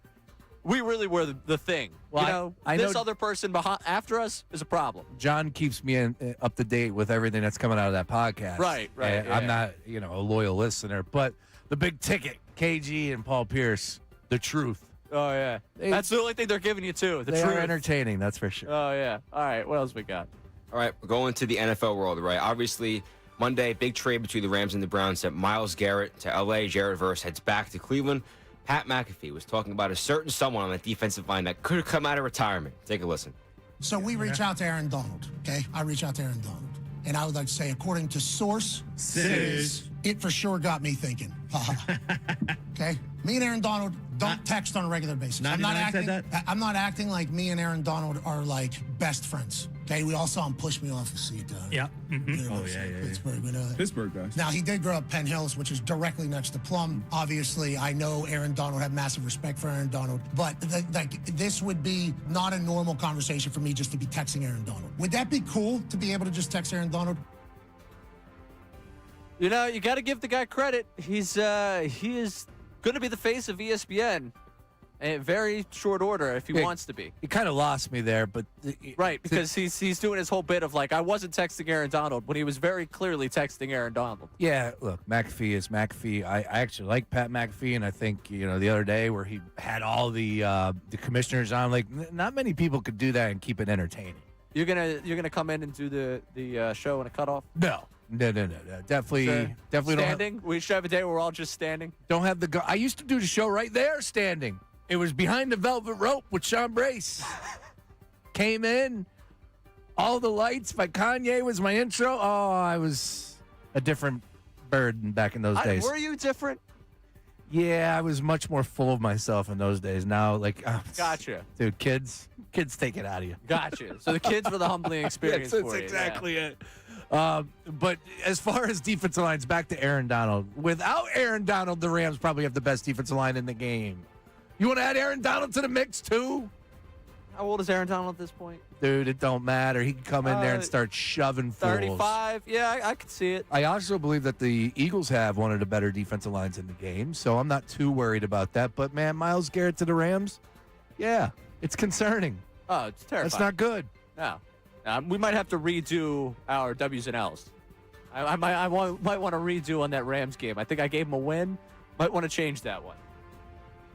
the thing. Well, I this know other person after us is a problem. John keeps me up to date with everything that's coming out of that podcast. Right. And yeah. I'm not, a loyal listener, but the big ticket, KG and Paul Pierce, the truth. Oh, yeah. That's the only thing they're giving you, too. They are entertaining, that's for sure. Oh, yeah. All right. What else we got? All right, we're going to the NFL world, right? Obviously, Monday, big trade between the Rams and the Browns sent Myles Garrett to L.A. Jared Verse heads back to Cleveland. Pat McAfee was talking about a certain someone on the defensive line that could have come out of retirement. Take a listen. So we reach out to Aaron Donald, okay? I reach out to Aaron Donald. And I would like to say, according to sources, it for sure got me thinking. Okay? Me and Aaron Donald don't text on a regular basis. I'm not acting like me and Aaron Donald are like best friends. Okay, we all saw him push me off the seat. Yeah. Oh, yeah. Pittsburgh. We know that. Pittsburgh guys. Now, he did grow up Penn Hills, which is directly next to Plum. Obviously, I know Aaron Donald, have massive respect for Aaron Donald, but this would be not a normal conversation for me just to be texting Aaron Donald. Would that be cool to be able to just text Aaron Donald? You got to give the guy credit. He is going to be the face of ESPN in very short order if he wants to be. He kind of lost me there, but right, because he's doing his whole bit of like, I wasn't texting Aaron Donald when he was very clearly texting Aaron Donald. Yeah, look, McAfee is McAfee. I actually like Pat McAfee, and I think the other day where he had all the commissioners on, like not many people could do that and keep it entertaining. You're gonna come in and do the show in a cutoff? No. Definitely, Sure. definitely Standing? We should have a day where we're all just standing. don't have the. I used to do the show right there, standing. It was behind the velvet rope with Sean Brace. Came in, all the lights by Kanye was my intro. Oh, I was a different bird back in those days. Were you different? Yeah, I was much more full of myself in those days. Now, Gotcha. Dude, kids take it out of you. Gotcha. So the kids were the humbling experience That's for you. exactly it. But as far as defensive lines, back to Aaron Donald. Without Aaron Donald, the Rams probably have the best defensive line in the game. You want to add Aaron Donald to the mix, too? How old is Aaron Donald at this point? Dude, it don't matter. He can come in there and start shoving fools. 35. Yeah, I could see it. I also believe that the Eagles have one of the better defensive lines in the game, so I'm not too worried about that. But, man, Myles Garrett to the Rams, yeah, it's concerning. Oh, it's terrifying. That's not good. No. We might have to redo our W's and L's. I might want to redo on that Rams game. I think I gave them a win. Might want to change that one.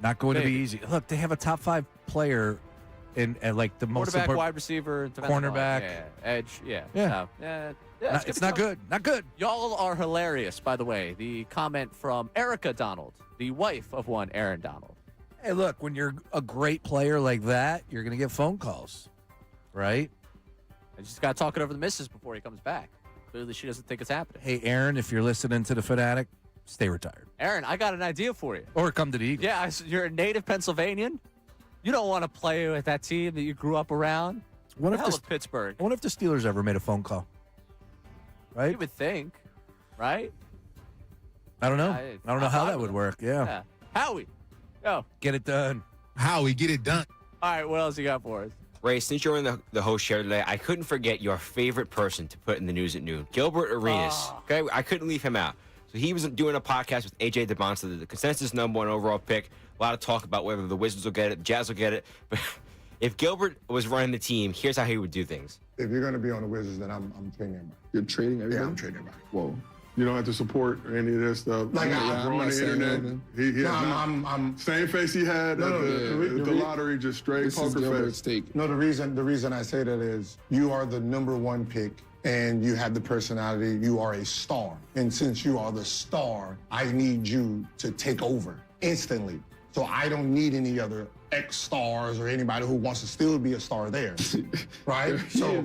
Not going to be easy. Look, they have a top 5 player in like the most Quarterback, important wide receiver, defensive line. cornerback. Yeah, edge. Yeah. Yeah. No, It's not good. Not good. Y'all are hilarious, by the way. The comment from Erica Donald, the wife of one Aaron Donald. Hey, look, when you're a great player like that, you're going to get phone calls, right? I just got to talk it over the missus before he comes back. Clearly, she doesn't think it's happening. Hey, Aaron, if you're listening to the Fanatic, stay retired. Aaron, I got an idea for you. Or come to the Eagles. Yeah, you're a native Pennsylvanian. You don't want to play with that team that you grew up around. What if the hell with Pittsburgh? I wonder if the Steelers ever made a phone call. Right? You would think, right? I don't know. I don't know how that would work. Yeah. Howie, go. Get it done. Howie, get it done. All right, what else you got for us? Ray, since you're in the host chair today, I couldn't forget your favorite person to put in the news at noon, Gilbert Arenas. Okay, I couldn't leave him out. So he was doing a podcast with AJ DeBonsa, the consensus number 1 overall pick. A lot of talk about whether the Wizards will get it, the Jazz will get it. But if Gilbert was running the team, here's how he would do things. If you're going to be on the Wizards, then I'm trading him back. You're trading everybody? Yeah, I'm trading him back. Whoa. You don't have to support any of this stuff. Like, I'm on not the saying internet. nothing. I'm same face he had at the lottery, just straight poker face. No, the reason I say that is you are the number 1 pick and you have the personality. You are a star. And since you are the star, I need you to take over instantly. So I don't need any other ex-stars or anybody who wants to still be a star there, right? So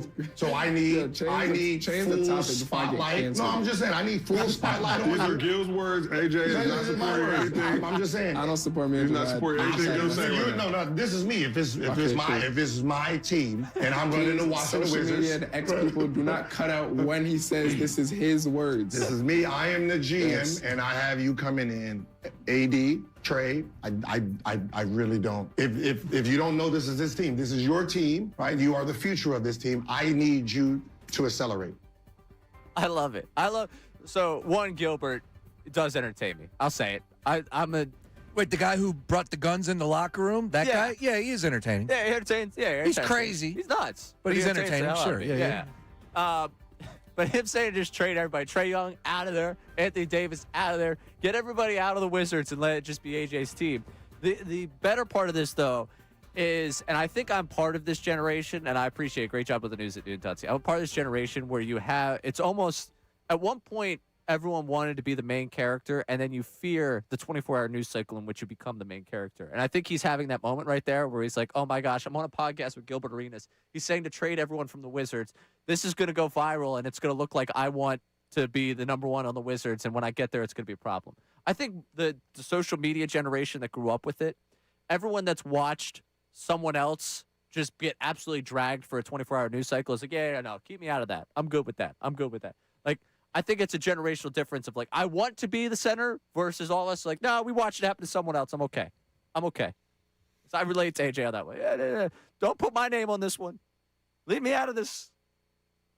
I need full spotlight. No, I'm just saying I need full spotlight on. These are Gil's words. AJ is not supporting anything. I'm just saying. I don't support me. He's not supporting anything Gil saying. No, this is me. If it's my team and I'm running the Washington Wizards. Social media and ex-people do not cut out when he says this is his words. This is me. I am the GM, and I have you coming in. AD, Trey, I really don't. If you don't know this is his team, this is your team, right? You are the future of this team. I need you to accelerate. I love it. So one, Gilbert does entertain me. I'll say it. Wait, the guy who brought the guns in the locker room? That guy? Yeah, he is entertaining. Yeah, he entertains. Yeah, he's crazy. He's nuts. But he's he entertains entertaining, the hell out sure. of me. Yeah. But him saying just trade everybody, Trae Young out of there, Anthony Davis out of there, get everybody out of the Wizards and let it just be AJ's team. The better part of this, though, is, and I think I'm part of this generation, and I appreciate great job with the news at Noon, Tutsy. I'm part of this generation where you have, it's almost, at one point, everyone wanted to be the main character, and then you fear the 24-hour news cycle in which you become the main character. And I think he's having that moment right there where he's like, oh my gosh, I'm on a podcast with Gilbert Arenas. He's saying to trade everyone from the Wizards. This is going to go viral, and it's going to look like I want to be the number 1 on the Wizards, and when I get there, it's going to be a problem. I think the social media generation that grew up with it, everyone that's watched someone else just get absolutely dragged for a 24-hour news cycle is like, yeah, no, keep me out of that. I'm good with that. Like, I think it's a generational difference of like, I want to be the center versus all us like, no, we watched it happen to someone else. I'm okay. So I relate to AJ on that way. Yeah. Don't put my name on this one. Leave me out of this.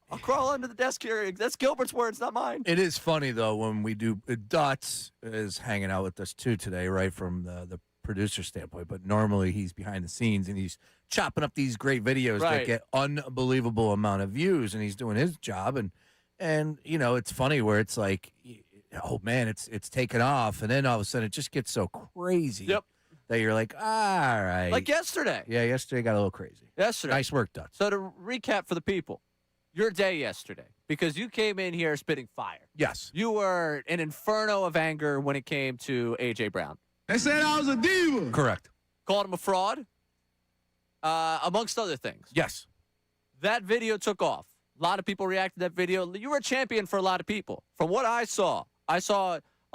I'll crawl under the desk here. That's Gilbert's words, not mine. It is funny, though, when we do Dots is hanging out with us, too, today, right, from the producer standpoint. But normally he's behind the scenes, and he's chopping up these great videos that get unbelievable amount of views, and he's doing his job. And you know, it's funny where it's like, oh, man, it's taken off. And then all of a sudden it just gets so crazy that you're like, all right. Like yesterday. Yeah, yesterday got a little crazy. Yesterday. Nice work, Dots. So to recap for the people, your day yesterday, because you came in here spitting fire. Yes. You were an inferno of anger when it came to A.J. Brown. They said I was a diva. Correct. Called him a fraud, amongst other things. Yes. That video took off. A lot of people reacted to that video. You were a champion for a lot of people. From what I saw a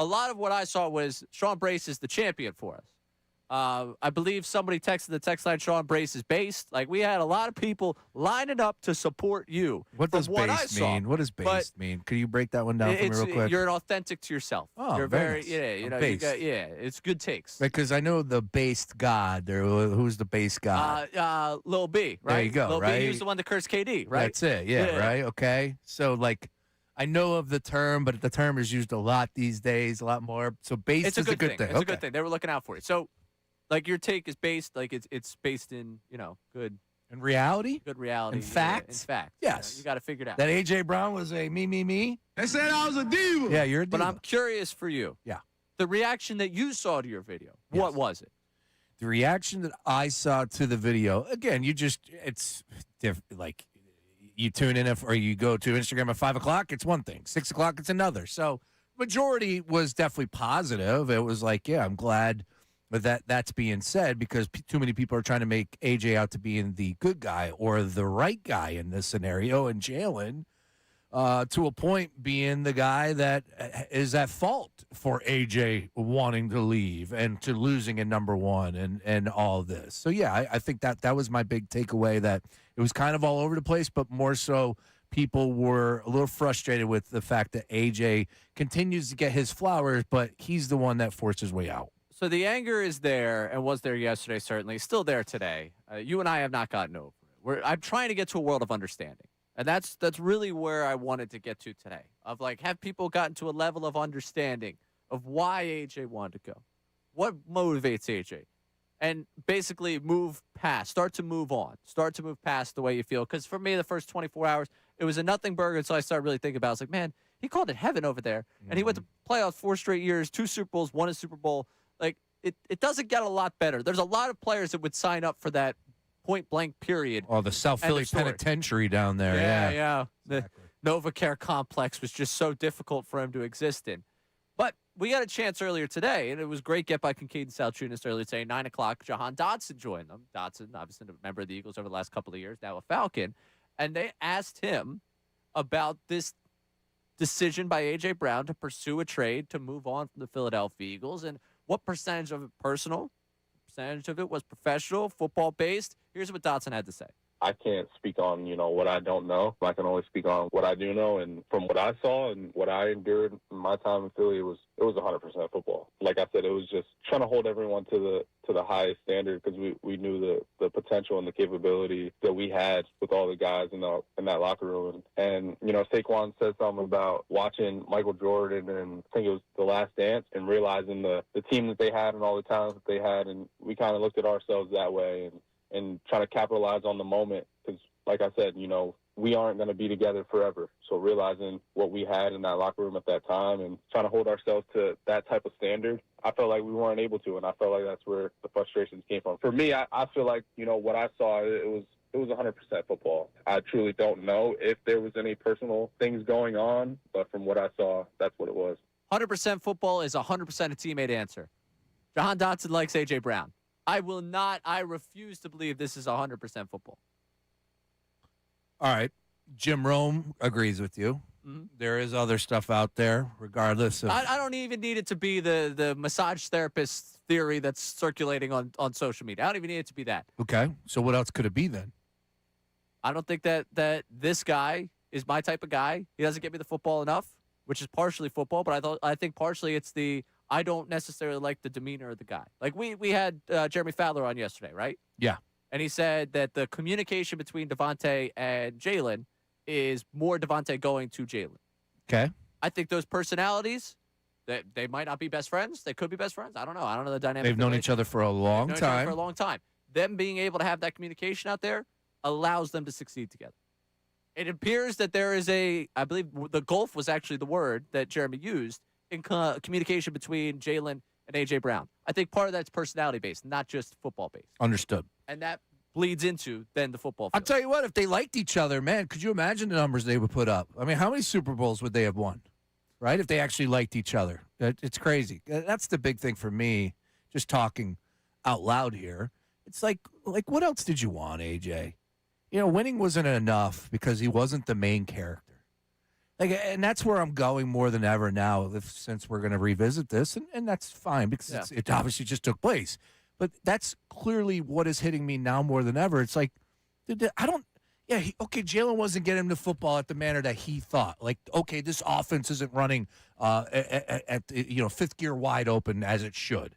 lot of what I saw was Sean Brace is the champion for us. I believe somebody texted the text line, Sean Brace is based. Like, we had a lot of people lining up to support you. What does based mean? What does based mean? Could you break that one down for me real quick? You're authentic to yourself. Oh, you're very very, nice. It's good takes. Because I know the based God. Who's the based God? Lil B, right? There you go, Lil right? B used the one to curse KD, right? That's it, yeah, right? Okay. So, like, I know of the term, but the term is used a lot these days, a lot more. So based is a good thing. It's a good thing. They were looking out for you. So, like, your take is based, like, it's based in, good. In reality? Good reality. In fact? In fact. Yes. You got to figure it out. That A.J. Brown was a me. They said I was a diva. Yeah, you're a diva. But I'm curious for you. Yeah. The reaction that you saw to your video, what was it? The reaction that I saw to the video, again, it's different. Like, you tune in or you go to Instagram at 5 o'clock, it's one thing. 6 o'clock, it's another. So majority was definitely positive. It was like, yeah, I'm glad that's being said because too many people are trying to make AJ out to being the good guy or the right guy in this scenario, and Jalen to a point being the guy that is at fault for AJ wanting to leave and to losing in number 1 and all this. So, yeah, I think that was my big takeaway, that it was kind of all over the place, but more so people were a little frustrated with the fact that AJ continues to get his flowers, but he's the one that forced his way out. So the anger is there and was there yesterday, certainly. Still there today. You and I have not gotten over it. I'm trying to get to a world of understanding. And that's really where I wanted to get to today. of like, have people gotten to a level of understanding of why AJ wanted to go? What motivates AJ? And basically start to move on, start to move past the way you feel. Because for me, the first 24 hours, it was a nothing burger until I started really thinking about it. I was like, man, he called it heaven over there. And he went to playoffs 4 straight years, 2 Super Bowls, 1 a Super Bowl. Like, it doesn't get a lot better. There's a lot of players that would sign up for that point-blank period. Oh, the South Philly Penitentiary down there. Yeah. The NovaCare complex was just so difficult for him to exist in. But we got a chance earlier today, and it was great get by Kincade and Salciunas earlier today. 9 o'clock, Jahan Dotson joined them. Dotson, obviously a member of the Eagles over the last couple of years, now a Falcon. And they asked him about this decision by A.J. Brown to pursue a trade to move on from the Philadelphia Eagles, and what percentage of it personal, percentage of it was professional, football-based. Here's what Dotson had to say. I can't speak on, what I don't know. I can only speak on what I do know. And from what I saw and what I endured in my time in Philly, it was 100% football. Like I said, it was just trying to hold everyone to the highest standard because we knew the potential and the capability that we had with all the guys in that locker room. And, Saquon said something about watching Michael Jordan and I think it was The Last Dance and realizing the team that they had and all the talent that they had. And we kind of looked at ourselves that way and trying to capitalize on the moment because, like I said, we aren't going to be together forever. So realizing what we had in that locker room at that time and trying to hold ourselves to that type of standard, I felt like we weren't able to, and I felt like that's where the frustrations came from. For me, I feel like, what I saw, it was 100% football. I truly don't know if there was any personal things going on, but from what I saw, that's what it was. 100% football is 100% a teammate answer. Jahan Dotson likes A.J. Brown. I refuse to believe this is 100% football. All right. Jim Rome agrees with you. Mm-hmm. There is other stuff out there, regardless of. I don't even need it to be the massage therapist theory that's circulating on social media. I don't even need it to be that. Okay. So what else could it be then? I don't think that this guy is my type of guy. He doesn't get me the football enough, which is partially football, but I think partially it's I don't necessarily like the demeanor of the guy. Like we had Jeremy Fowler on yesterday, right? Yeah. And he said that the communication between Devontae and Jalen is more Devontae going to Jalen. Okay. I think those personalities, they might not be best friends. They could be best friends. I don't know. I don't know the dynamic. They've known each other for a long time. For a long time. Them being able to have that communication out there allows them to succeed together. It appears that there is I believe the gulf was actually the word that Jeremy used in communication between Jalen and A.J. Brown. I think part of that's personality-based, not just football-based. Understood. And that bleeds into then the football field. I'll tell you what, if they liked each other, man, could you imagine the numbers they would put up? I mean, how many Super Bowls would they have won, right, if they actually liked each other? It's crazy. That's the big thing for me, just talking out loud here. It's like what else did you want, A.J.? Winning wasn't enough because he wasn't the main character. And that's where I'm going more than ever now, since we're going to revisit this, and that's fine because it obviously just took place. But that's clearly what is hitting me now more than ever. It's like, Jalen wasn't getting the football at the manner that he thought. Like, okay, this offense isn't running at fifth gear wide open as it should.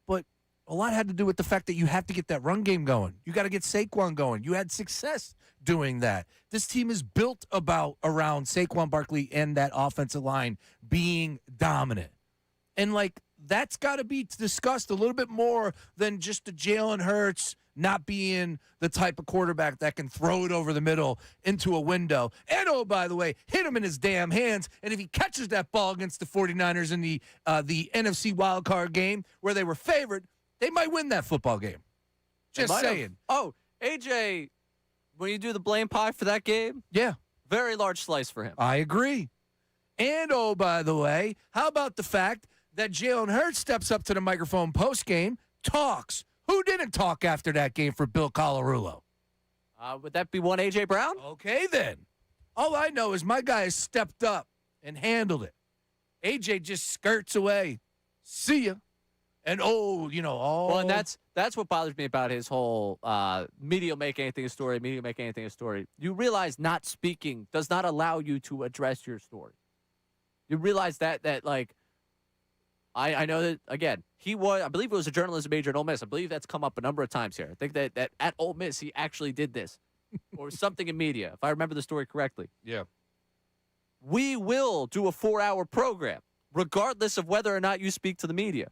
But a lot had to do with the fact that you have to get that run game going. You got to get Saquon going. You had success doing that. This team is built around Saquon Barkley and that offensive line being dominant. And, that's got to be discussed a little bit more than just the Jalen Hurts not being the type of quarterback that can throw it over the middle into a window. And, oh, by the way, hit him in his damn hands. And if he catches that ball against the 49ers in the NFC wildcard game where they were favored, they might win that football game. Just saying. Oh, AJ, when you do the blame pie for that game, very large slice for him. I agree. And, oh, by the way, how about the fact that Jalen Hurts steps up to the microphone post-game, talks. Who didn't talk after that game for Bill Colarulo? Would that be one A.J. Brown? Okay, then. All I know is my guy has stepped up and handled it. A.J. just skirts away. See ya. And, Well, and that's what bothers me about his whole media will make anything a story, media will make anything a story. You realize not speaking does not allow you to address your story. You realize that I know that, again, I believe it was a journalism major at Ole Miss. I believe that's come up a number of times here. I think that at Ole Miss he actually did this or something in media, if I remember the story correctly. Yeah. we will do a 4-hour program, regardless of whether or not you speak to the media.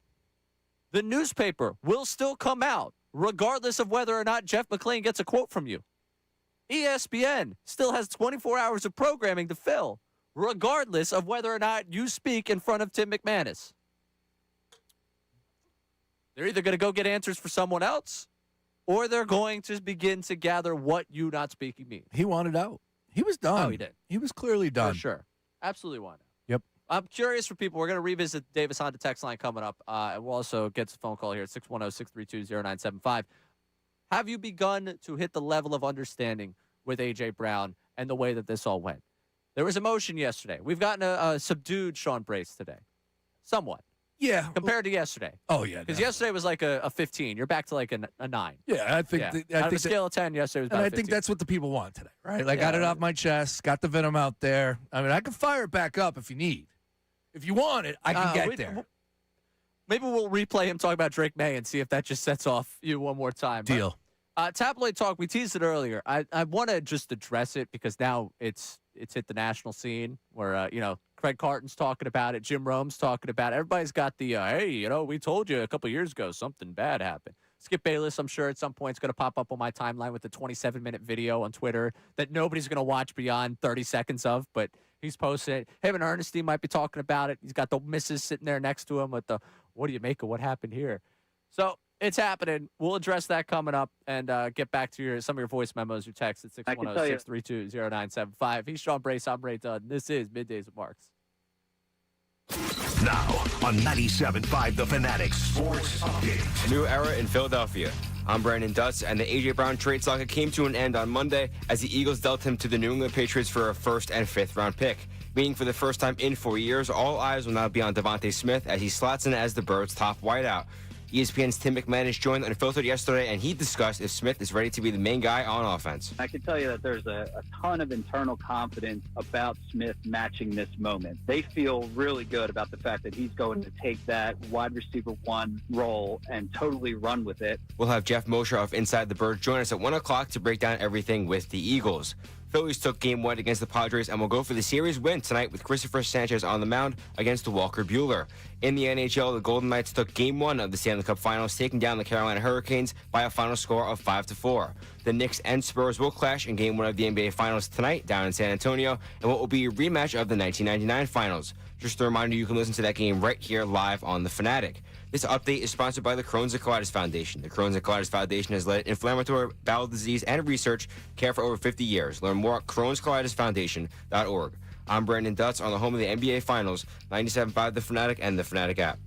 The newspaper will still come out, regardless of whether or not Jeff McClain gets a quote from you. ESPN still has 24 hours of programming to fill, regardless of whether or not you speak in front of Tim McManus. They're either going to go get answers for someone else, or they're going to begin to gather what you not speaking means. He wanted out. He was done. Oh, he did. He was clearly done. For sure. Absolutely wanted out. Yep. I'm curious for people. We're going to revisit the Davis Honda text line coming up. And we'll also get to the phone call here at 610-632-0975. Have you begun to hit the level of understanding with A.J. Brown and the way that this all went? There was emotion yesterday. We've gotten a subdued Sean Brace today. Somewhat. Yeah. Compared to yesterday. Oh, yeah. Because yesterday was like a 15. You're back to like a 9. Yeah, I think. Yeah. I Out of think a scale of 10, yesterday was about and I 15. think that's what the people want today, right? Like, Yeah. got it off my chest, got the venom out there. I mean, I can fire it back up if you need. If you want it, I can get there. Maybe we'll replay him talking about Drake May and see if that just sets off you one more time. Deal. Tabloid talk, we teased it earlier. I want to just address it because now it's hit the national scene where, Craig Carton's talking about it. Jim Rome's talking about it. Everybody's got the, hey, we told you a couple years ago something bad happened. Skip Bayless, I'm sure at some point is going to pop up on my timeline with the 27-minute video on Twitter that nobody's going to watch beyond 30 seconds of, but he's posted it. Him and Ernestine might be talking about it. He's got the missus sitting there next to him with the, what do you make of what happened here? So it's happening. We'll address that coming up and get back to some of your voice memos, your texts at 610-632-0975. He's Sean Brace. I'm Ray Dunn. This is Middays with Marks. Now on 97.5 The Fanatic Sports Update. A new era in Philadelphia. I'm Brandon Dutz, and the A.J. Brown trade saga came to an end on Monday as the Eagles dealt him to the New England Patriots for a first and fifth round pick. Meaning for the first time in 4 years, all eyes will now be on Devontae Smith as he slots in as the Birds' top wideout. ESPN's Tim McManus joined Unfiltered yesterday, and he discussed if Smith is ready to be the main guy on offense. I can tell you that there's a ton of internal confidence about Smith matching this moment. They feel really good about the fact that he's going to take that wide receiver 1 role and totally run with it. We'll have Jeff Mosher of Inside the Birds join us at 1 o'clock to break down everything with the Eagles. Phillies took Game 1 against the Padres and will go for the series win tonight with Christopher Sanchez on the mound against Walker Buehler. In the NHL, the Golden Knights took Game 1 of the Stanley Cup Finals, taking down the Carolina Hurricanes by a final score of 5-4. The Knicks and Spurs will clash in Game 1 of the NBA Finals tonight down in San Antonio, and what will be a rematch of the 1999 Finals. Just a reminder, you can listen to that game right here live on The Fanatic. This update is sponsored by the Crohn's and Colitis Foundation. The Crohn's and Colitis Foundation has led inflammatory bowel disease and research care for over 50 years. Learn more at crohnscolitisfoundation.org. I'm Brandon Dutz on the home of the NBA Finals, 97.5 The Fanatic and The Fanatic app.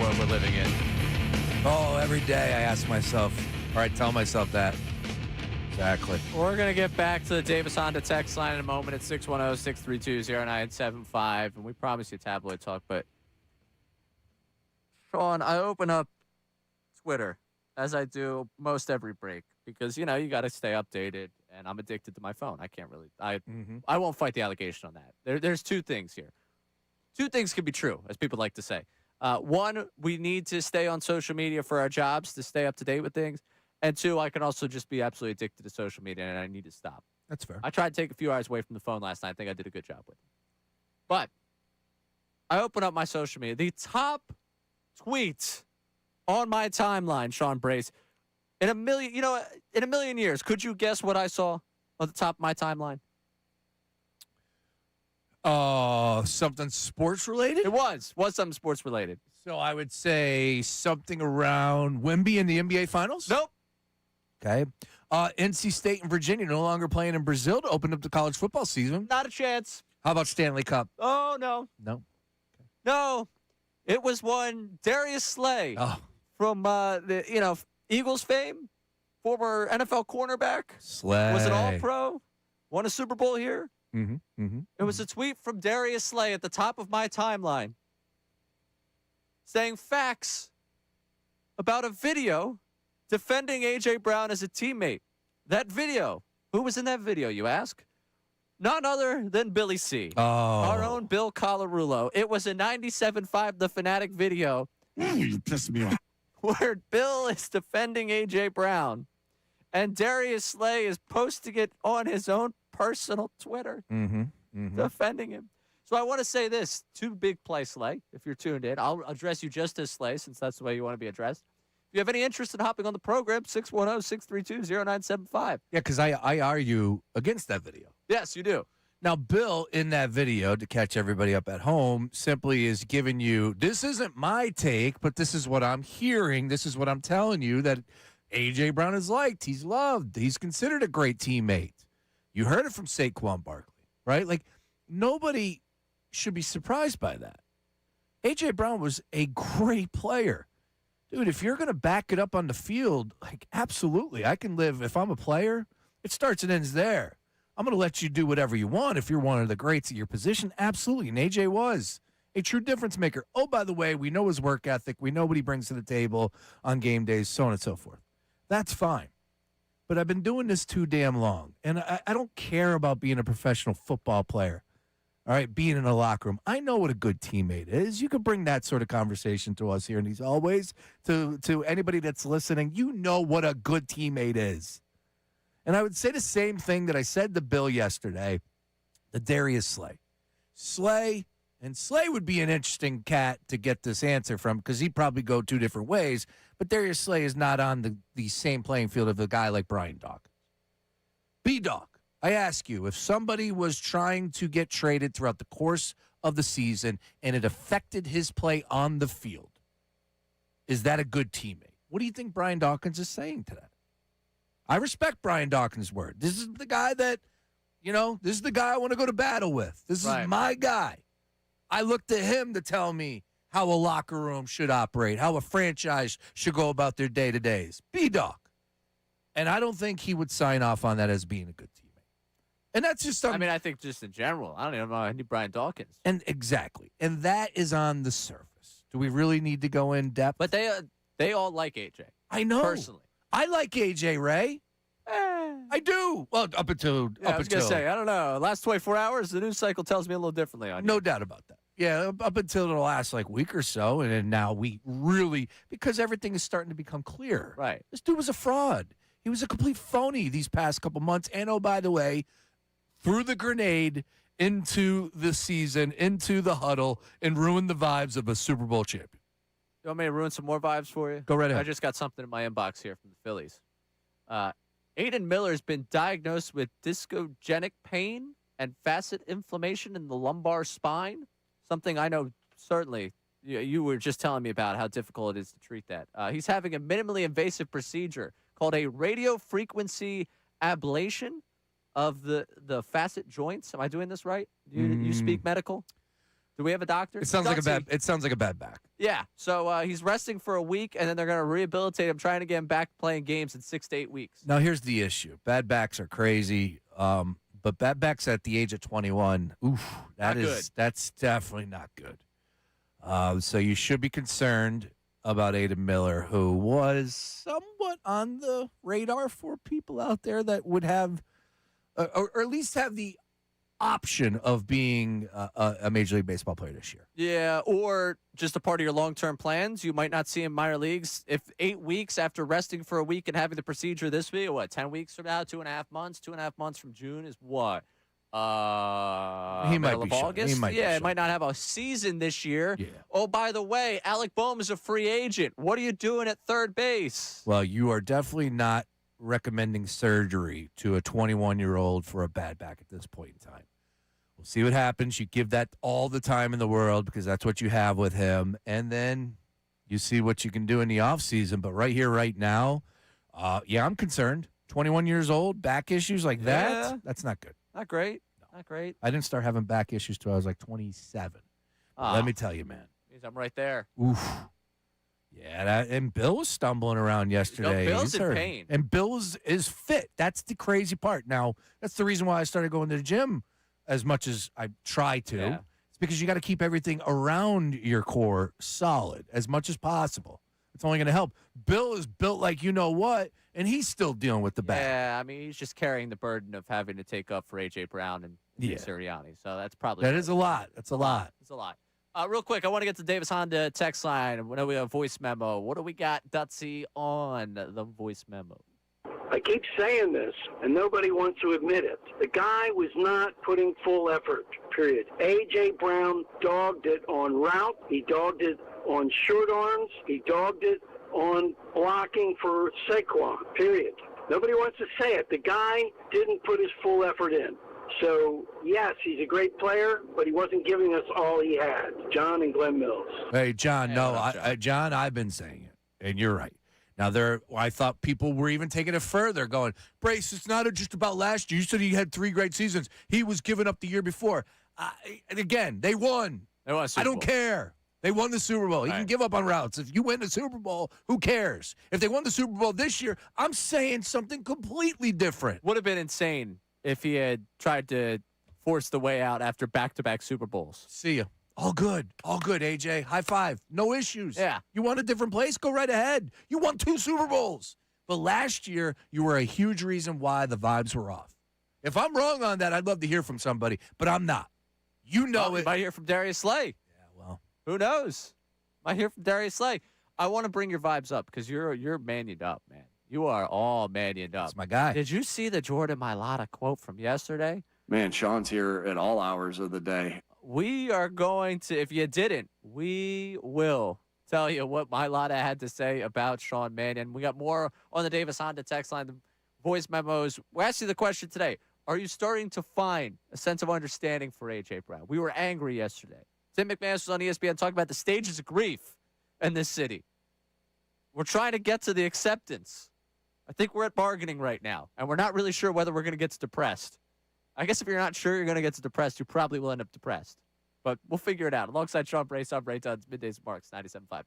world we're living in. Oh, every day I ask myself, or I tell myself that. Exactly. We're going to get back to the Davis Honda text line in a moment at 610-632-0975. And we promise you tabloid talk. But, Sean, I open up Twitter, as I do most every break, because, you got to stay updated. And I'm addicted to my phone. I can't really. I won't fight the allegation on that. There's two things here. Two things can be true, as people like to say. One, we need to stay on social media for our jobs to stay up to date with things. And two, I can also just be absolutely addicted to social media, and I need to stop. That's fair. I tried to take a few hours away from the phone last night. I think I did a good job with it. But I open up my social media. The top tweet on my timeline, Sean Brace, in a million years, could you guess what I saw on the top of my timeline? Something sports related? It was something sports related. So I would say something around Wemby in the NBA Finals? Nope. Okay. NC State and Virginia no longer playing in Brazil to open up the college football season. Not a chance. How about Stanley Cup? Oh, no. No. No. It was one Darius Slay from the Eagles fame, former NFL cornerback. Slay. Was an All-Pro. Won a Super Bowl here. Mm-hmm. It was a tweet from Darius Slay at the top of my timeline saying facts about a video defending A.J. Brown as a teammate. That video. Who was in that video, you ask? None other than Billy C. Our own Bill Colarulo. It was a 97.5 The Fanatic video. You pissed me off. Where Bill is defending A.J. Brown. And Darius Slay is posting it on his own personal Twitter. Defending him. So I want to say this. Two big play, Slay, if you're tuned in. I'll address you just as Slay, since that's the way you want to be addressed. If you have any interest in hopping on the program, 610-632-0975. Yeah, because I argue against that video. Yes, you do. Now, Bill, in that video, to catch everybody up at home, simply is giving you, this isn't my take, but this is what I'm hearing. This is what I'm telling you, that A.J. Brown is liked. He's loved. He's considered a great teammate. You heard it from Saquon Barkley, right? Like, nobody should be surprised by that. A.J. Brown was a great player. Dude, if you're going to back it up on the field, like, absolutely. I can live, if I'm a player, it starts and ends there. I'm going to let you do whatever you want if you're one of the greats at your position. Absolutely. And A.J. was a true difference maker. Oh, by the way, we know his work ethic. We know what he brings to the table on game days, so on and so forth. That's fine. But I've been doing this too damn long. And I don't care about being a professional football player. All right, being in a locker room. I know what a good teammate is. You can bring that sort of conversation to us here in these always. To anybody that's listening, you know what a good teammate is. And I would say the same thing that I said to Bill yesterday, the Darius Slay. Slay would be an interesting cat to get this answer from because he'd probably go two different ways. But Darius Slay is not on the same playing field of a guy like Brian Dawkins. B-Dog, I ask you, if somebody was trying to get traded throughout the course of the season and it affected his play on the field, is that a good teammate? What do you think Brian Dawkins is saying to that? I respect Brian Dawkins' word. This is the guy that, this is the guy I want to go to battle with. This is my guy. I look to him to tell me how a locker room should operate, how a franchise should go about their day-to-days. B-Dog. And I don't think he would sign off on that as being a good teammate. And that's just something. I think just in general. I don't even know any Brian Dawkins. And exactly. And that is on the surface. Do we really need to go in depth? But they all like AJ. I know. Personally. I like AJ, Ray. I do. Well, up until I was going to say, I don't know. Last 24 hours, the news cycle tells me a little differently on you. No doubt about that. Yeah, up until the last week or so, and then now we really, because everything is starting to become clear. Right. This dude was a fraud. He was a complete phony these past couple months. And, oh, by the way, threw the grenade into the season, into the huddle, and ruined the vibes of a Super Bowl champion. You want me to ruin some more vibes for you? Go right ahead. I just got something in my inbox here from the Phillies. Aiden Miller's been diagnosed with discogenic pain and facet inflammation in the lumbar spine. Something I know certainly you were just telling me about how difficult it is to treat that. He's having a minimally invasive procedure called a radio frequency ablation of the facet joints. Am I doing this right? You speak medical? Do we have a doctor? It sounds like a bad back. Yeah. So he's resting for a week, and then they're going to rehabilitate him, trying to get him back playing games in 6 to 8 weeks. Now, here's the issue. Bad backs are crazy, but bad backs at the age of 21, that's definitely not good. So you should be concerned about Aiden Miller, who was somewhat on the radar for people out there that would have, or at least have the option of being a Major League Baseball player this year. Yeah, or just a part of your long-term plans. You might not see him in minor leagues. If 8 weeks after resting for a week and having the procedure this week, 10 weeks from now, 2.5 months? 2.5 months from June is what? He might be August? He might not have a season this year. Yeah. Oh, by the way, Alec Boehm is a free agent. What are you doing at third base? Well, you are definitely not recommending surgery to a 21-year-old for a bad back at this point in time. We'll see what happens. You give that all the time in the world because that's what you have with him, and then you see what you can do in the offseason. But right here, right now, I'm concerned. 21 years old, back issues like that, that's not good. Not great. Not great. I didn't start having back issues till I was like 27. Let me tell you, man. I'm right there. Oof. Yeah, and Bill was stumbling around yesterday. Bill's He's in hurt. pain. And Bill is fit. That's the crazy part. Now, that's the reason why I started going to the gym as much as I try to. Yeah. It's because you got to keep everything around your core solid as much as possible. It's only going to help. Bill is built like you know what, and he's still dealing with the back. Yeah, I mean, he's just carrying the burden of having to take up for A.J. Brown and Sirianni. So that's probably That is a lot. That's a lot. It's a lot. Real quick, I want to get to Davis Honda text line. We know we have a voice memo. What do we got, Dutsy, on the voice memo? I keep saying this, and nobody wants to admit it. The guy was not putting full effort, period. A.J. Brown dogged it on route. He dogged it on short arms. He dogged it on blocking for Saquon, period. Nobody wants to say it. The guy didn't put his full effort in. So, yes, he's a great player, but he wasn't giving us all he had. John and Glen Mills. Hey, John, John, I've been saying it, and you're right. Now, I thought people were even taking it further, going, Brace, it's not just about last year. You said he had 3 great seasons. He was giving up the year before. And again, they won. They won a Super Bowl. Care. They won the Super Bowl. You can give up on routes. If you win the Super Bowl, who cares? If they won the Super Bowl this year, I'm saying something completely different. Would have been insane if he had tried to force the way out after back-to-back Super Bowls. See ya. All good, AJ. High five. No issues. Yeah. You want a different place? Go right ahead. You won 2 Super Bowls. But last year, you were a huge reason why the vibes were off. If I'm wrong on that, I'd love to hear from somebody, but I'm not. You know it. You might hear from Darius Slay. Yeah, well. Who knows? Might hear from Darius Slay. I want to bring your vibes up because you're manioned up, man. You are all manioned up. That's my guy. Did you see the Jordan Mailata quote from yesterday? Man, Sean's here at all hours of the day. We are going to, if you didn't, we will tell you what Mailata had to say about Sean Mannion. We got more on the Davis Honda text line, the voice memos. We're asking the question today. Are you starting to find a sense of understanding for A.J. Brown? We were angry yesterday. Tim McManus was on ESPN talking about the stages of grief in this city. We're trying to get to the acceptance. I think we're at bargaining right now, and we're not really sure whether we're going to get to depressed. I guess if you're not sure you're going to get to depressed, you probably will end up depressed. But we'll figure it out. Alongside Sean Brace, I'm Ray Dunn's Middays Marks, 97.5.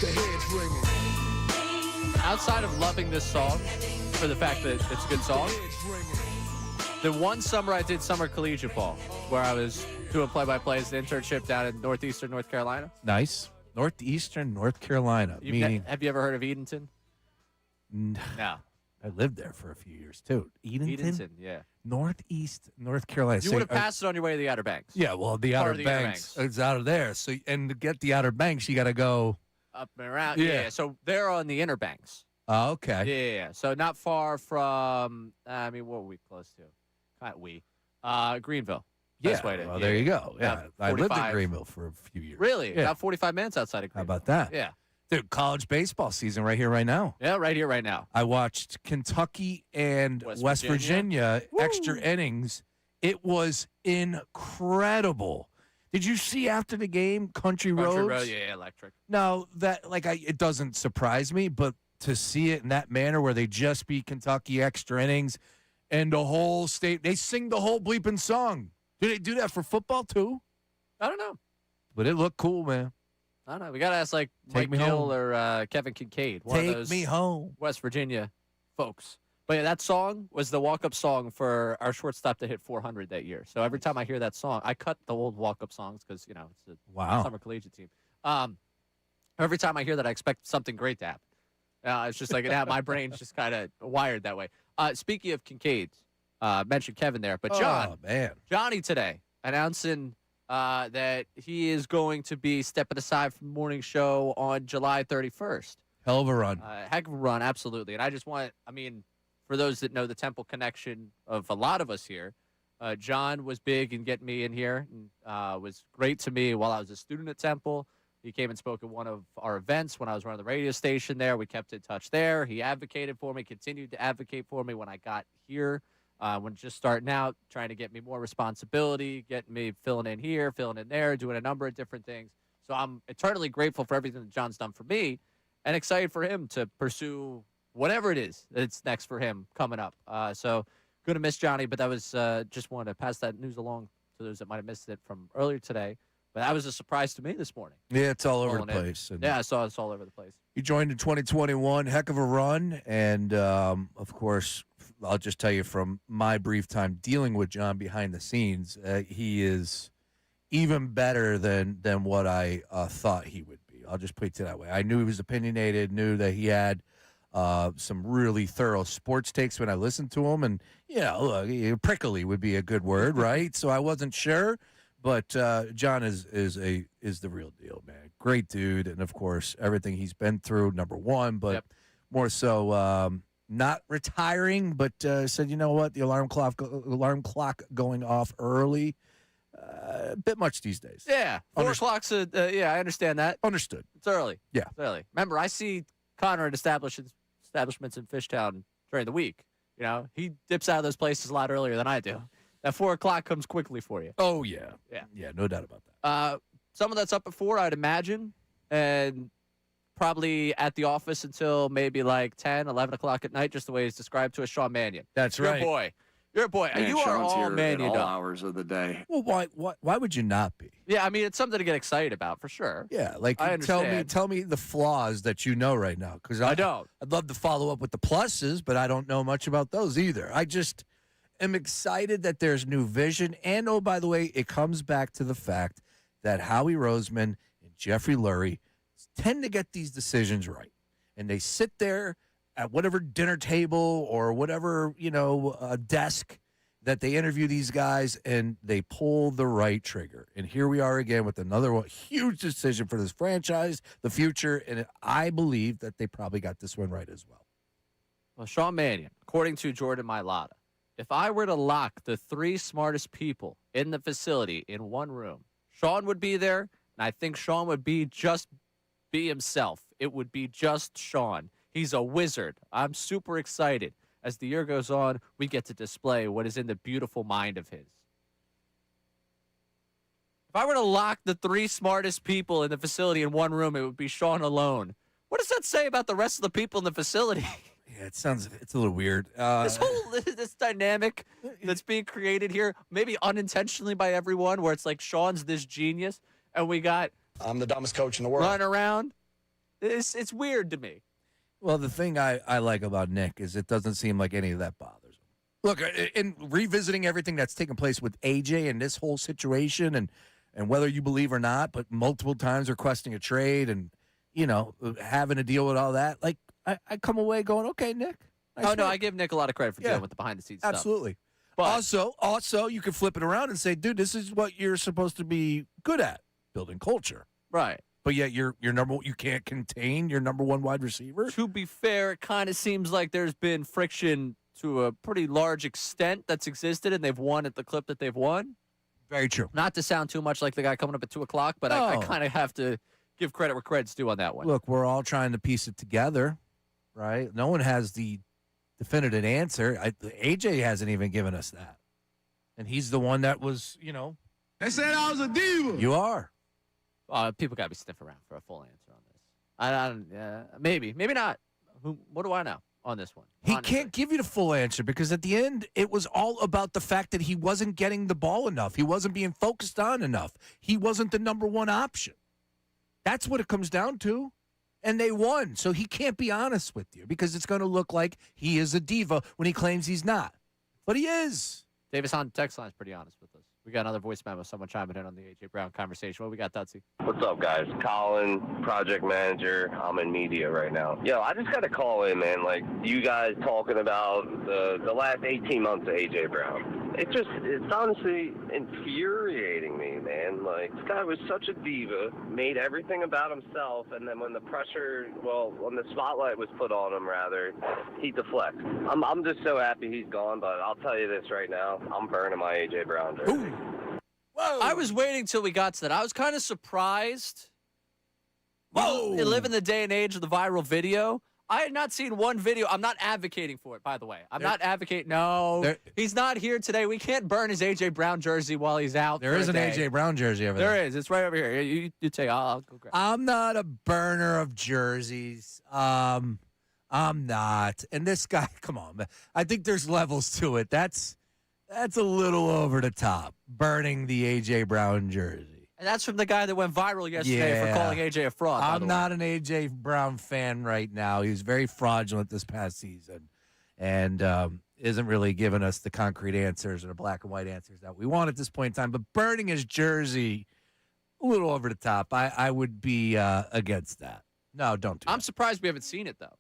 the heads ringing. Outside of loving this song for the fact that it's a good song, the one summer I did summer collegiate ball, where I was doing play-by-play as an internship down in northeastern North Carolina. Nice. Northeastern North Carolina. Have you ever heard of Edenton? No. I lived there for a few years, too. Edenton? Yeah. Northeast North Carolina. You would have passed it on your way to the Outer Banks. Yeah, well, the Outer Banks is out of there. So, and to get the Outer Banks, you got to go up and around. Yeah. Yeah. So they're on the Inner Banks. Oh, okay. Yeah. So not far from, what were we close to? Greenville. Best way to, well, there you go. Yeah, I lived in 45. Greenville for a few years. Really? Yeah. About 45 minutes outside of How Greenville. about that? Yeah. Dude, college baseball season right here, right now. Yeah, right here, right now. I watched Kentucky and West Virginia extra innings. It was incredible. Did you see after the game Country Roads? Road, yeah, electric. No, it doesn't surprise me, but to see it in that manner where they just beat Kentucky extra innings and the whole state, they sing the whole bleeping song. Do they do that for football too? I don't know. But it looked cool, man. I don't know. We got to ask Mike me Gill home. or Kevin Kincade. One of Take those me home. West Virginia folks. But yeah, that song was the walk-up song for our shortstop to hit 400 that year. So every time I hear that song, I cut the old walk-up songs because, it's a summer collegiate team. Every time I hear that, I expect something great to happen. It's just like my brain's just kind of wired that way. Speaking of Kincade, mentioned Kevin there, but Johnny today announcing that he is going to be stepping aside from the morning show on July 31st. Hell of a run. Heck of a run, absolutely. And I just for those that know the Temple connection of a lot of us here, John was big in getting me in here and was great to me while I was a student at Temple. He came and spoke at one of our events when I was running the radio station there. We kept in touch there. He advocated for me, continued to advocate for me when I got here. When just starting out, trying to get me more responsibility, getting me filling in here, filling in there, doing a number of different things. So I'm eternally grateful for everything that John's done for me and excited for him to pursue whatever it is that's next for him coming up. So going to miss Johnny, but that was just wanted to pass that news along to those that might have missed it from earlier today. But that was a surprise to me this morning. Yeah, it's all over the place. Yeah, I saw it's all over the place. He joined in 2021, heck of a run. And, of course, I'll just tell you from my brief time dealing with John behind the scenes, he is even better than what I thought he would be. I'll just put it that way. I knew he was opinionated, knew that he had some really thorough sports takes when I listened to him. And, prickly would be a good word, right? So I wasn't sure. But John is the real deal, man. Great dude, and of course everything he's been through. Number one, but more so not retiring, but said, you know what, the alarm clock going off early, a bit much these days. Yeah, 4 o'clock's. I understand that. Understood. It's early. Yeah, it's early. Remember, I see Connor at establishments in Fishtown during the week. He dips out of those places a lot earlier than I do. That 4 o'clock comes quickly for you. Oh, yeah. Yeah, no doubt about that. Someone that's up at 4, I'd imagine, and probably at the office until maybe like 10, 11 o'clock at night, just the way he's described to us, Sean Mannion. That's right. You're a boy. Man, you are Sean's all here Mannion. at all hours of the day. Well, why would you not be? Yeah, it's something to get excited about for sure. Yeah, I tell me the flaws that you know right now, because I don't. I'd love to follow up with the pluses, but I don't know much about those either. I just am excited that there's new vision. And, oh, by the way, it comes back to the fact that Howie Roseman and Jeffrey Lurie tend to get these decisions right. And they sit there at whatever dinner table or whatever, desk that they interview these guys, and they pull the right trigger. And here we are again with another huge decision for this franchise, the future. And I believe that they probably got this one right as well. Well, Sean Mannion, according to Jordan Mailata, if I were to lock the 3 smartest people in the facility in one room, Sean would be there, and I think Sean would be himself. It would be just Sean. He's a wizard. I'm super excited. As the year goes on, we get to display what is in the beautiful mind of his. If I were to lock the 3 smartest people in the facility in one room, it would be Sean alone. What does that say about the rest of the people in the facility? Yeah, it's a little weird. This dynamic that's being created here, maybe unintentionally by everyone, where it's like Sean's this genius, and we got I'm the dumbest coach in the world. Running around. It's weird to me. Well, the thing I like about Nick is it doesn't seem like any of that bothers him. Look, in revisiting everything that's taken place with AJ and this whole situation and whether you believe or not, but multiple times requesting a trade and, having to deal with all that, like, I come away going, okay, Nick. Nice No, work. I give Nick a lot of credit for dealing with the behind-the-scenes stuff. Absolutely. But Also, you can flip it around and say, dude, this is what you're supposed to be good at, building culture. Right. But yet you can't contain your number one wide receiver. To be fair, it kind of seems like there's been friction to a pretty large extent that's existed, and they've won at the clip that they've won. Very true. Not to sound too much like the guy coming up at 2 o'clock, but I No. kind of have to give credit where credit's due on that one. Look, we're all trying to piece it together, right? No one has the definitive answer. AJ hasn't even given us that. And he's the one that was, They said I was a diva. You are. People got to be sniffing around for a full answer on this. I don't. Maybe not. What do I know on this one? He Honestly. can't give you the full answer because at the end, it was all about the fact that he wasn't getting the ball enough. He wasn't being focused on enough. He wasn't the number one option. That's what it comes down to. And they won. So he can't be honest with you because it's going to look like he is a diva when he claims he's not. But he is. Davis on the text line is pretty honest with us. We got another voice memo. Someone chiming in on the A.J. Brown conversation. What we got, Tutsy? What's up, guys? Colin, project manager. I'm in media right now. Yo, I just got to call in, man. Like, you guys talking about the last 18 months of A.J. Brown. It's honestly infuriating me, man. Like, this guy was such a diva, made everything about himself, and then when the spotlight was put on him, rather, he deflects. I'm just so happy he's gone, but I'll tell you this right now. I'm burning my A.J. Brown jersey. Whoa. I was waiting till we got to that. I was kind of surprised. Whoa. We live in the day and age of the viral video. I had not seen one video. I'm not advocating for it, by the way. I'm not advocating. No, he's not here today. We can't burn his A.J. Brown jersey while he's out. There is an A.J. Brown jersey over there. There is. It's right over here. You take. I'll go grab it. I'm not a burner of jerseys. I'm not. And this guy, come on, man. I think there's levels to it. That's a little over the top, burning the A.J. Brown jersey. And that's from the guy that went viral yesterday for calling A.J. a fraud. I'm not an A.J. Brown fan right now. He was very fraudulent this past season and isn't really giving us the concrete answers or the black and white answers that we want at this point in time. But burning his jersey, a little over the top. I would be against that. No, don't do I'm surprised we haven't seen it, though.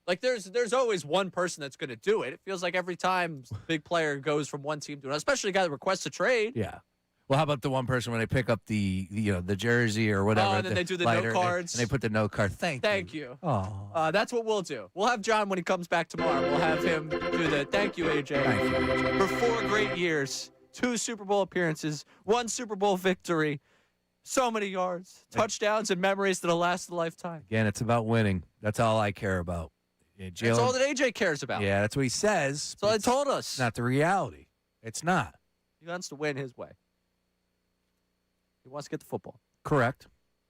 Like, there's always one person that's going to do it. It feels like every time a big player goes from one team to another, especially a guy that requests a trade. Yeah. Well, how about the one person when they pick up the jersey or whatever? Oh, and then they do the note cards. And they put the note card. Thank you. Oh. That's what we'll do. We'll have John when he comes back tomorrow. We'll have him do the thank you, AJ. Thank you, AJ. For 4 great years, 2 Super Bowl appearances, 1 Super Bowl victory, so many yards, touchdowns, and memories that'll last a lifetime. Again, it's about winning. That's all I care about. Yeah, That's all that AJ cares about. Yeah, that's what he says. That's all they told us. It's not the reality. It's not. He wants to win his way. He wants to get the football. Correct.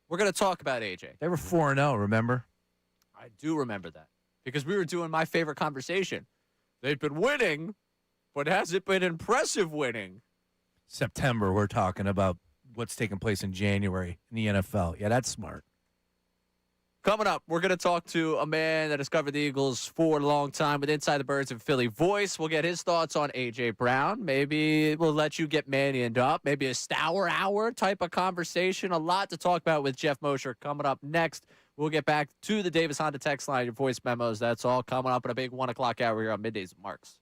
We're going to talk about AJ. They were 4-0, remember? I do remember that because we were doing my favorite conversation. They've been winning, but has it been impressive winning? September, we're talking about what's taking place in January in the NFL. Yeah, that's smart. Coming up, we're going to talk to a man that has covered the Eagles for a long time with Inside the Birds and Philly Voice. We'll get his thoughts on A.J. Brown. Maybe we'll let you get Manioned up. Maybe a Stour Hour type of conversation. A lot to talk about with Jeff Mosher coming up next. We'll get back to the Davis Honda text line, your voice memos. That's all coming up in a big 1 o'clock hour here on Middays with Marks.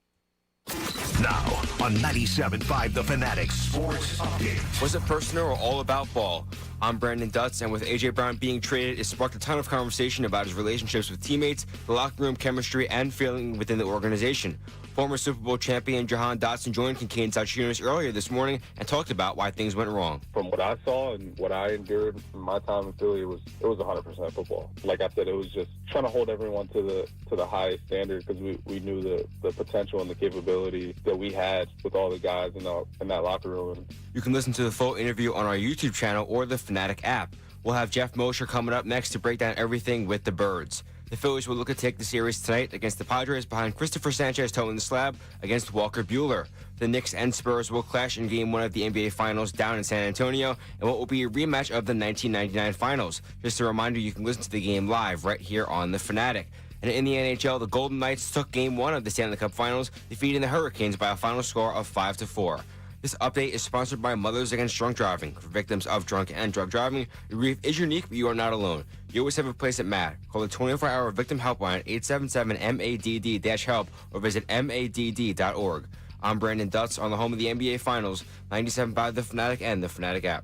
Now on 97.5 The Fanatic Sports Update. Was it personal or all about ball? I'm Brandon Dutz, and with A.J. Brown being traded, it sparked a ton of conversation about his relationships with teammates, the locker room chemistry, and feeling within the organization. Former Super Bowl champion Jahan Dotson joined Kincade and Salciunas earlier this morning and talked about why things went wrong. From what I saw and what I endured in my time in Philly, it was 100% football. Like I said, it was just trying to hold everyone to the highest standard because we knew the potential and the capability that we had with all the guys in that locker room. You can listen to the full interview on our YouTube channel or the Fanatic app. We'll have Jeff Mosher coming up next to break down everything with the Birds. The Phillies will look to take the series tonight against the Padres behind Christopher Sanchez toeing the slab against Walker Buehler. The Knicks and Spurs will clash in Game 1 of the NBA Finals down in San Antonio in what will be a rematch of the 1999 Finals. Just a reminder, you can listen to the game live right here on The Fanatic. And in the NHL, the Golden Knights took Game 1 of the Stanley Cup Finals, defeating the Hurricanes by a final score of 5-4. This update is sponsored by Mothers Against Drunk Driving. For victims of drunk and drug driving, your grief is unique, but you are not alone. You always have a place at MADD. Call the 24-hour victim helpline at 877-MADD-HELP or visit MADD.org. I'm Brandon Dutz on the home of the NBA Finals, 97.5 The Fanatic and The Fanatic app.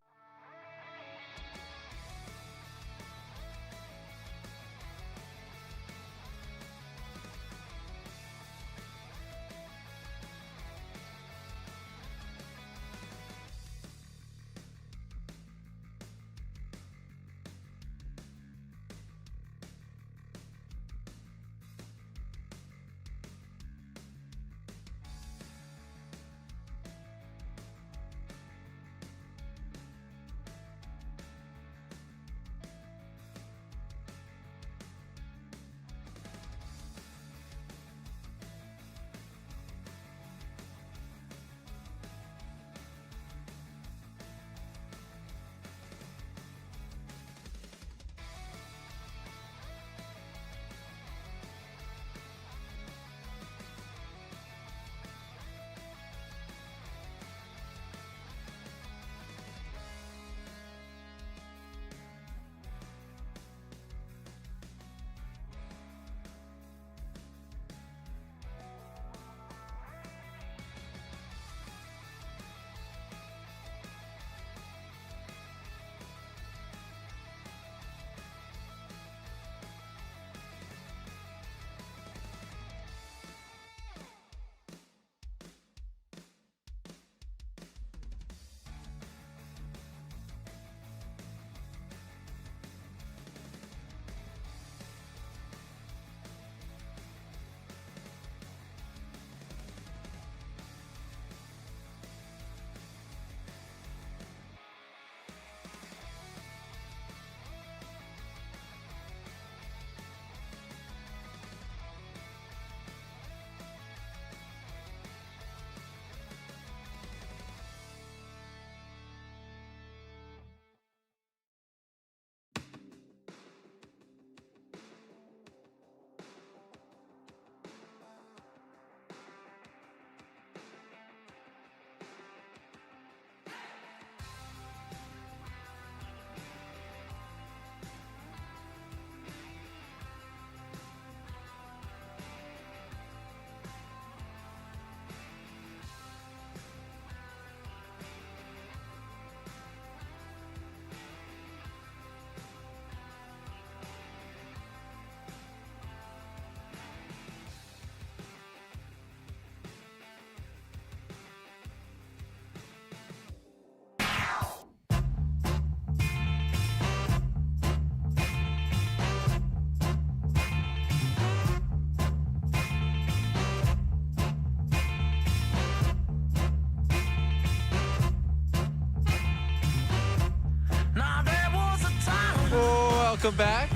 Welcome back.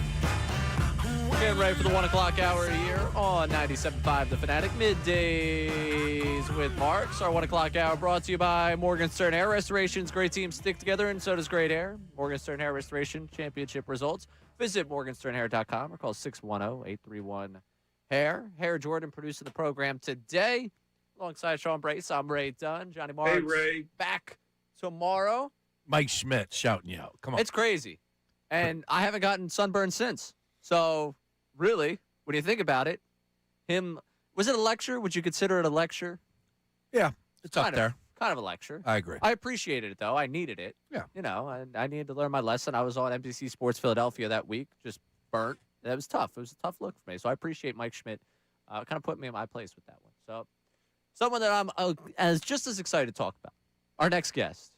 Getting ready for the 1 o'clock hour here on 97.5 The Fanatic. Middays with Marks. Our 1 o'clock hour brought to you by Morgenstern Hair Restorations. Great teams stick together, and so does great hair. Morgenstern Hair Restoration championship results. Visit morgensternhair.com or call 610-831-HAIR. Hair Jordan producing the program today. Alongside Sean Brace, I'm Ray Dunn. Johnny Marks. Hey, Ray. Back tomorrow. Mike Schmidt shouting you out. Come on. It's crazy. And I haven't gotten sunburned since. So, really, when you think about it, was it a lecture? Would you consider it a lecture? Yeah, it's up there. Kind of a lecture. I agree. I appreciated it, though. I needed it. Yeah. You know, I needed to learn my lesson. I was on NBC Sports Philadelphia that week, just burnt. That was tough. It was a tough look for me. So I appreciate Mike Schmidt kind of put me in my place with that one. So, someone that I'm just as excited to talk about. Our next guest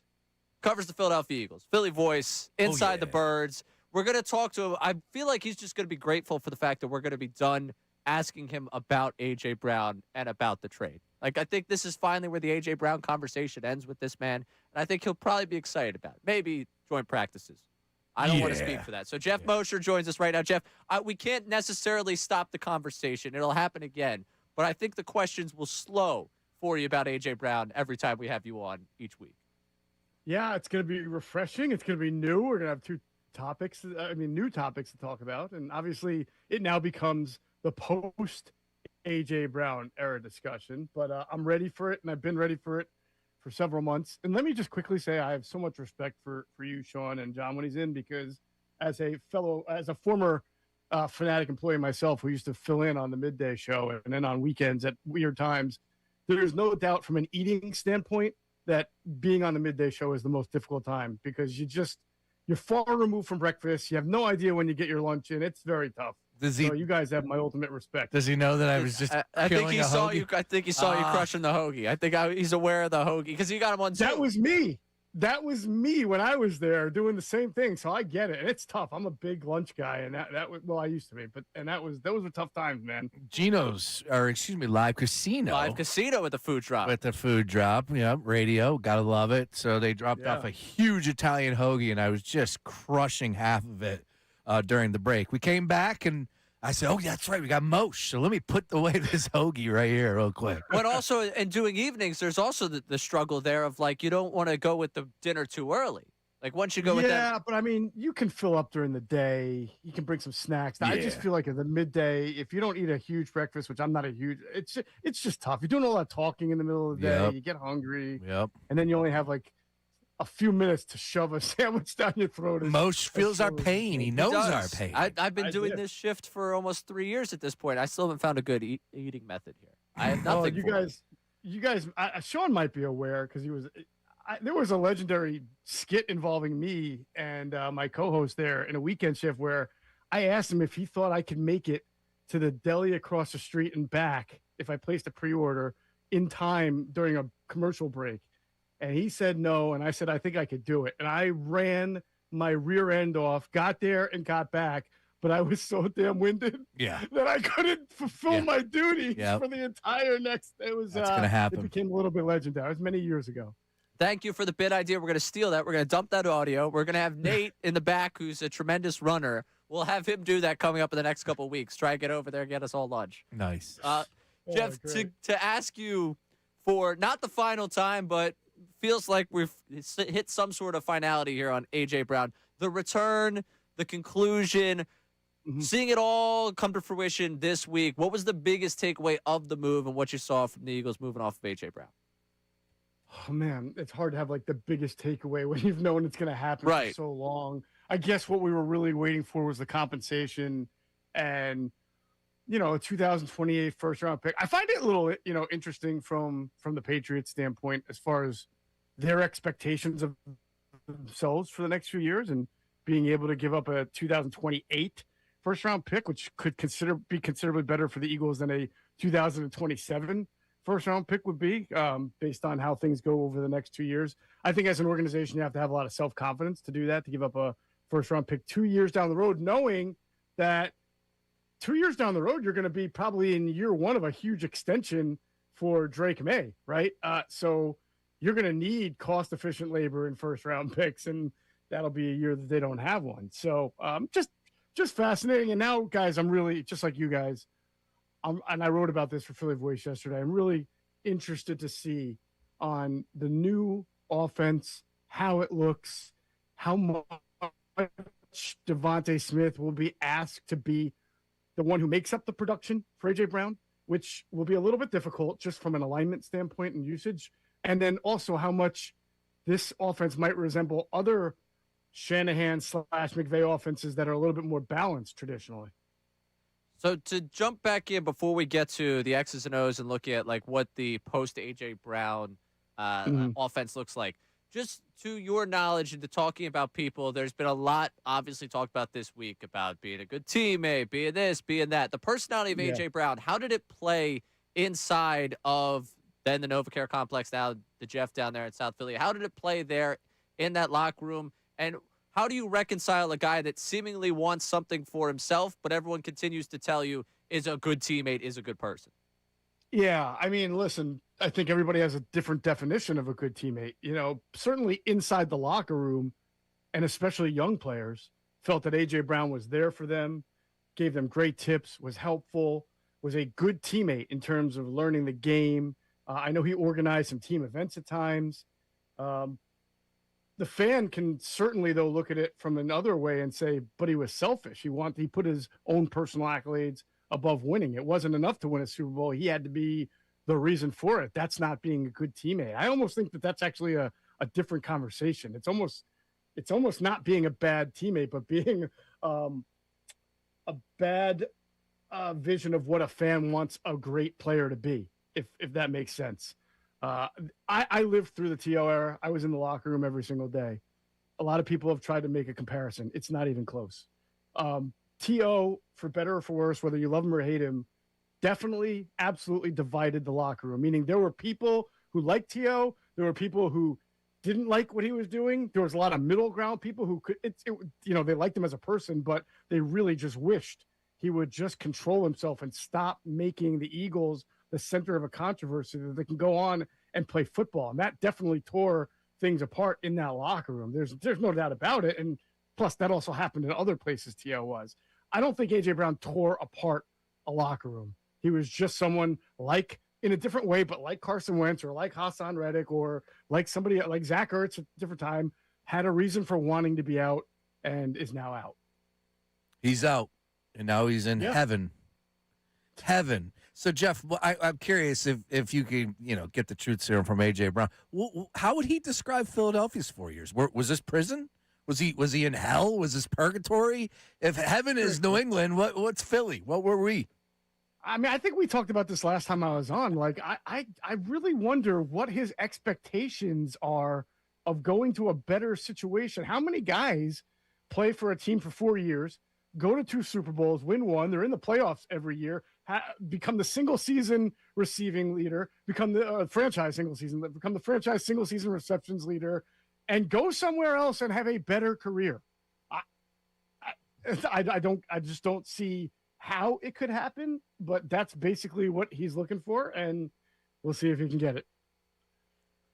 covers the Philadelphia Eagles. Philly voice, inside the birds. We're going to talk to him. I feel like he's just going to be grateful for the fact that we're going to be done asking him about A.J. Brown and about the trade. Like, I think this is finally where the A.J. Brown conversation ends with this man, and I think he'll probably be excited about it. Maybe joint practices. I don't want to speak for that. So Jeff Mosher joins us right now. Jeff, we can't necessarily stop the conversation. It'll happen again. But I think the questions will slow for you about A.J. Brown every time we have you on each week. Yeah, it's going to be refreshing. It's going to be new. We're going to have new topics to talk about. And obviously, it now becomes the post A.J. Brown era discussion. But I'm ready for it, and I've been ready for it for several months. And let me just quickly say I have so much respect for you, Sean, and John when he's in, because as a former Fanatic employee myself who used to fill in on the midday show and then on weekends at weird times, there's no doubt from an eating standpoint that being on the midday show is the most difficult time, because you're far removed from breakfast. You have no idea when you get your lunch in. It's very tough. So you guys have my ultimate respect. Does he know that I was just I think he saw hoagie? you. I think he saw you crushing the hoagie. I think he's aware of the hoagie because you got him on Zoom. That was me. That was me when I was there doing the same thing. So I get it. And it's tough. I'm a big lunch guy, and that was, well, I used to be, but those were tough times, man. Live Casino. Live Casino with the food drop. With the food drop, yeah, radio, gotta love it. So they dropped off a huge Italian hoagie, and I was just crushing half of it during the break. We came back, and I said, "Oh, yeah, that's right, we got Moshe. So let me put away this hoagie right here, real quick." But also, in doing evenings, there's also the struggle there of like you don't want to go with the dinner too early. Like once you go with that. Yeah, but I mean, you can fill up during the day. You can bring some snacks. I just feel like at the midday, if you don't eat a huge breakfast, which I'm not a huge, it's just tough. You're doing all that talking in the middle of the day. You get hungry. Yep. And then you only have like a few minutes to shove a sandwich down your throat. Moshe feels our pain. He knows our pain. I've been doing this shift for almost 3 years at this point. I still haven't found a good eating method here. I have nothing. You guys, Sean might be aware because there was a legendary skit involving me and my co-host there in a weekend shift where I asked him if he thought I could make it to the deli across the street and back if I placed a pre-order in time during a commercial break. And he said no, and I said I think I could do it. And I ran my rear end off, got there and got back, but I was so damn winded that I couldn't fulfill my duty for the entire next. That's gonna happen. It became a little bit legendary. It was many years ago. Thank you for the bid idea. We're going to steal that. We're going to dump that audio. We're going to have Nate in the back, who's a tremendous runner. We'll have him do that coming up in the next couple of weeks. Try and get over there and get us all lunch. Nice. Jeff, to ask you for not the final time, but feels like we've hit some sort of finality here on A.J. Brown. The return, the conclusion, seeing it all come to fruition this week. What was the biggest takeaway of the move and what you saw from the Eagles moving off of A.J. Brown? Oh, man, it's hard to have like the biggest takeaway when you've known it's going to happen for so long. I guess what we were really waiting for was the compensation and, a 2028 first round pick. I find it a little, interesting from the Patriots standpoint as far as their expectations of themselves for the next few years and being able to give up a 2028 first round pick, which could be considerably better for the Eagles than a 2027 first round pick would be, based on how things go over the next 2 years. I think as an organization, you have to have a lot of self-confidence to do that, to give up a first round pick 2 years down the road, knowing that 2 years down the road, you're going to be probably in year one of a huge extension for Drake May, right? So you're going to need cost-efficient labor in first-round picks, and that'll be a year that they don't have one. So just fascinating. And now, guys, I'm really, just like you guys, and I wrote about this for Philly Voice yesterday, I'm really interested to see on the new offense, how it looks, how much Devontae Smith will be asked to be the one who makes up the production for A.J. Brown, which will be a little bit difficult just from an alignment standpoint and usage. And then also how much this offense might resemble other Shanahan/McVay offenses that are a little bit more balanced traditionally. So to jump back in before we get to the X's and O's and look at like what the post A.J. Brown offense looks like, just to your knowledge and to talking about people, there's been a lot obviously talked about this week about being a good teammate, being this, being that. The personality of A.J. Brown, how did it play inside of then the NovaCare complex, now the Jeff down there in South Philly? How did it play there in that locker room? And how do you reconcile a guy that seemingly wants something for himself, but everyone continues to tell you is a good teammate, is a good person? Yeah, I mean, listen, I think everybody has a different definition of a good teammate. Certainly inside the locker room, and especially young players, felt that A.J. Brown was there for them, gave them great tips, was helpful, was a good teammate in terms of learning the game. I know he organized some team events at times. The fan can certainly, though, look at it from another way and say, but he was selfish. He put his own personal accolades above winning. It wasn't enough to win a Super Bowl. He had to be the reason for it. That's not being a good teammate. I almost think that that's actually a different conversation. It's almost not being a bad teammate, but being a bad vision of what a fan wants a great player to be, if that makes sense. I lived through the T.O. era. I was in the locker room every single day. A lot of people have tried to make a comparison. It's not even close. T.O., for better or for worse, whether you love him or hate him, definitely, absolutely divided the locker room, meaning there were people who liked T.O., there were people who didn't like what he was doing. There was a lot of middle ground people who could, they liked him as a person, but they really just wished he would just control himself and stop making the Eagles the center of a controversy that they can go on and play football. And that definitely tore things apart in that locker room. There's no doubt about it. And plus that also happened in other places T.O. was. I don't think A.J. Brown tore apart a locker room. He was just someone like, in a different way, but like Carson Wentz or like Hassan Reddick or like somebody like Zach Ertz at a different time, had a reason for wanting to be out and is now out. He's out, and now he's in heaven. Heaven. So, Jeff, I'm curious if you can, get the truth serum from A.J. Brown. How would he describe Philadelphia's 4 years? Was this prison? Was he in hell? Was this purgatory? If heaven is New England, what's Philly? What were we? I mean, I think we talked about this last time I was on. Like, I really wonder what his expectations are of going to a better situation. How many guys play for a team for 4 years, go to 2 Super Bowls, win 1, they're in the playoffs every year, become the single season receiving leader, become the franchise single season receptions leader, and go somewhere else and have a better career? I just don't see how it could happen, but that's basically what he's looking for, and we'll see if he can get it.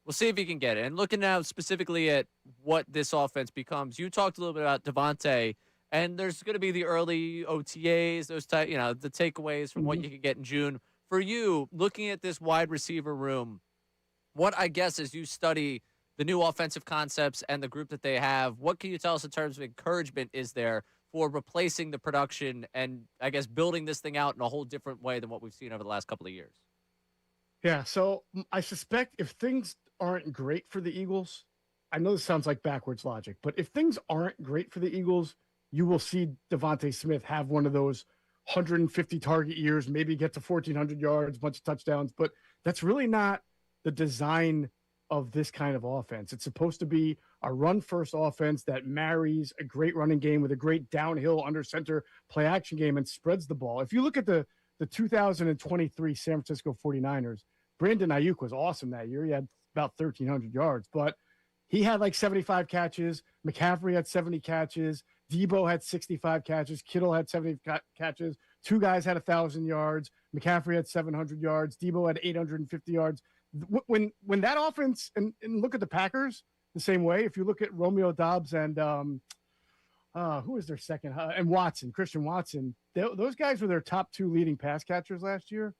We'll see if he can get it. And looking now specifically at what this offense becomes, you talked a little bit about Devontae, and there's going to be the early OTAs, those type, the takeaways from what you can get in June. For you, looking at this wide receiver room, what I guess as you study the new offensive concepts and the group that they have, what can you tell us in terms of encouragement is there for replacing the production and, I guess, building this thing out in a whole different way than what we've seen over the last couple of years? Yeah, so I suspect if things aren't great for the Eagles, I know this sounds like backwards logic, but if things aren't great for the Eagles, you will see Devontae Smith have one of those 150 target years, maybe get to 1,400 yards, bunch of touchdowns, but that's really not the design of this kind of offense. It's supposed to be a run-first offense that marries a great running game with a great downhill under center play-action game and spreads the ball. If you look at the 2023 San Francisco 49ers, Brandon Ayuk was awesome that year. He had about 1,300 yards, but he had like 75 catches. McCaffrey had 70 catches. Debo had 65 catches. Kittle had 70 catches. 2 guys had 1,000 yards. McCaffrey had 700 yards. Debo had 850 yards. When that offense, and look at the Packers the same way, if you look at Romeo Doubs and who was their second, and Christian Watson, those guys were their top 2 leading pass catchers last year,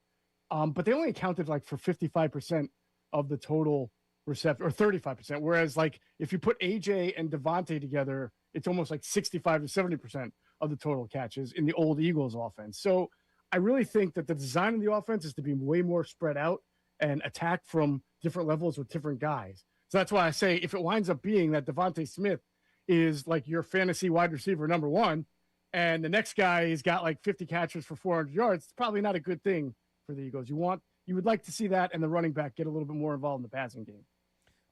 but they only accounted like for 55% of the total reception, or 35%, whereas like if you put AJ and Devontae together, it's almost like 65 to 70% of the total catches in the old Eagles offense. So I really think that the design of the offense is to be way more spread out and attack from different levels with different guys. So that's why I say if it winds up being that Devontae Smith is like your fantasy wide receiver number 1, and the next guy has got like 50 catches for 400 yards, it's probably not a good thing for the Eagles. You would like to see that and the running back get a little bit more involved in the passing game.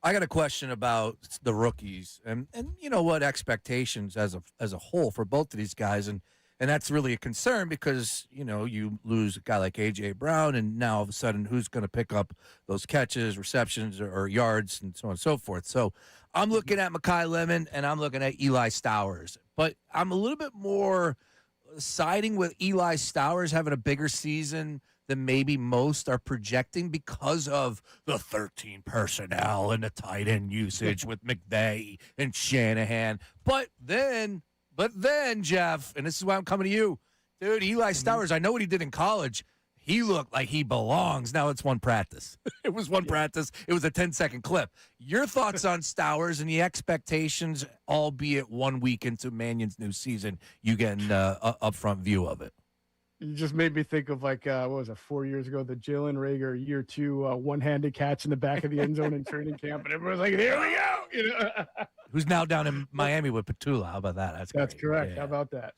I got a question about the rookies and you know what, expectations as a whole for both of these guys, and that's really a concern because you lose a guy like A.J. Brown, and now all of a sudden who's going to pick up those catches, receptions, or yards, and so on and so forth. So I'm looking at Mekhi Lemon and I'm looking at Eli Stowers, but I'm a little bit more siding with Eli Stowers having a bigger season than maybe most are projecting because of the 13 personnel and the tight end usage with McVay and Shanahan. But then, Jeff, and this is why I'm coming to you, dude, Eli Stowers, I know what he did in college. He looked like he belongs. Now it's one practice. It was one practice. It was a 10-second clip. Your thoughts on Stowers and the expectations, albeit 1 week into Mannion's new season, you get an upfront view of it? You just made me think of what was it, 4 years ago, the Jalen Reagor year 2 one-handed catch in the back of the end zone in training camp, and everyone's like, "There we go!" Who's now down in Miami with Petula? How about that? That's great. correct. Yeah. How about that?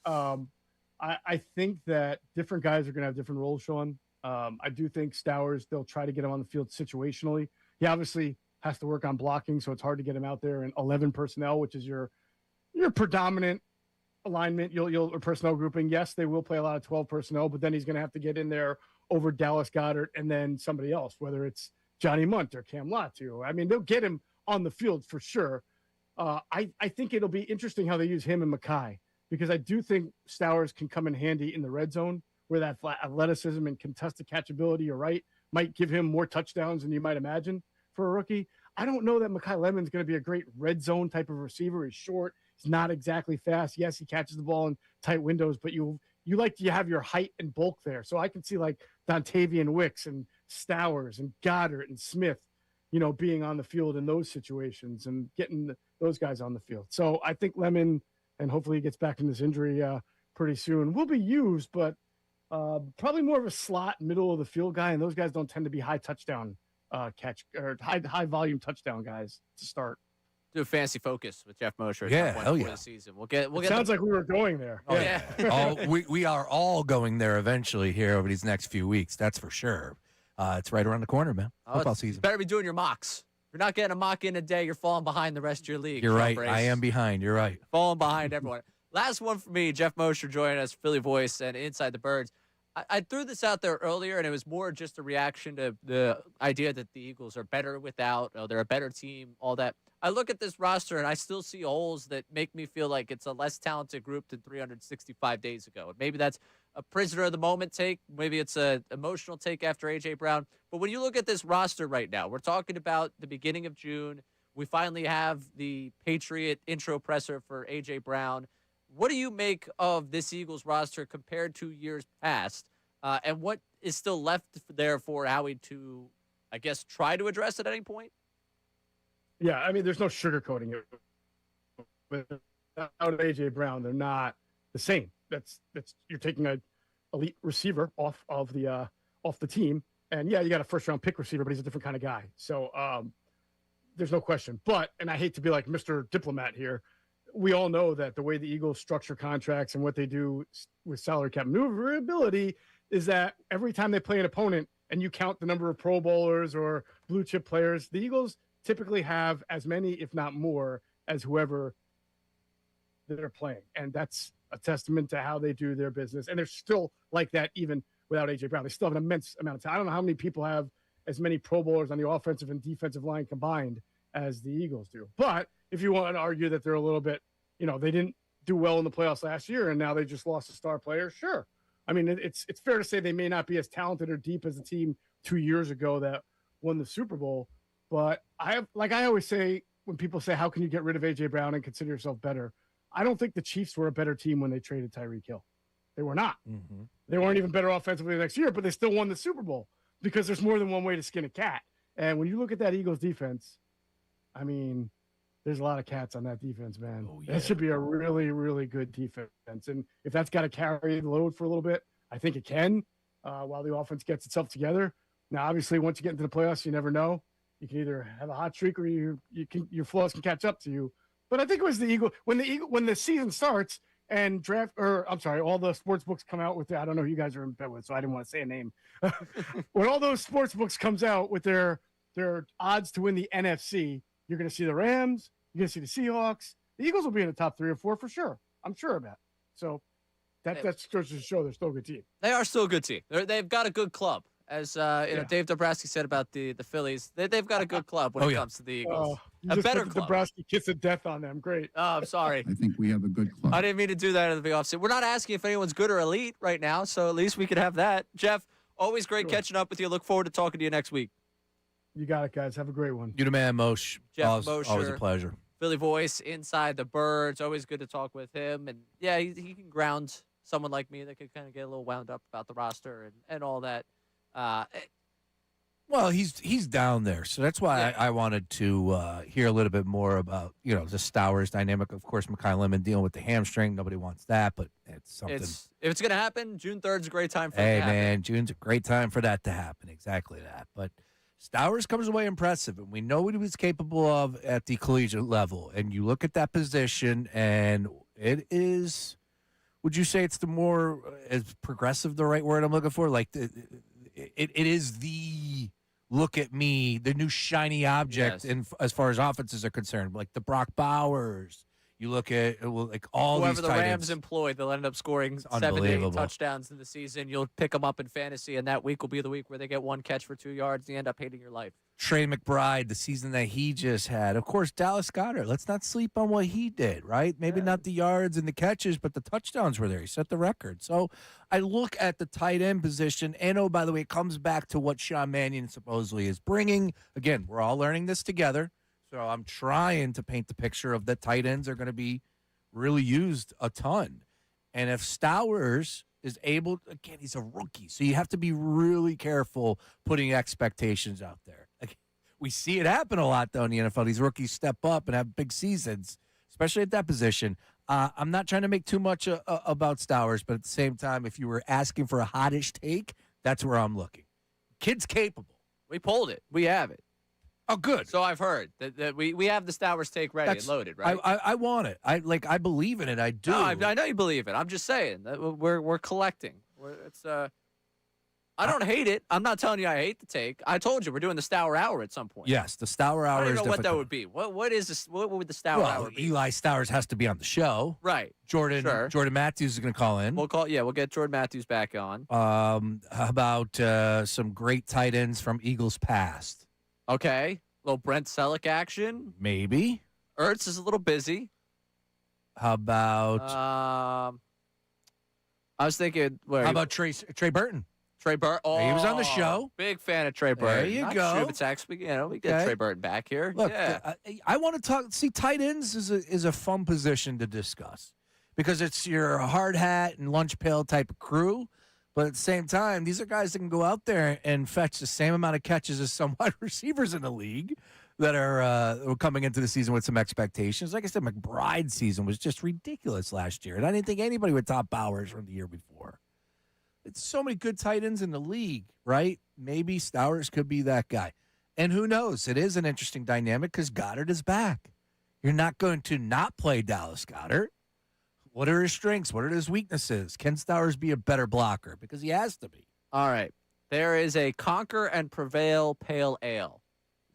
I think that different guys are going to have different roles, Sean. I do think Stowers, they'll try to get him on the field situationally. He obviously has to work on blocking, so it's hard to get him out there in 11 personnel, which is your predominant alignment, or personnel grouping. Yes, they will play a lot of 12 personnel, but then he's going to have to get in there over Dallas Goedert and then somebody else, whether it's Johnny Munt or Cam Latu. I mean, they'll get him on the field for sure. I think it'll be interesting how they use him and Mekhi, because I do think Stowers can come in handy in the red zone where that flat athleticism and contested catchability, you're right, might give him more touchdowns than you might imagine for a rookie. I don't know that Mekhi Lemon's going to be a great red zone type of receiver. He's short. He's not exactly fast. Yes, he catches the ball in tight windows, but you like to have your height and bulk there. So I can see like Dontavian Wicks and Stowers and Goddard and Smith, being on the field in those situations and getting those guys on the field. So I think Lemon, and hopefully he gets back from this injury pretty soon, will be used, but probably more of a slot middle of the field guy. And those guys don't tend to be high touchdown catch or high volume touchdown guys to start. Do a fancy focus with Jeff Mosher. Yeah, hell yeah. The season. We'll get. Sounds like we were going there. Oh yeah. We are all going there eventually here over these next few weeks. That's for sure. It's right around the corner, man. Football season. You better be doing your mocks. If you're not getting a mock in a day, you're falling behind the rest of your league. You're right. Brace. I am behind. You're right. Falling behind everyone. Last one for me, Jeff Mosher joining us, Philly Voice and Inside the Birds. I threw this out there earlier, and it was more just a reaction to the idea that the Eagles are better without, they're a better team, all that. I look at this roster, and I still see holes that make me feel like it's a less talented group than 365 days ago. And maybe that's a prisoner of the moment take. Maybe it's an emotional take after A.J. Brown. But when you look at this roster right now, we're talking about the beginning of June. We finally have the Patriot intro presser for A.J. Brown. What do you make of this Eagles roster compared to years past? And what is still left there for Howie to, I guess, try to address at any point? Yeah, I mean, there's no sugarcoating it. Without A.J. Brown, they're not the same. That's you're taking a elite receiver off the team, and yeah, you got a first-round pick receiver, but he's a different kind of guy. So there's no question. But, and I hate to be like Mr. Diplomat here, we all know that the way the Eagles structure contracts and what they do with salary cap maneuverability is that every time they play an opponent and you count the number of Pro Bowlers or blue chip players, the Eagles typically have as many, if not more, as whoever they're playing. And that's a testament to how they do their business. And they're still like that even without A.J. Brown. They still have an immense amount of time. I don't know how many people have as many Pro Bowlers on the offensive and defensive line combined as the Eagles do. But if you want to argue that they're a little bit, they didn't do well in the playoffs last year and now they just lost a star player, sure. I mean, it's fair to say they may not be as talented or deep as the team 2 years ago that won the Super Bowl. But I always say, when people say, how can you get rid of A.J. Brown and consider yourself better? I don't think the Chiefs were a better team when they traded Tyreek Hill. They were not. Mm-hmm. They weren't even better offensively the next year, but they still won the Super Bowl because there's more than one way to skin a cat. And when you look at that Eagles defense, I mean, there's a lot of cats on that defense, man. Oh, yeah. That should be a really, really good defense. And if that's got to carry the load for a little bit, I think it can while the offense gets itself together. Now, obviously, once you get into the playoffs, you never know. You can either have a hot streak or your flaws can catch up to you. But I think it was the Eagle when the season starts and all the sports books come out with I don't know who you guys are in bed with, so I didn't want to say a name. When all those sports books comes out with their odds to win the NFC, you're going to see the Rams, you're going to see the Seahawks. The Eagles will be in the top 3 or 4 for sure. I'm sure of that. So that starts to show they're still a good team. They are still a good team. They've got a good club. As Dave Dombrowski said about the Phillies, they've got a good club when it comes to the Eagles. You A just better put the club. Dombrowski kiss of death on them. Great. Oh, I'm sorry. I think we have a good club. I didn't mean to do that at the offset. We're not asking if anyone's good or elite right now, so at least we could have that. Jeff, always great catching up with you. Look forward to talking to you next week. You got it, guys. Have a great one. You the man, Moshe. Jeff Always Mosher, a pleasure. Philly voice inside the Birds. Always good to talk with him. And, yeah, he can ground someone like me that could kind of get a little wound up about the roster and all that. Well, he's down there, so that's why I wanted to hear a little bit more about the Stowers dynamic. Of course, Makai Lemon dealing with the hamstring. Nobody wants that, but it's something. If it's going to happen, June 3rd is a great time for it Hey, to happen. man, June's a great time for that to happen. Exactly that. But Stowers comes away impressive, and we know what he was capable of at the collegiate level. And you look at that position, and it is. Would you say it's the more is progressive the right word I'm looking for? Like it is the. Look at me, the new shiny object as far as offenses are concerned, like the Brock Bowers. You look at like all Whoever these the tight Rams ends. employ, they'll end up scoring 7 to 8 unbelievable. touchdowns in the season. You'll pick them up in fantasy, and that week will be the week where they get one catch for 2 yards, and you end up hating your life. Trey McBride, the season that he just had. Of course, Dallas Goedert. Let's not sleep on what he did, right? Maybe not the yards and the catches, but the touchdowns were there. He set the record. So I look at the tight end position, and by the way, it comes back to what Sean Mannion supposedly is bringing. Again, we're all learning this together. So I'm trying to paint the picture of that tight ends are going to be really used a ton. And if Stowers is able, again, he's a rookie, so you have to be really careful putting expectations out there. Like, we see it happen a lot, though, in the NFL. These rookies step up and have big seasons, especially at that position. I'm not trying to make too much about Stowers, but at the same time, if you were asking for a hottish take, that's where I'm looking. Kid's capable. We pulled it. We have it. Oh, good. So I've heard that we have the Stowers take ready and loaded, right? I want it. I believe in it. I do. No, I know you believe it. I'm just saying that we're collecting. I don't hate it. I'm not telling you I hate the take. I told you we're doing the Stour Hour at some point. Yes, the Stour Hour. I don't is know what that difficult. would be. What is this? What would the Stour Hour be? Eli Stowers has to be on the show. Right. Jordan Matthews is going to call in. We'll get Jordan Matthews back on. How about some great tight ends from Eagles past? Okay. Little Brent Selleck action. Maybe. Ertz is a little busy. How about? I was thinking. How about Trey Burton? Trey Burton. Oh, he was on the show. Big fan of Trey Burton. There you go. Sure if it's actually, we get Trey Burton back here. Look, yeah. I want to talk. See, tight ends is a fun position to discuss because it's your hard hat and lunch pail type of crew. But at the same time, these are guys that can go out there and fetch the same amount of catches as some wide receivers in the league that are coming into the season with some expectations. Like I said, McBride's season was just ridiculous last year, and I didn't think anybody would top Bowers from the year before. It's so many good tight ends in the league, right? Maybe Stowers could be that guy. And who knows? It is an interesting dynamic because Goddard is back. You're not going to not play Dallas Goedert. What are his strengths? What are his weaknesses? Can Stowers be a better blocker? Because he has to be. All right. There is a Conquer and Prevail Pale Ale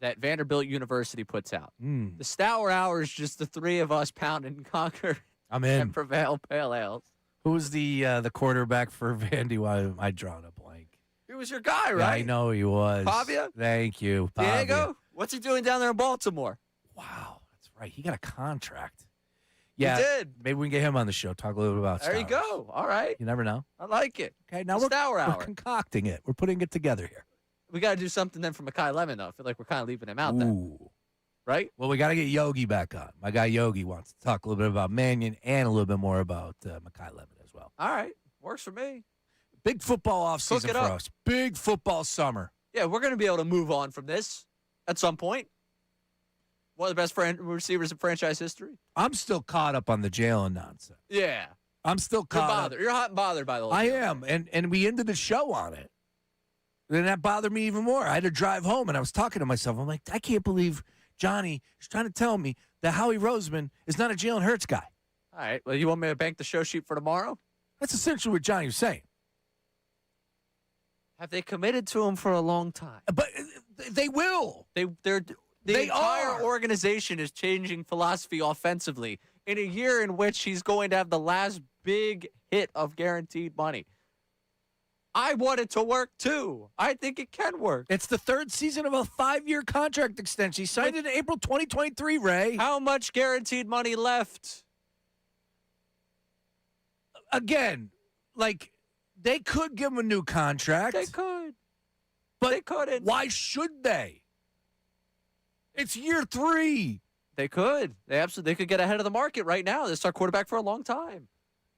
that Vanderbilt University puts out. The Stour Hour is just the three of us pounding Conquer and Prevail Pale Ales. Who was the quarterback for Vandy? Why am I drawing a blank? He was your guy, Yeah, right? I know he was. Pavia? Thank you. Pavia. Diego? What's he doing down there in Baltimore? Wow, that's right. He got a contract. Yeah, He did. Maybe we can get him on the show. Talk a little bit about There you Stowers. go. All right. You never know. I like it. Okay, now The we're Stour Hour. concocting it. We're putting it together here. We got to do something then for Makai Lemon, though. I feel like we're kind of leaving him out there. Right? Well, we got to get Yogi back on. My guy Yogi wants to talk a little bit about Mannion and a little bit more about Makai Lemon as well. All right. Works for me. Big football offseason Cook it for up. us. Big football summer. Yeah, we're going to be able to move on from this at some point. One of the best receivers in franchise history. I'm still caught up on the Jalen nonsense. Yeah. I'm still You're caught up. bothered. You're hot and bothered by the whole I deal. am, and we ended the show on it. And that bothered me even more. I had to drive home, and I was talking to myself. I'm like, I can't believe Johnny is trying to tell me that Howie Roseman is not a Jalen Hurts guy. All right. Well, you want me to bank the show sheet for tomorrow? That's essentially what Johnny was saying. Have they committed to him for a long time? But they will. The entire organization is changing philosophy offensively in a year in which he's going to have the last big hit of guaranteed money. I want it to work too. I think it can work. It's the third season of a 5-year contract extension. He signed it in April 2023, Ray. How much guaranteed money left? Again, like, they could give him a new contract. They could. But they couldn't. Why should they? It's year 3. They could. They could get ahead of the market right now. They're our quarterback for a long time.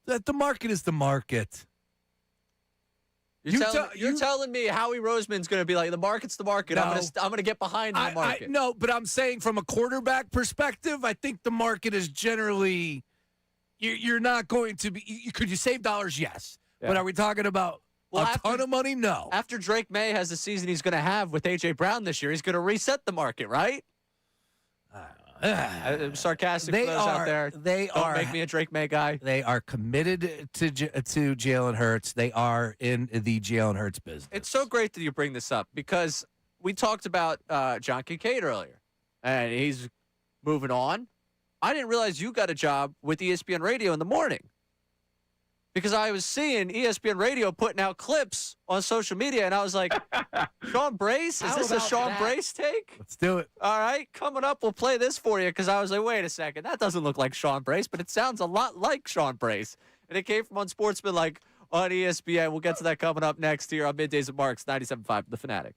The market is the market. You're telling me Howie Roseman's going to be like, the market's the market. No. I'm going to get behind the market. No, but I'm saying from a quarterback perspective, I think the market is generally, you're not going to be, could you save dollars? Yes. Yeah. But are we talking about a ton of money? No. After Drake May has the season he's going to have with A.J. Brown this year, he's going to reset the market, right? Sarcastic for those out there. Don't make me a Drake May guy. They are committed to Jalen Hurts. They are in the Jalen Hurts business. It's so great that you bring this up because we talked about John Kincade earlier, and he's moving on. I didn't realize you got a job with ESPN Radio in the morning because I was seeing ESPN Radio putting out clips on social media, and I was like, Sean Brace? Is this a Sean Brace take? Let's do it. All right, coming up, we'll play this for you because I was like, wait a second, that doesn't look like Sean Brace, but it sounds a lot like Sean Brace. And it came from Unsportsmanlike on ESPN. We'll get to that coming up next here on Middays at Marks, 97.5 The Fanatic.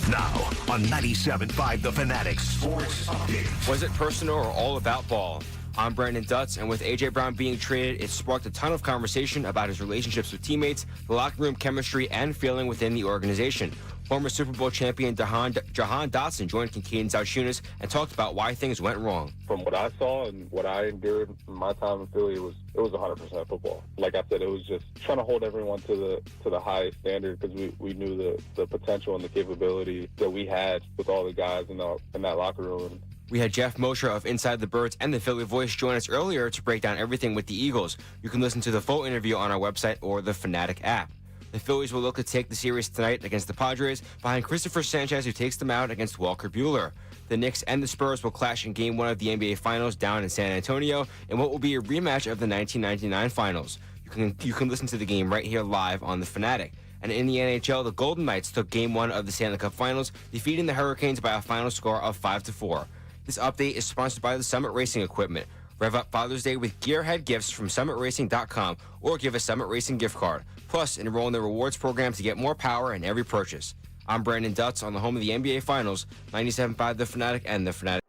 Now on 97.5 The Fanatic Sports Update. Was it personal or all about ball? I'm Brandon Dutz, and with A.J. Brown being traded, it sparked a ton of conversation about his relationships with teammates, the locker room chemistry, and feeling within the organization. Former Super Bowl champion Jahan Dotson joined Kincade and Salciunas and talked about why things went wrong. From what I saw and what I endured in my time in Philly, it was 100% football. Like I said, it was just trying to hold everyone to the highest standard because we knew the potential and the capability that we had with all the guys in that locker room. We had Jeff Mosher of Inside the Birds and the Philly Voice join us earlier to break down everything with the Eagles. You can listen to the full interview on our website or the Fanatic app. The Phillies will look to take the series tonight against the Padres behind Christopher Sanchez, who takes them out against Walker Buehler. The Knicks and the Spurs will clash in Game 1 of the NBA Finals down in San Antonio in what will be a rematch of the 1999 Finals. You can listen to the game right here live on the Fanatic. And in the NHL, the Golden Knights took Game 1 of the Stanley Cup Finals, defeating the Hurricanes by a final score of 5-4. This update is sponsored by the Summit Racing Equipment. Rev up Father's Day with gearhead gifts from summitracing.com or give a Summit Racing gift card. Plus, enroll in the rewards program to get more power in every purchase. I'm Brandon Dutz on the home of the NBA Finals, 97.5 The Fanatic and The Fanatic.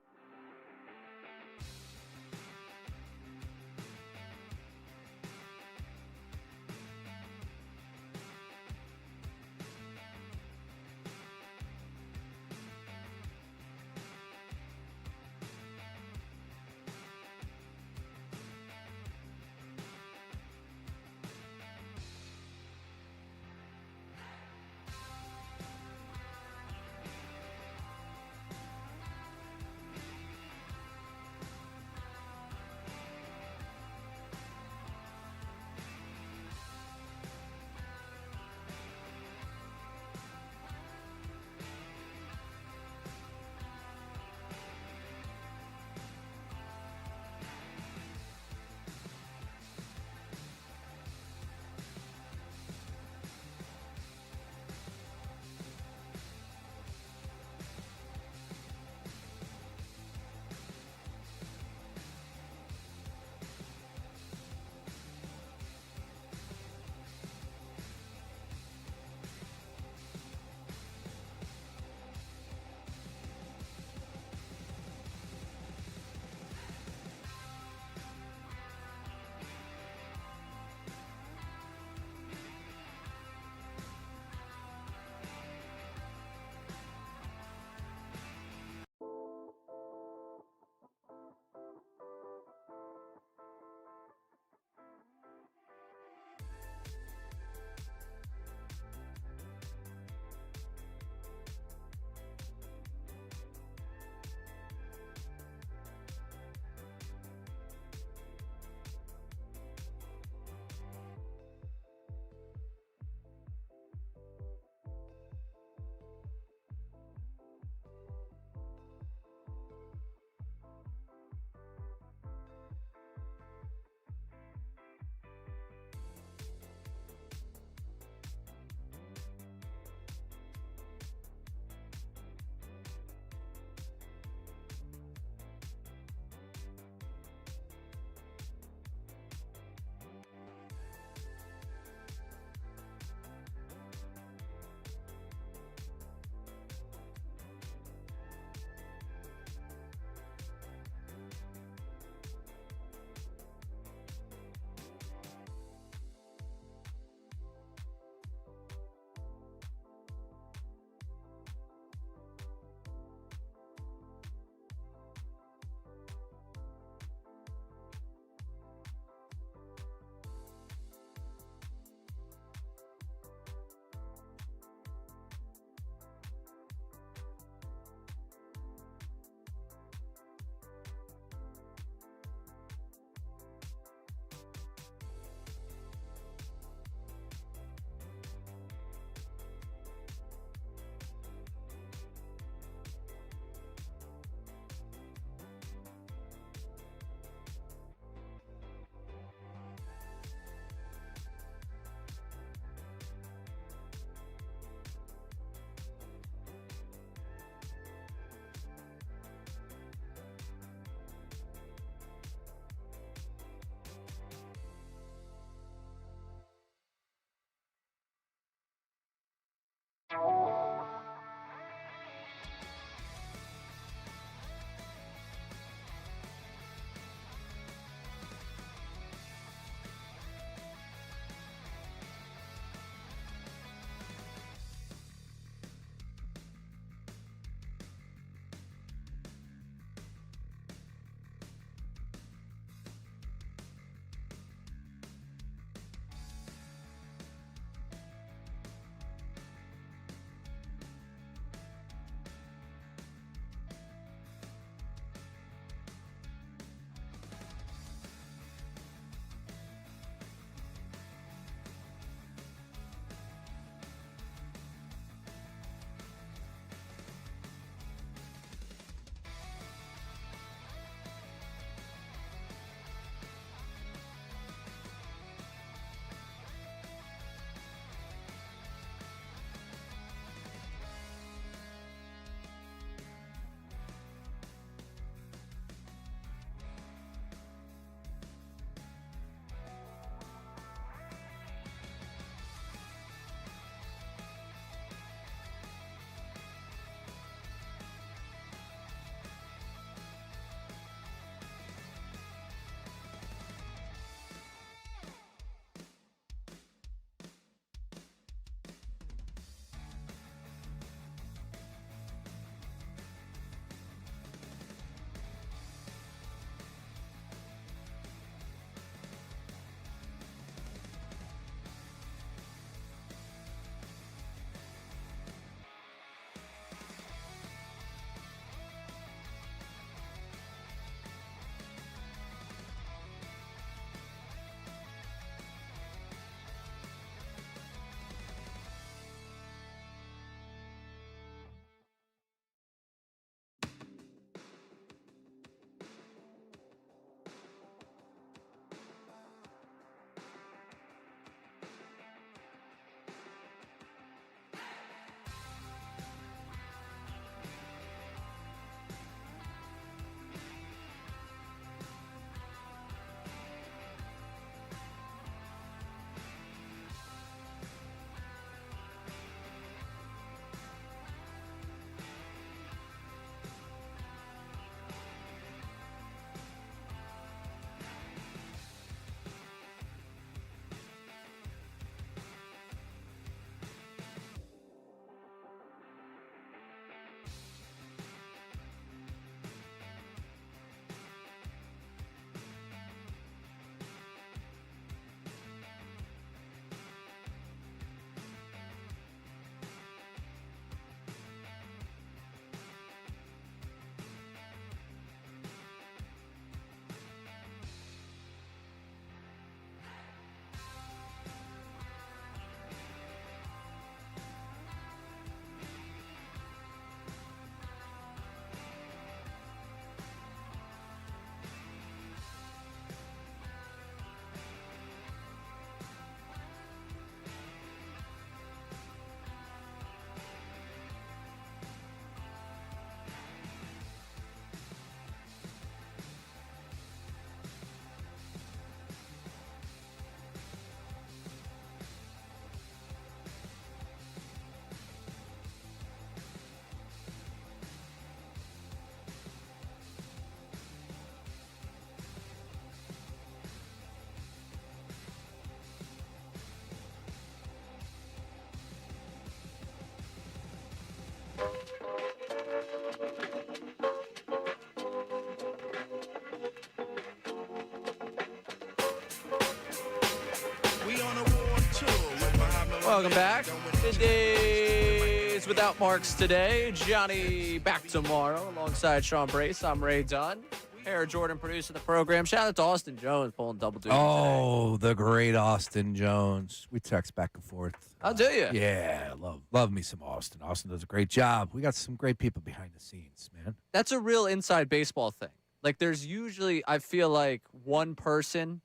Welcome back. Middays without Marks today. Johnny back tomorrow alongside Sean Brace. I'm Ray Dunn. Hair Jordan producing the program. Shout out to Austin Jones pulling double duty Oh, the great Austin Jones. We text back and forth. How do you? Yeah, love me some Austin. Austin does a great job. We got some great people behind the scenes, man. That's a real inside baseball thing. Like, there's usually, I feel like, one person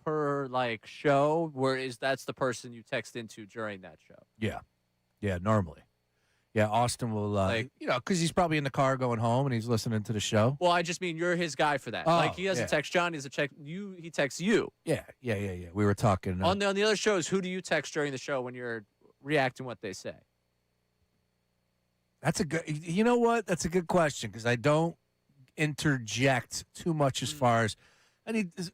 per, like, show, whereas that's the person you text into during that show. Yeah, normally. Yeah, Austin will, because he's probably in the car going home and he's listening to the show. Well, I just mean you're his guy for that. Oh, like, he doesn't yeah. text John, he doesn't text you, he texts you. Yeah. We were talking. On the other shows, who do you text during the show when you're reacting what they say? That's a good, you know what? That's a good question because I don't interject too much as far as,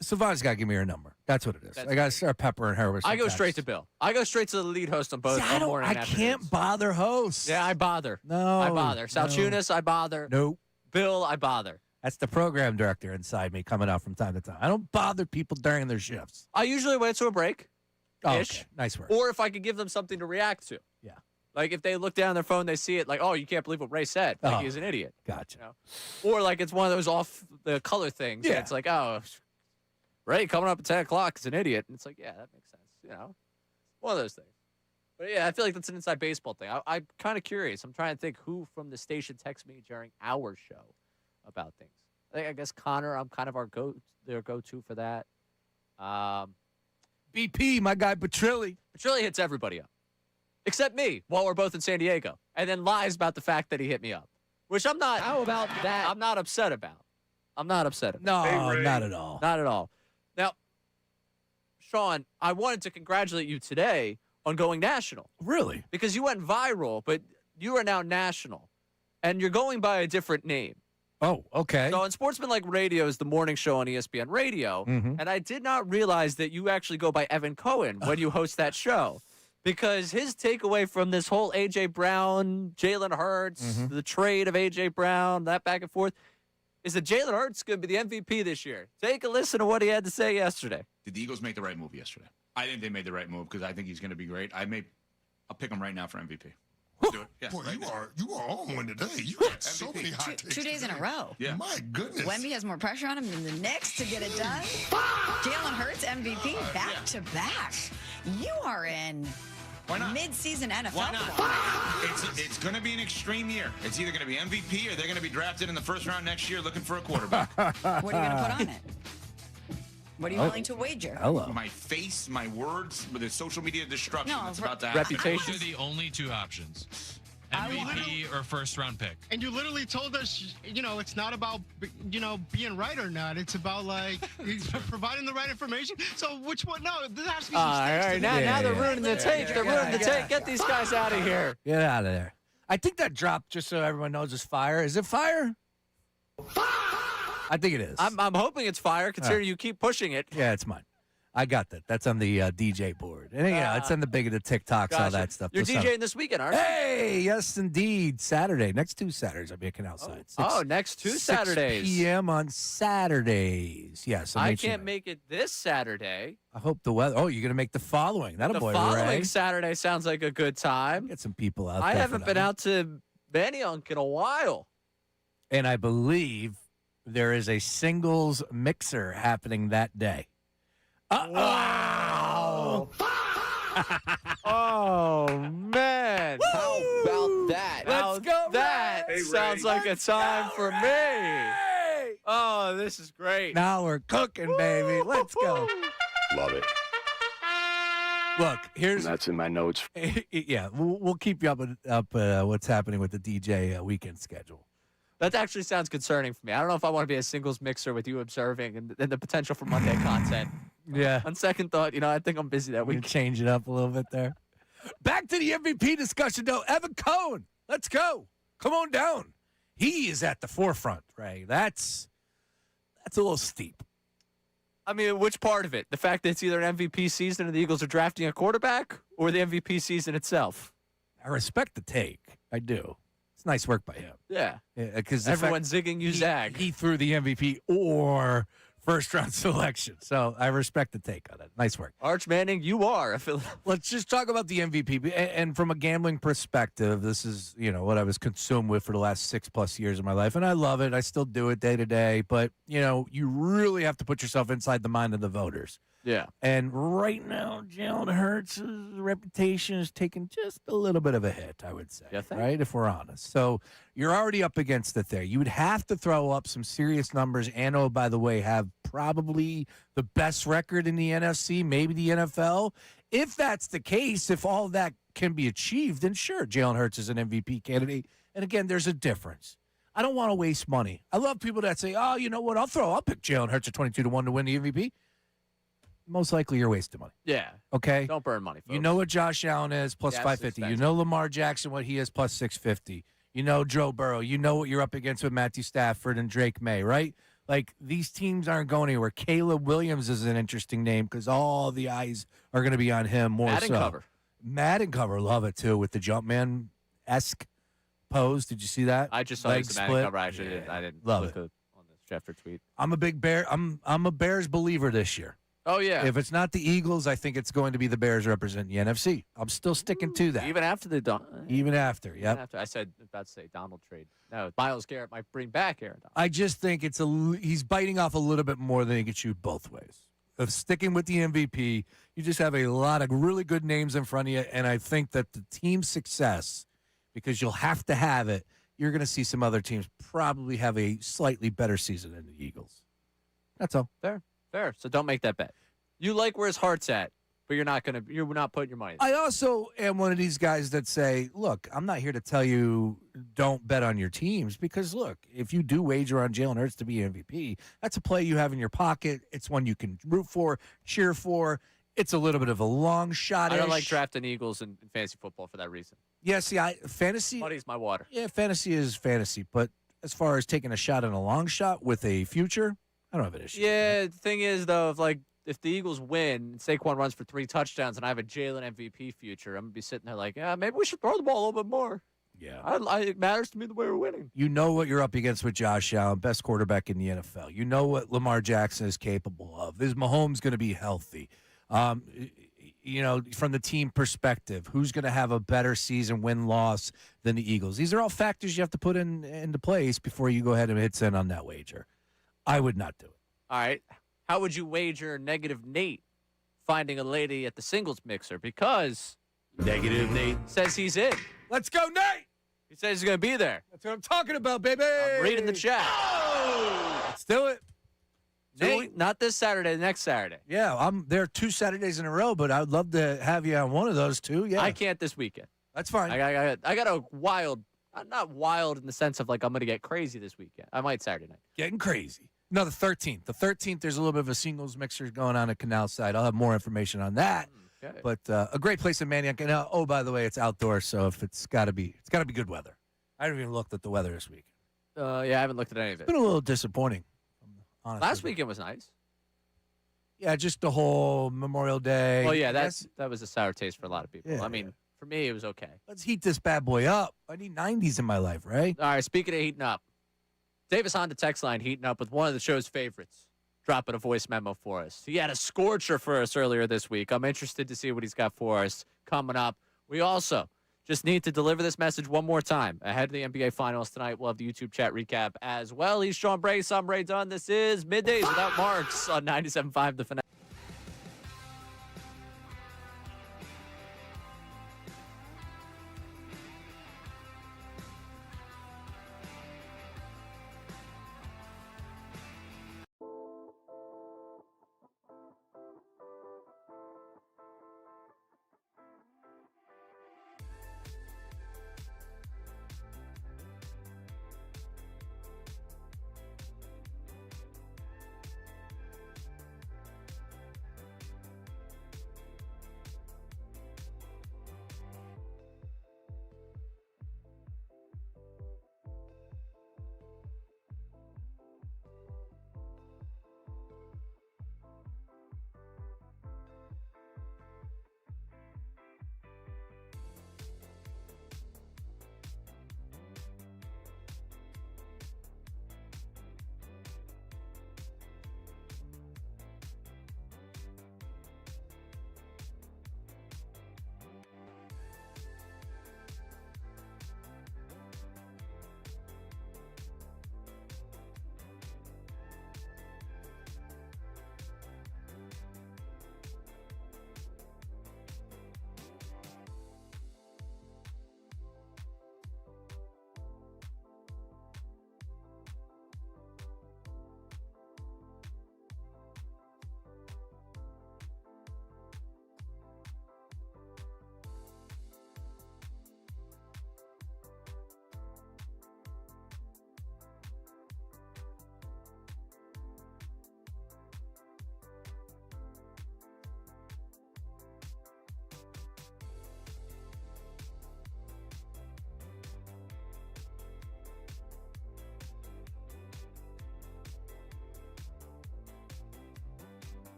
Savannah's got to give me her number. That's what it is. I got to start peppering her with some I go texts. straight to Bill. I go straight to the lead host on both. See, I can't bother hosts. Yeah, I bother. No. I bother. Salciunas, I bother. Nope. Bill, I bother. That's the program director inside me coming out from time to time. I don't bother people during their shifts. I usually wait to a break. Oh, Ish. okay. Nice work. Or if I could give them something to react to. Yeah. Like if they look down their phone, they see it like, oh, you can't believe what Ray said. Like he's an idiot. Gotcha. You know? Or like it's one of those off the color things. Yeah. And it's like, oh, Ray coming up at 10 o'clock is an idiot. And it's like, yeah, that makes sense. You know, one of those things. But yeah, I feel like that's an inside baseball thing. I'm kind of curious. I'm trying to think who from the station texts me during our show about things. I guess Connor, I'm kind of their go-to for that. BP, my guy Petrilli. Petrilli hits everybody up. Except me, while we're both in San Diego. And then lies about the fact that he hit me up. Which I'm not. How about that? I'm not upset about. No, not at all. Not at all. Now, Sean, I wanted to congratulate you today on going national. Really? Because you went viral, but you are now national. And you're going by a different name. Oh, okay. So on Sportsmanlike Radio is the morning show on ESPN Radio. Mhm. And I did not realize that you actually go by Evan Cohen when you host that show. Because his takeaway from this whole A.J. Brown, Jalen Hurts, the trade of A.J. Brown, that back and forth, is that Jalen Hurts is going to be the MVP this year. Take a listen to what he had to say yesterday. Did the Eagles make the right move yesterday? I think they made the right move because I think he's going to be great. I'll pick him right now for MVP. Do it. Yes, Boy, right you are on one today. You got so many hot takes. 2 days in a row. Yeah. My goodness. Wemby has more pressure on him than the Knicks to get it done. Jalen Hurts MVP back to back. You are in mid-season NFL. Why not? It's going to be an extreme year. It's either going to be MVP or they're going to be drafted in the first round next year looking for a quarterback. What are you going to put on it? What are you willing to wager? My face, my words, with the social media destruction No, that's about to happen. Those are the only two options. MVP or first round pick. And you literally told us, it's not about, being right or not. It's about, providing the right information. So which one? No, there has to be some All stakes right, to now it. they're ruining the take. They're ruining the take. Get these guys out of here. Get out of there. I think that drop, just so everyone knows, is fire. Is it fire? I think it is. I'm hoping it's fire, considering you keep pushing it. Yeah, it's mine. I got that. That's on the DJ board. And it's on the big of the TikToks, all that stuff. You're What's up? DJing this weekend, aren't you? Hey, yes, indeed. Saturday. Next 2 Saturdays, I'll be at Canal Side. Next 2 Saturdays. 6 p.m. on Saturdays. Yes. I can't make it this Saturday. I hope the weather. Oh, you're going to make the following. That'll The boy, following Ray. Saturday sounds like a good time. Get some people out I there. haven't been out to Manayunk in a while. And I believe there is a singles mixer happening that day. Wow. Oh, man. How about that? Let's go. That sounds like a time for me. Oh, this is great. Now we're cooking, baby. Let's go. Love it. Look, here's that's in my notes. Yeah, we'll keep you up what's happening with the DJ weekend schedule. That actually sounds concerning for me. I don't know if I want to be a singles mixer with you observing and the potential for Monday content. Yeah. On second thought, I think I'm busy that We week. can change it up a little bit there. Back to the MVP discussion, though. Evan Cohen, let's go. Come on down. He is at the forefront, Ray. That's a little steep. I mean, which part of it? The fact that it's either an MVP season and the Eagles are drafting a quarterback, or the MVP season itself? I respect the take. I do. It's nice work by him. Yeah. Because everyone's zigging, you zag. He threw the MVP, or first-round selection. So I respect the take on it. Nice work. Arch Manning, you are a Philly. Let's just talk about the MVP. And from a gambling perspective, this is, what I was consumed with for the last 6+ years of my life. And I love it. I still do it day to day. But, you really have to put yourself inside the mind of the voters. Yeah. And right now, Jalen Hurts' reputation is taking just a little bit of a hit, I would say. Right, if we're honest. So you're already up against it there. You would have to throw up some serious numbers. And, oh, by the way, have probably the best record in the NFC, maybe the NFL. If that's the case, if all that can be achieved, then sure, Jalen Hurts is an MVP candidate. And, again, there's a difference. I don't want to waste money. I love people that say, oh, you know what, I'll pick Jalen Hurts at 22-1 to win the MVP. Most likely you're wasting money. Yeah. Okay? Don't burn money, folks. You know what Josh Allen is, plus 550. You know Lamar Jackson, what he is, plus 650. You know Joe Burrow. You know what you're up against with Matthew Stafford and Drake May, right? Like, these teams aren't going anywhere. Caleb Williams is an interesting name because all the eyes are going to be on him more Madden so. cover. Madden cover. Love it, too, with the Jumpman-esque pose. Did you see that? I just saw it as a Madden cover. I didn't Love look it. on the Schefter tweet. I'm a big Bear. I'm a Bears believer this year. Oh, yeah. If it's not the Eagles, I think it's going to be the Bears representing the NFC. I'm still sticking to that. Even after the Even after, Even after I said about to say Donald trade. No, Myles Garrett might bring back Aaron Donald. I just think he's biting off a little bit more than he can shoot both ways. Of sticking with the MVP, you just have a lot of really good names in front of you, and I think that the team's success, because you'll have to have it, you're going to see some other teams probably have a slightly better season than the Eagles. That's all. Fair. So don't make that bet. You like where his heart's at, but you're not putting your money there. I also am one of these guys that say, look, I'm not here to tell you don't bet on your teams because, look, if you do wager on Jalen Hurts to be MVP, that's a play you have in your pocket. It's one you can root for, cheer for. It's a little bit of a long shot. I don't like drafting Eagles in fantasy football for that reason. Yeah, see, fantasy. Muddy's my water. Yeah, fantasy is fantasy. But as far as taking a shot and a long shot with a future, I don't have an issue. Yeah, the thing is, though, if the Eagles win, Saquon runs for 3 touchdowns, and I have a Jalen MVP future, I'm going to be sitting there like, maybe we should throw the ball a little bit more. Yeah. It matters to me the way we're winning. You know what you're up against with Josh Allen, best quarterback in the NFL. You know what Lamar Jackson is capable of. Is Mahomes going to be healthy? From the team perspective, who's going to have a better season, win-loss than the Eagles? These are all factors you have to put into place before you go ahead and hit send on that wager. I would not do it. All right. How would you wager negative Nate finding a lady at the singles mixer? Because negative Nate says he's in. Let's go, Nate! He says he's going to be there. That's what I'm talking about, baby! I'm reading the chat. Let's do it. Nate, not this Saturday, next Saturday. Yeah, I'm there 2 Saturdays in a row, but I'd love to have you on one of those two. Yeah, I can't this weekend. That's fine. I got a wild, not wild in the sense of like I'm going to get crazy this weekend. I might Saturday night. Getting crazy. No, the 13th. The 13th, there's a little bit of a singles mixer going on at Canal Side. I'll have more information on that. Okay. But a great place in Manioc. And oh, by the way, it's outdoors, so if it's got to be good weather. I haven't even looked at the weather this week. Yeah, I haven't looked at any of it. It's been a little disappointing. Honestly. Last weekend was nice. Yeah, just the whole Memorial Day. Well, yeah, that was a sour taste for a lot of people. Yeah, I mean, for me, it was okay. Let's heat this bad boy up. I need 90s in my life, right? All right, speaking of heating up, Davis Honda text line heating up with one of the show's favorites, dropping a voice memo for us. He had a scorcher for us earlier this week. I'm interested to see what he's got for us coming up. We also just need to deliver this message one more time ahead of the NBA Finals tonight. We'll have the YouTube chat recap as well. He's Sean Brace. I'm Ray Dunn. This is Middays Without Marks on 97.5 The Fanatic.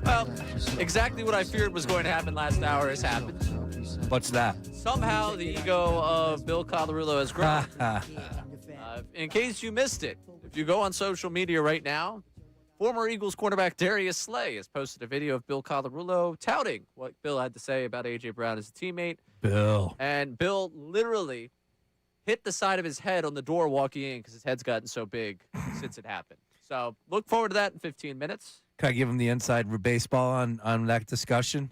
Well, exactly what I feared was going to happen last hour has happened. What's that? Somehow the ego of Bill Colarulo has grown. In case you missed it, if you go on social media right now, former Eagles cornerback Darius Slay has posted a video of Bill Colarulo touting what Bill had to say about A.J. Brown as a teammate. Bill. And Bill literally hit the side of his head on the door walking in because his head's gotten so big since it happened. So look forward to that in 15 minutes. Can I give him the inside baseball on that discussion?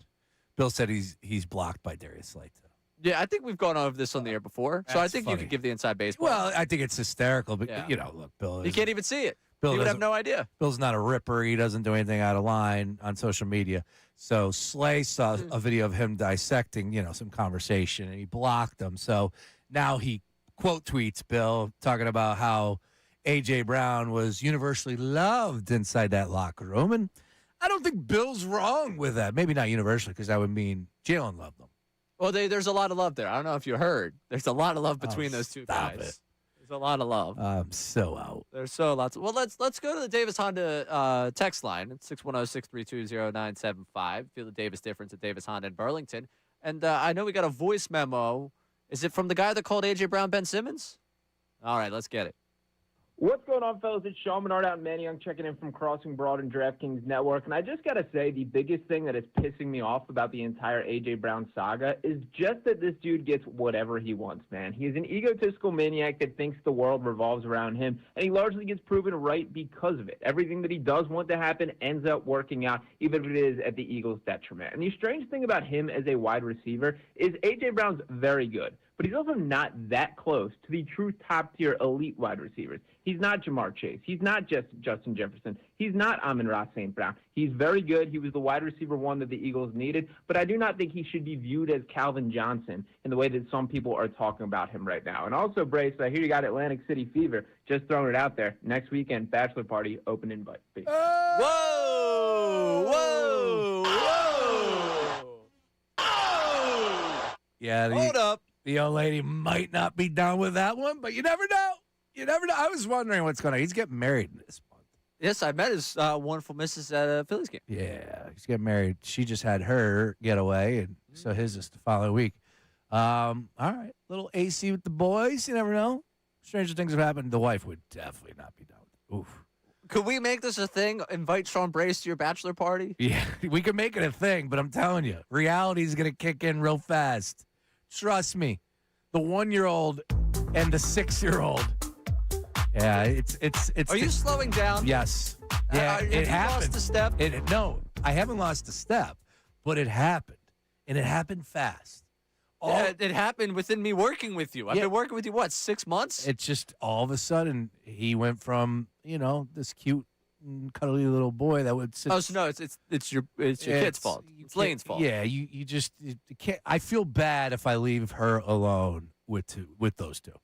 Bill said he's blocked by Darius Slay, too. Yeah, I think we've gone over this on the air before, so I think funny. you could give the inside baseball. Well, I think it's hysterical, but, Yeah. Look, Bill. You can't even see it. Bill You would have doesn't- no idea. Bill's not a ripper. He doesn't do anything out of line on social media. So Slay saw a video of him dissecting, some conversation, and he blocked him. So now he quote tweets Bill talking about how A.J. Brown was universally loved inside that locker room. And I don't think Bill's wrong with that. Maybe not universally, because that would mean Jalen loved them. Well, there's a lot of love there. I don't know if you heard. There's a lot of love between those two stop guys. it. There's a lot of love. I'm so out. There's so lots. Well, let's go to the Davis Honda text line. It's 610-632-0975. Feel the Davis difference at Davis Honda in Burlington. And I know we got a voice memo. Is it from the guy that called A.J. Brown Ben Simmons? All right, let's get it. What's going on, fellas? It's Sean Menard out in Manayunk checking in from Crossing Broad and DraftKings Network. And I just got to say, the biggest thing that is pissing me off about the entire A.J. Brown saga is just that this dude gets whatever he wants, man. He is an egotistical maniac that thinks the world revolves around him, and he largely gets proven right because of it. Everything that he does want to happen ends up working out, even if it is at the Eagles' detriment. And the strange thing about him as a wide receiver is A.J. Brown's very good, but he's also not that close to the true top-tier elite wide receivers. He's not Jamar Chase. He's not just Justin Jefferson. He's not Amon-Ra St. Brown. He's very good. He was the wide receiver one that the Eagles needed, but I do not think he should be viewed as Calvin Johnson in the way that some people are talking about him right now. And also, Brace, I hear you got Atlantic City fever. Just throwing it out there. Next weekend, bachelor party, open invite. Peace. Whoa! Whoa! Whoa! Yeah. Hold up. The young lady might not be down with that one, but you never know. You never know. I was wondering what's going on. He's getting married this month. Yes, I met his wonderful missus at a Phillies game. Yeah, he's getting married. She just had her getaway, and so his is the following week. All right. Little AC with the boys. You never know. Stranger things have happened. The wife would definitely not be down with it. Oof. Could we make this a thing? Invite Sean Brace to your bachelor party? Yeah, we can make it a thing, but I'm telling you, reality is going to kick in real fast. Trust me. The 1-year-old and the 6-year-old. Yeah, it's. Are you slowing down? Yes. Yeah, have it you happened. lost a step? No, I haven't lost a step, but it happened, and it happened fast. It happened within me working with you. I've been working with you, 6 months? It's just all of a sudden he went from this cute, cuddly little boy that would sit. Oh, so no, it's your kid's fault. It's Lane's fault. Yeah, you just you can't. I feel bad if I leave her alone with those two.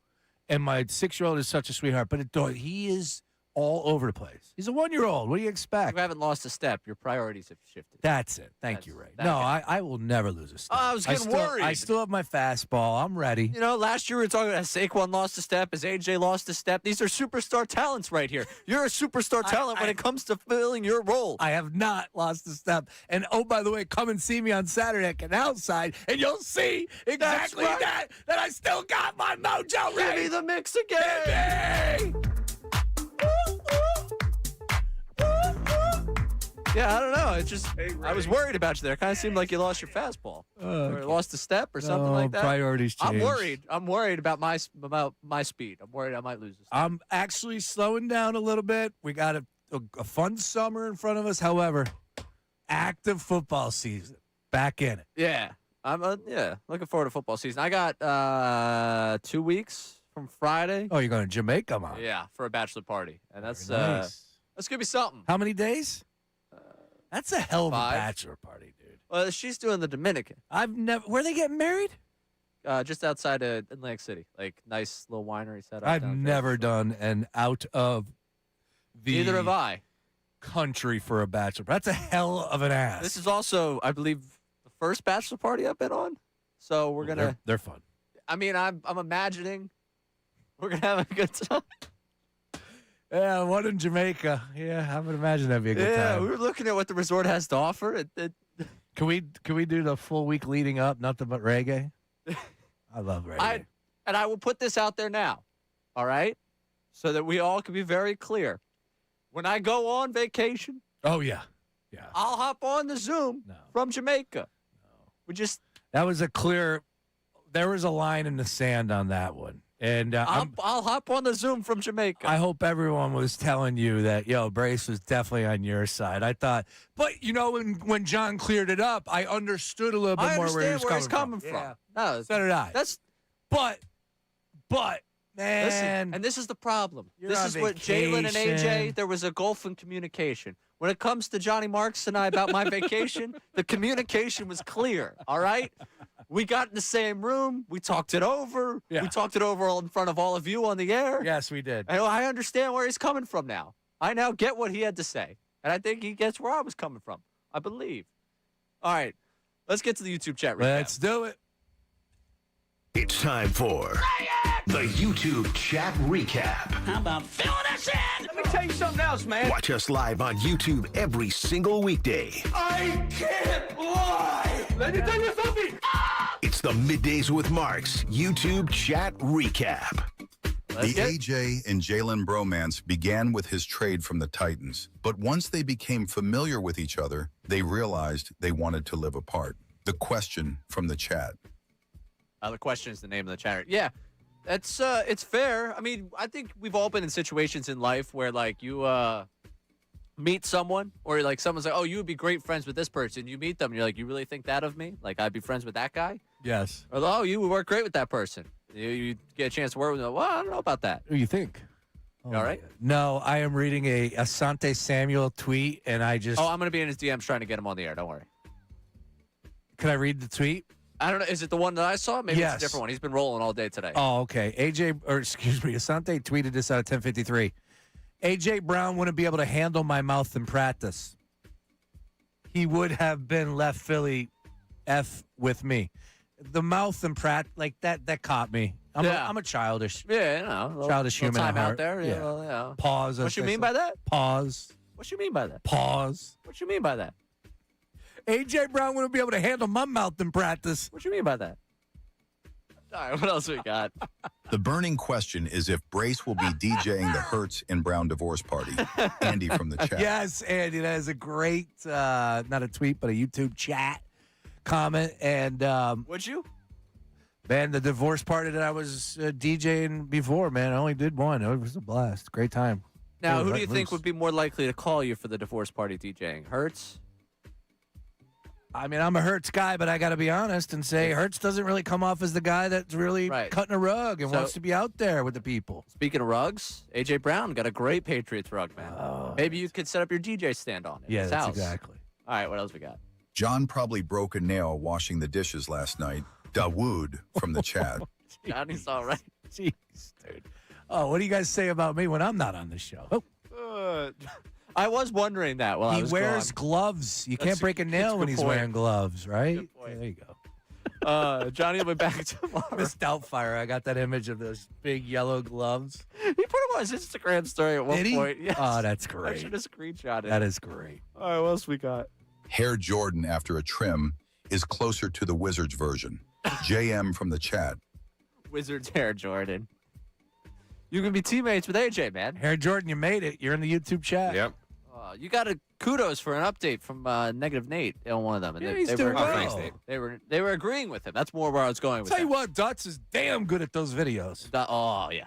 And my 6-year-old is such a sweetheart, but he is all over the place. He's a 1-year-old. What do you expect? You haven't lost a step. Your priorities have shifted. That's it. Thank you, Ray. No, I will never lose a step. I was getting worried. I still have my fastball. I'm ready. Last year we were talking about Saquon lost a step, as AJ lost a step. These are superstar talents right here. You're a superstar talent when it comes to filling your role. I have not lost a step. And oh, by the way, come and see me on Saturday at Canal Side, and you'll see exactly that I still got my mojo, Ray. Give me the mix again. Yeah, I don't know. It's just I was worried about you there. It kind of seemed like you lost your fastball, or lost a step, or something like that. Priorities change. I'm worried about my speed. I'm worried I might lose a step. I'm actually slowing down a little bit. We got a fun summer in front of us. However, active football season, back in it. Yeah, I'm looking forward to football season. I got 2 weeks from Friday. Oh, you're going to Jamaica, man? Yeah, for a bachelor party, and that's nice. That's gonna be something. How many days? That's a hell of 5. a bachelor party, dude. Well, she's doing the Dominican. I've never. Where they getting married? Just outside of Atlantic City, like nice little winery set up. I've down never done an out of the Neither have I. country for a bachelor. That's a hell of an ass. This is also, I believe, the first bachelor party I've been on. So we're gonna. They're fun. I mean, I'm imagining we're gonna have a good time. Yeah, one in Jamaica. Yeah, I would imagine that'd be a good Yeah, time. we were looking at what the resort has to offer. Can we do the full week leading up? Nothing but reggae. I love reggae. I will put this out there now, all right, so that we all can be very clear. When I go on vacation, oh yeah, I'll hop on the Zoom from Jamaica. We just that was a clear. There was a line in the sand on that one, and I'll hop on the Zoom from Jamaica. I hope everyone was telling you that Brace was definitely on your side. I thought, but when John cleared it up, I understood a little bit more where he's coming from. Yeah. No, so did I. But man, listen, and this is the problem. You're This on is what Jalen and AJ. vacation. There was a gulf in communication. When it comes to Johnny Marks and I about my vacation, the communication was clear. All right, we got in the same room. We talked it over. Yeah. We talked it over in front of all of you on the air. Yes, we did. And I understand where he's coming from now. I now get what he had to say, and I think he gets where I was coming from. I believe. All right, let's get to the YouTube chat. Let's do it. It's time for the YouTube chat recap. How about filling us in? Let me tell you something else, man. Watch us live on YouTube every single weekday. I can't lie. Let me tell you something. It's the Middays with Marks YouTube chat recap. The AJ and Jalen bromance began with his trade from the Titans, but once they became familiar with each other, they realized they wanted to live apart. The question from the chat. The question is the name of the chatter. Yeah, that's it's fair. I mean, I think we've all been in situations in life where like you meet someone or like someone's like, oh, you would be great friends with this person. You meet them and you're like, you really think that of me? Like I'd be friends with that guy? Yes. Or oh, you would work great with that person. You get a chance to work with them. Well, I don't know about that. Who do you think? You all right? No, I am reading a Asante Samuel tweet, and I just. Oh, I'm gonna be in his DMs trying to get him on the air. Don't worry. Can I read the tweet? I don't know. Is it the one that I saw? Maybe Yes. it's a different one. He's been rolling all day today. Oh, okay. Asante tweeted this out at 10:53. AJ Brown wouldn't be able to handle my mouth in practice. He would have been left Philly F with me. The mouth and like that caught me. I'm a childish. Yeah, you know, childish human time at out heart. there. Yeah. Well, yeah. Pause. What you mean by that? Pause. What you mean by that? Pause. What you mean by that? AJ Brown wouldn't be able to handle my mouth in practice. What you mean by that? All right, what else we got? The burning question is if Brace will be DJing the Hertz and Brown divorce party. Andy from the chat. Yes, Andy, that is a great, not a tweet, but a YouTube chat comment. And would you? Man, the divorce party that I was DJing before, man, I only did one. It was a blast. Great time. Now, who do you think would be more likely to call you for the divorce party DJing? Hertz? I mean, I'm a Hertz guy, but I got to be honest and say Hertz doesn't really come off as the guy that's really cutting a rug and wants to be out there with the people. Speaking of rugs, AJ Brown got a great Patriots rug, man. Maybe you could set up your DJ stand on it. Yeah, his that's house. exactly. All right, what else we got? John probably broke a nail washing the dishes last night. Dawood from the chat. Johnny's all right. Jeez, dude. Oh, what do you guys say about me when I'm not on the show? I was wondering that while I He was wears gone. gloves. You That's can't break a that's nail a when good he's point. wearing gloves, right? Yeah, there you go. Johnny will be back tomorrow. Miss Doubtfire. I got that image of those big yellow gloves. He put him on his Instagram story at one Did he? point. Yes. Oh, that's I great. should have screenshot it. That is great. All right, what else we got? Hair Jordan after a trim is closer to the Wizards version. JM from the chat. Wizards hair, Jordan. You can be teammates with AJ, man. Hair Jordan, you made it. You're in the YouTube chat. Yep. You got a kudos for an update from Negative Nate on one of them. And Yeah, they, he's they doing were well. agreeing. Thanks, Nate. They were agreeing with him. That's more where I was going with Tell you that. what, Dutz is damn good at those videos. Oh, yeah.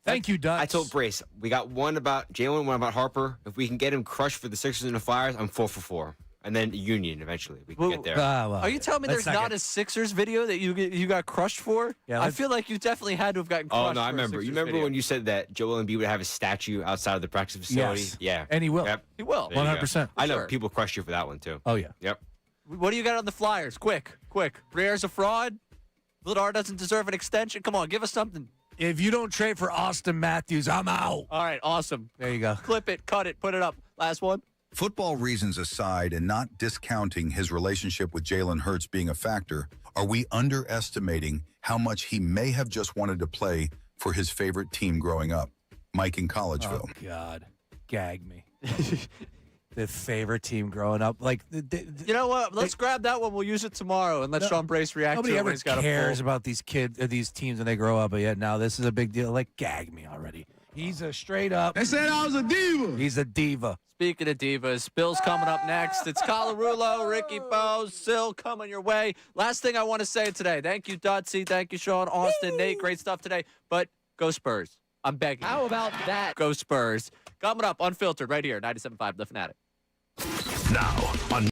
Thank you, Dutz. I told Brace, we got one about Jalen, one about Harper. If we can get him crushed for the Sixers and the Flyers, I'm 4 for 4. And then Union eventually. We can get there. Are you telling me there's not a Sixers video that you got crushed for? Yeah, I let's- feel like you definitely had to have gotten crushed. Oh, no, I for a remember. You Sixers remember video. when you said that Joel Embiid would have a statue outside of the practice facility? Yes. Yeah. And he will. Yep. He will. There you go. 100%. I know. Sure. People crushed you for that one, too. Oh, yeah. Yep. What do you got on the Flyers? Quick. Brier's a fraud. Vladar doesn't deserve an extension. Come on, give us something. If you don't trade for Austin Matthews, I'm out. All right, awesome. There you go. Clip it, cut it, put it up. Last one. Football reasons aside and not discounting his relationship with Jalen Hurts being a factor, are we underestimating how much he may have just wanted to play for his favorite team growing up, Mike in Collegeville? Oh, God. Gag me. The favorite team growing up. Like, you know what? Let's grab that one. We'll use it tomorrow and let Sean Brace react to it. Nobody When ever he's got cares about these kids, these teams when they grow up. But yet now this is a big deal. Like, gag me already. He's a straight up. They said I was a diva. He's a diva. Speaking of divas, Bill's coming up next. It's Colarulo, Ricky Bose, Sil coming your way. Last thing I want to say today. Thank you, Dotsie. Thank you, Sean, Austin, Nate. Great stuff today. But go Spurs. I'm begging. How about that? Go Spurs. Coming up, Unfiltered, right here, 97.5 The Fanatic. Now on